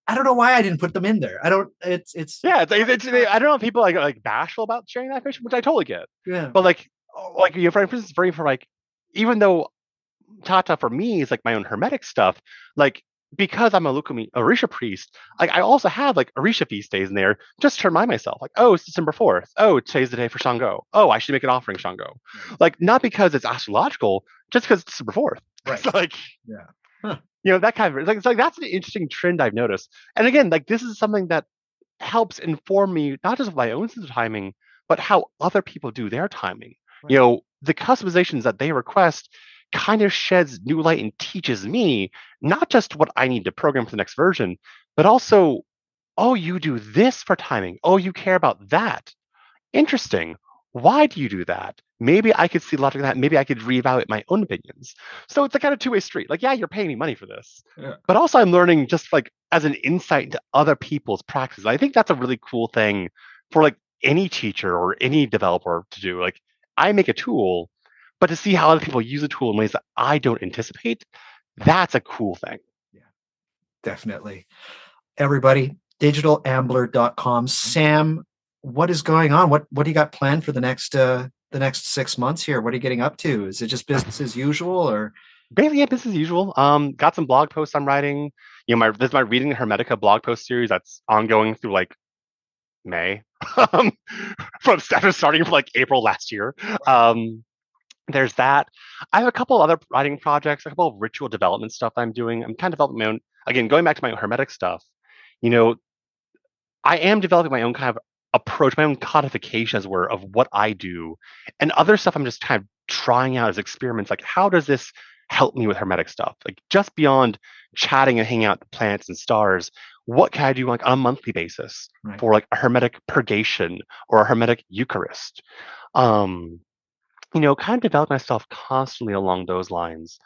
I don't know why I didn't put them in there. I don't. It's I don't know if people like bashful about sharing that information, which I totally get. Yeah. But like for instance, for like, even though Tata for me is like my own hermetic stuff, like because I'm a Lukumi Orisha priest, like I also have like Orisha feast days in there just to remind myself, like, oh, it's December 4th. Oh, today's the day for Shango. Oh, I should make an offering Shango. Like not because it's astrological, just because it's December 4th. Right. So, like, yeah. Huh. That kind of it's like that's an interesting trend I've noticed. And again, like this is something that helps inform me not just of my own sense of timing, but how other people do their timing. Right. The customizations that they request kind of sheds new light and teaches me not just what I need to program for the next version, but also, oh, you do this for timing. Oh, you care about that. Interesting. Why do you do that? Maybe I could see logic in that. Maybe I could reevaluate my own opinions. So it's a kind of two-way street. Like, yeah, you're paying me money for this. Yeah. But also I'm learning just like as an insight into other people's practices. I think that's a really cool thing for like any teacher or any developer to do. Like I make a tool, but to see how other people use a tool in ways that I don't anticipate, that's a cool thing. Yeah, definitely. Everybody, digitalambler.com. Sam, what is going on? What do you got planned for the next 6 months here? What are you getting up to? Is it just business as usual or? Basically, yeah, business as usual. Got some blog posts I'm writing. This is my Reading the Hermetica blog post series that's ongoing through like May. From starting from like April last year. There's that. I have a couple other writing projects, a couple of ritual development stuff I'm doing. I'm kind of developing my own, again, going back to my Hermetic stuff, I am developing my own kind of approach, my own codification, as it were, of what I do. And other stuff I'm just kind of trying out as experiments. Like, how does this help me with Hermetic stuff? Like, just beyond chatting and hanging out with planets and stars, what can I do like on a monthly basis for like a Hermetic purgation or a Hermetic Eucharist? Kind of develop myself constantly along those lines.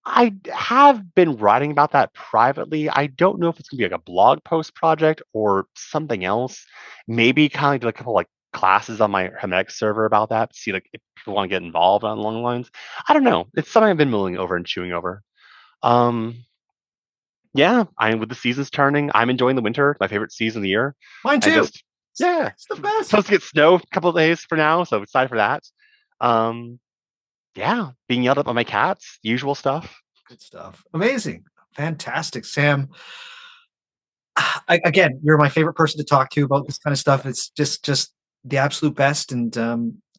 I have been writing about that privately. I don't know if it's gonna be like a blog post project or something else. Maybe kind of like do a couple like classes on my Hermetic server about that. See like if people want to get involved on along the lines. I don't know. It's something I've been mulling over and chewing over. Yeah, with the seasons turning, I'm enjoying the winter. My favorite season of the year. Mine too. It's the best. Supposed to get snow a couple of days for now, so excited for that. Yeah, being yelled at by my cats, usual stuff. Good stuff. Amazing. Fantastic, Sam. Again, you're my favorite person to talk to about this kind of stuff. It's just the absolute best. And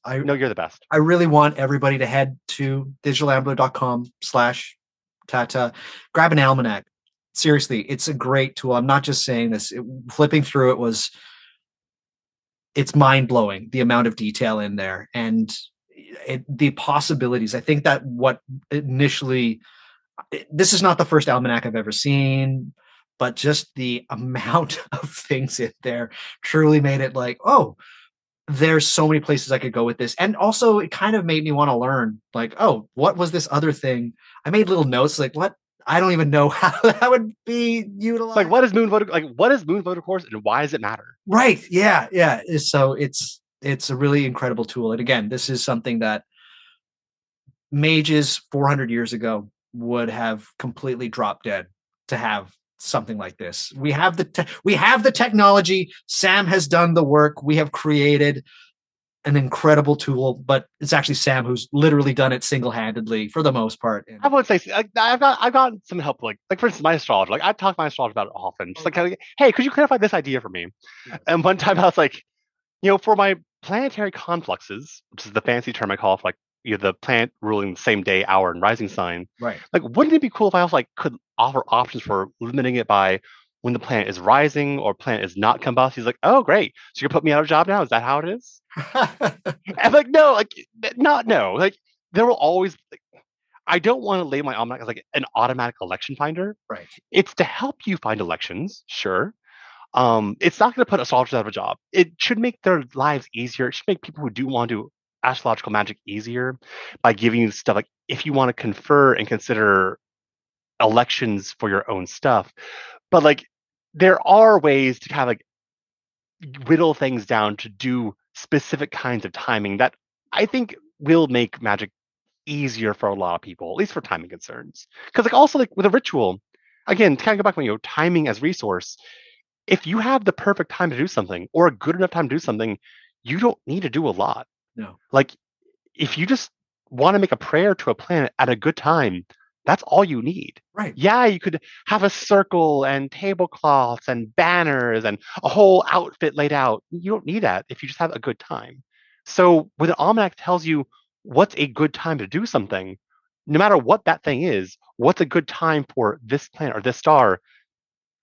I know you're the best. I really want everybody to head to digitalambler.com/Tata, grab an almanac. Seriously, it's a great tool. I'm not just saying this. Flipping through it's mind-blowing, the amount of detail in there and the possibilities. I think that what initially, this is not the first almanac I've ever seen, but just the amount of things in there truly made it like, oh, there's so many places I could go with this. And also it kind of made me want to learn, like, oh, what was this other thing? I made little notes like, what? I don't even know how that would be Like, utilized. what is moon voter? Like, what is moon voter course, and why does it matter? Right. Yeah. Yeah. So it's a really incredible tool. And again, this is something that mages 400 years ago would have completely dropped dead to have something like this. We have we have the technology. Sam has done the work. We have created an incredible tool, but it's actually Sam who's literally done it single-handedly for the most part. I And would say I've got some help. Like for instance, my astrologer. Like I talk to my astrologer about it often. Just like, hey, could you clarify this idea for me? And one time I was like, for my planetary confluxes, which is the fancy term I call for like the planet ruling the same day, hour, and rising sign. right. Like, wouldn't it be cool if I also like could offer options for limiting it by when the planet is rising or planet is not combust? He's like, oh, great. So you're putting me out of a job now? Is that how it is? I'm like, no, like not no. Like there will always. Like, I don't want to label my almanac as like an automatic election finder. Right. It's to help you find elections, sure. It's not going to put astrologers out of a job. It should make their lives easier. It should make people who do want to do astrological magic easier by giving you stuff like if you want to confer and consider elections for your own stuff. But like there are ways to kind of like whittle things down to do specific kinds of timing that I think will make magic easier for a lot of people, at least for timing concerns. Because like also like with a ritual, again, to kind of go back when timing as resource, if you have the perfect time to do something or a good enough time to do something, you don't need to do a lot. No. Like if you just want to make a prayer to a planet at a good time, that's all you need. Right. Yeah, you could have a circle and tablecloths and banners and a whole outfit laid out. You don't need that if you just have a good time. So when an almanac tells you what's a good time to do something, no matter what that thing is, what's a good time for this planet or this star,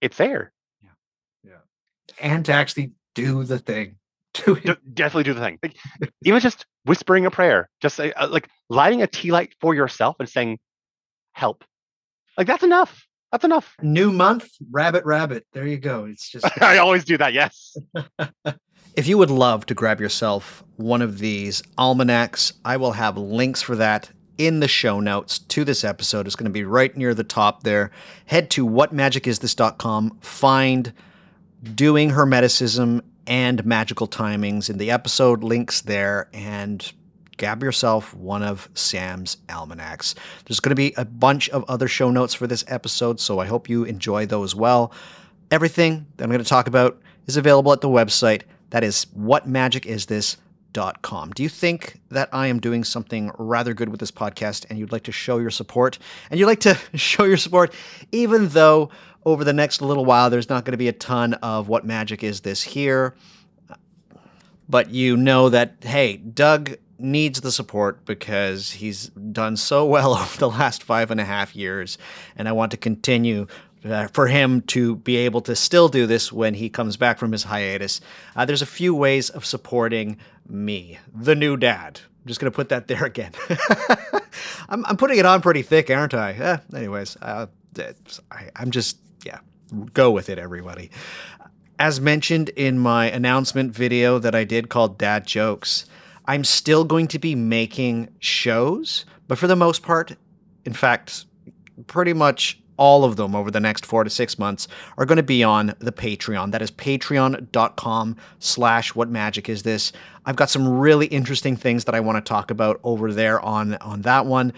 it's there. Yeah. Yeah. And to actually do the thing. Definitely do the thing. Like, even just whispering a prayer, just say, like lighting a tea light for yourself and saying, help. Like that's enough. That's enough. New month, rabbit, rabbit. There you go. It's just. I always do that. Yes. If you would love to grab yourself one of these almanacs, I will have links for that in the show notes to this episode. It's going to be right near the top there. Head to whatmagicisthis.com, find Doing Hermeticism and Magical Timings in the episode, links there, and grab yourself one of Sam's almanacs. There's going to be a bunch of other show notes for this episode, so I hope you enjoy those well. Everything that I'm going to talk about is available at the website. That is whatmagicisthis.com. Do you think that I am doing something rather good with this podcast and you'd like to show your support? And you'd like to show your support even though over the next little while there's not going to be a ton of What Magic Is This here. But you know that, hey, Doug needs the support because he's done so well over the last 5.5 years, and I want to continue for him to be able to still do this when he comes back from his hiatus. There's a few ways of supporting me, the new dad. I'm just going to put that there again. I'm putting it on pretty thick, aren't I? Anyways, I'm just, go with it, everybody. As mentioned in my announcement video that I did called Dad Jokes, I'm still going to be making shows, but for the most part, in fact, pretty much all of them over the next 4 to 6 months are going to be on the Patreon. That is patreon.com/whatmagicisthis. I've got some really interesting things that I want to talk about over there on that one.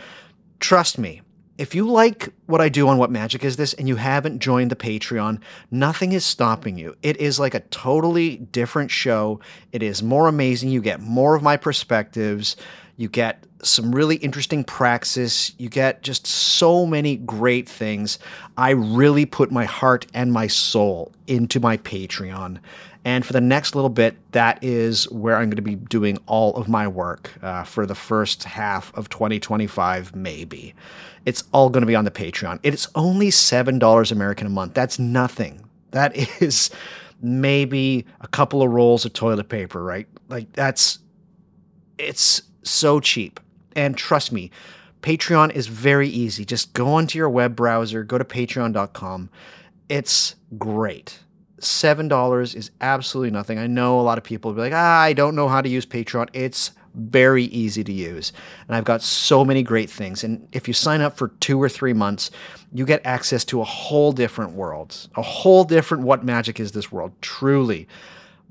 Trust me, if you like what I do on What Magic Is This and you haven't joined the Patreon, nothing is stopping you. It is like a totally different show. It is more amazing. You get more of my perspectives. You get some really interesting praxis. You get just so many great things. I really put my heart and my soul into my Patreon. And for the next little bit, that is where I'm going to be doing all of my work for the first half of 2025, maybe. It's all going to be on the Patreon. It's only $7 American a month. That's nothing. That is maybe a couple of rolls of toilet paper, right? Like it's so cheap. And trust me, Patreon is very easy. Just go onto your web browser, go to patreon.com. It's great. $7 is absolutely nothing. I know a lot of people will be like, I don't know how to use Patreon. It's very easy to use. And I've got so many great things. And if you sign up for 2 or 3 months, you get access to a whole different world, a whole different what magic is this world, truly.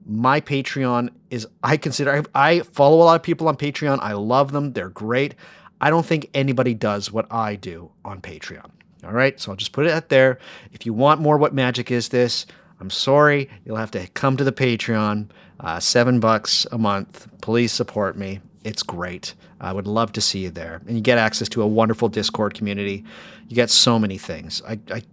My Patreon is, I follow a lot of people on Patreon. I love them. They're great. I don't think anybody does what I do on Patreon. All right. So I'll just put it out there. If you want more What Magic Is This, I'm sorry. You'll have to come to the Patreon. $7 a month. Please support me. It's great. I would love to see you there. And you get access to a wonderful Discord community. You get so many things. I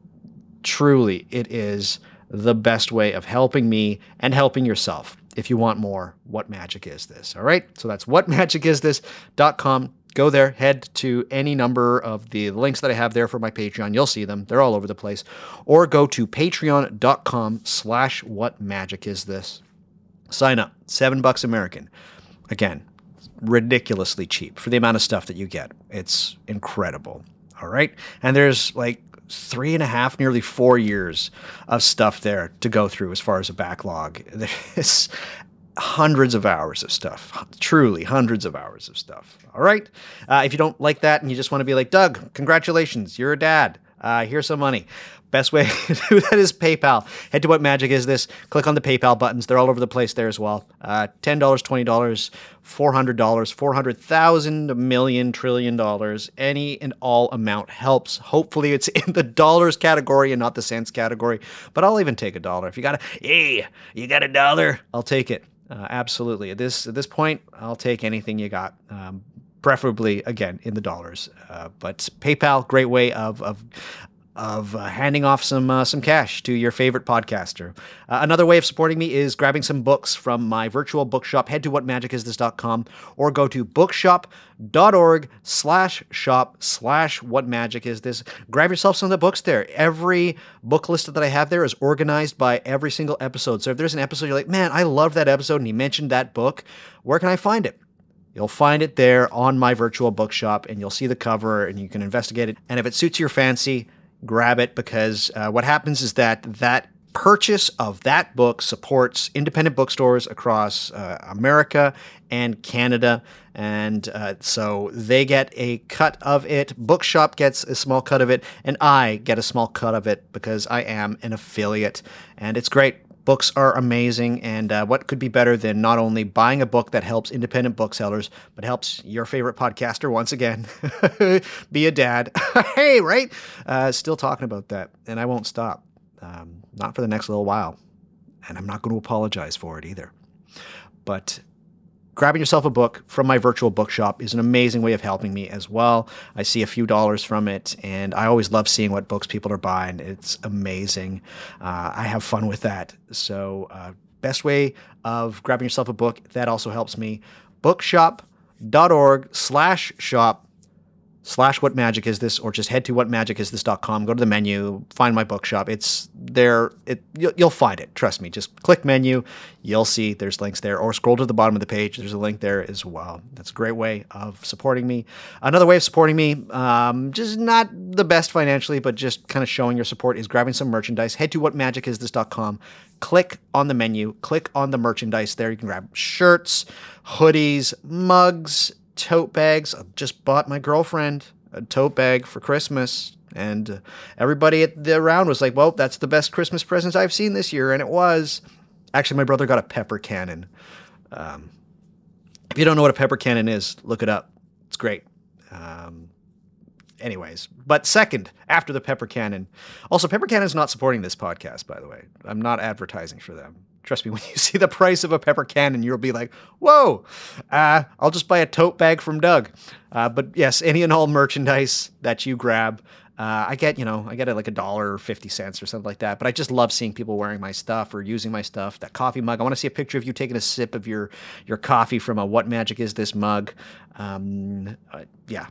truly, it is the best way of helping me and helping yourself. If you want more, What Magic Is This? All right. So that's whatmagicisthis.com. Go there, head to any number of the links that I have there for my Patreon. You'll see them. They're all over the place. Or go to patreon.com/whatmagicisthis. Sign up. $7 American. Again, ridiculously cheap for the amount of stuff that you get. It's incredible. All right. And there's like 3.5, nearly 4 years of stuff there to go through as far as a backlog. There's hundreds of hours of stuff, truly hundreds of hours of stuff. All right. If you don't like that and you just want to be like, Doug, congratulations, you're a dad. Here's some money. Best way to do that is PayPal. Head to What Magic Is This. Click on the PayPal buttons. They're all over the place there as well. $10, $20, $400, 400,000, $1 million, $1 trillion. Any and all amount helps. Hopefully it's in the dollars category and not the cents category. But I'll even take $1. If you got you got $1? I'll take it. Absolutely. At this point, I'll take anything you got. Preferably, again, in the dollars. But PayPal, great way of handing off some cash to your favorite podcaster. Another way of supporting me is grabbing some books from my virtual bookshop. Head to whatmagicisthis.com or go to bookshop.org/shop/whatmagicisthis. Grab yourself some of the books there. Every book list that I have there is organized by every single episode. So if there's an episode you're like, man, I love that episode and he mentioned that book, where can I find it? You'll find it there on my virtual bookshop and you'll see the cover and you can investigate it. And if it suits your fancy, grab it, because what happens is that purchase of that book supports independent bookstores across America and Canada. And so they get a cut of it. Bookshop gets a small cut of it. And I get a small cut of it because I am an affiliate. And it's great. Books are amazing, and what could be better than not only buying a book that helps independent booksellers, but helps your favorite podcaster, once again, be a dad. Hey, right? Still talking about that, and I won't stop. Not for the next little while, and I'm not going to apologize for it either. But grabbing yourself a book from my virtual bookshop is an amazing way of helping me as well. I see a few dollars from it, and I always love seeing what books people are buying. It's amazing. I have fun with that. So best way of grabbing yourself a book, that also helps me. bookshop.org/shop/whatmagicisthis, or just head to whatmagicisthis.com, go to the menu, find my bookshop. It's there. You'll find it. Trust me. Just click menu. You'll see there's links there, or scroll to the bottom of the page. There's a link there as well. That's a great way of supporting me. Another way of supporting me, just not the best financially, but just kind of showing your support, is grabbing some merchandise. Head to whatmagicisthis.com. Click on the menu. Click on the merchandise there. You can grab shirts, hoodies, mugs, tote bags. I just bought my girlfriend a tote bag for Christmas, and everybody at the round was like, well, that's the best Christmas presents I've seen this year, and it was. Actually, my brother got a pepper cannon. If you don't know what a pepper cannon is, look it up. It's great. Anyways, but second, after the pepper cannon, also Pepper Cannon's not supporting this podcast, by the way. I'm not advertising for them. Trust me, when you see the price of a pepper cannon, you'll be like, whoa, I'll just buy a tote bag from Doug. But yes, any and all merchandise that you grab, I get it like $1.50 or something like that. But I just love seeing people wearing my stuff or using my stuff. That coffee mug, I want to see a picture of you taking a sip of your coffee from a What Magic Is This mug. Yeah.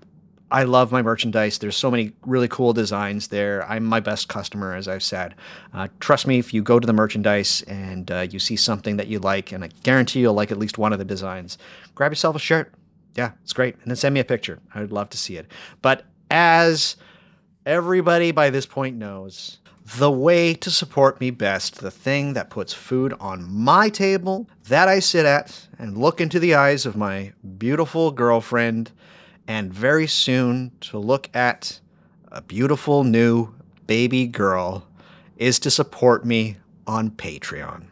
I love my merchandise. There's so many really cool designs there. I'm my best customer, as I've said. Trust me, if you go to the merchandise and you see something that you like, and I guarantee you'll like at least one of the designs, grab yourself a shirt. Yeah, it's great. And then send me a picture. I would love to see it. But as everybody by this point knows, the way to support me best, the thing that puts food on my table, that I sit at and look into the eyes of my beautiful girlfriend, and very soon to look at a beautiful new baby girl, is to support me on Patreon.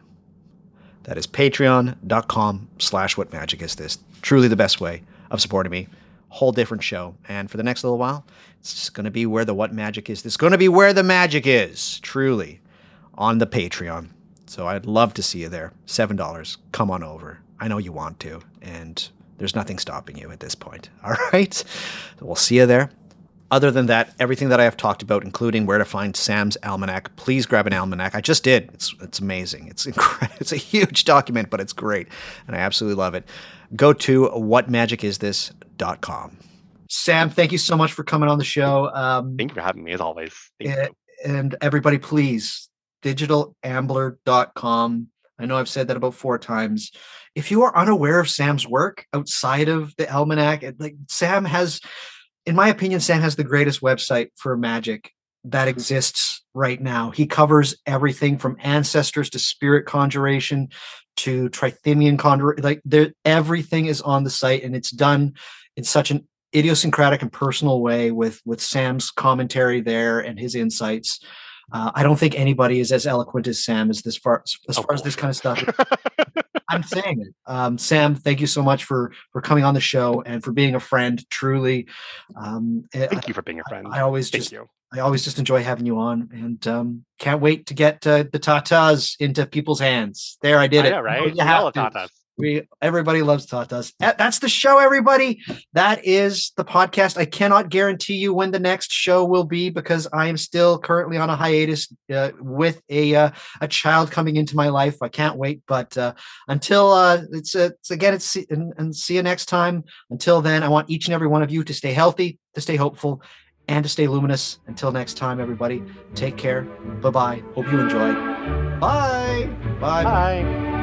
That is patreon.com/whatmagicistthis. Truly the best way of supporting me. Whole different show. And for the next little while, it's just going to be where the What Magic Is. It's going to be where the magic is, truly, on the Patreon. So I'd love to see you there. $7. Come on over. I know you want to, and there's nothing stopping you at this point. All right? So we'll see you there. Other than that, everything that I have talked about, including where to find Sam's Almanac, please grab an Almanac. I just did. It's amazing. It's incredible. It's a huge document, but it's great, and I absolutely love it. Go to whatmagicistthis.com. Sam, thank you so much for coming on the show. Thank you for having me, as always. Thank you. And everybody, please, digitalambler.com. I know I've said that about 4 times. If you are unaware of Sam's work outside of the Almanac, like Sam has... In my opinion, Sam has the greatest website for magic that exists right now. He covers everything from ancestors to spirit conjuration to Trithemian conjuration. Like everything is on the site, and it's done in such an idiosyncratic and personal way with Sam's commentary there and his insights. I don't think anybody is as eloquent as Sam as far as this kind of stuff. I'm saying it. Sam, thank you so much for coming on the show and for being a friend. Truly, thank you for being a friend. I always just enjoy having you on, and can't wait to get the tatas into people's hands. There, I did it. Know, right? You have to. Tatas. Everybody loves tatas. That's the show, everybody. That is the podcast. I cannot guarantee you when the next show will be because I am still currently on a hiatus with a child coming into my life. I can't wait. But until and see you next time. Until then, I want each and every one of you to stay healthy, to stay hopeful, and to stay luminous. Until next time, everybody, take care. Bye-bye. Hope you enjoyed. Bye. Bye. Bye.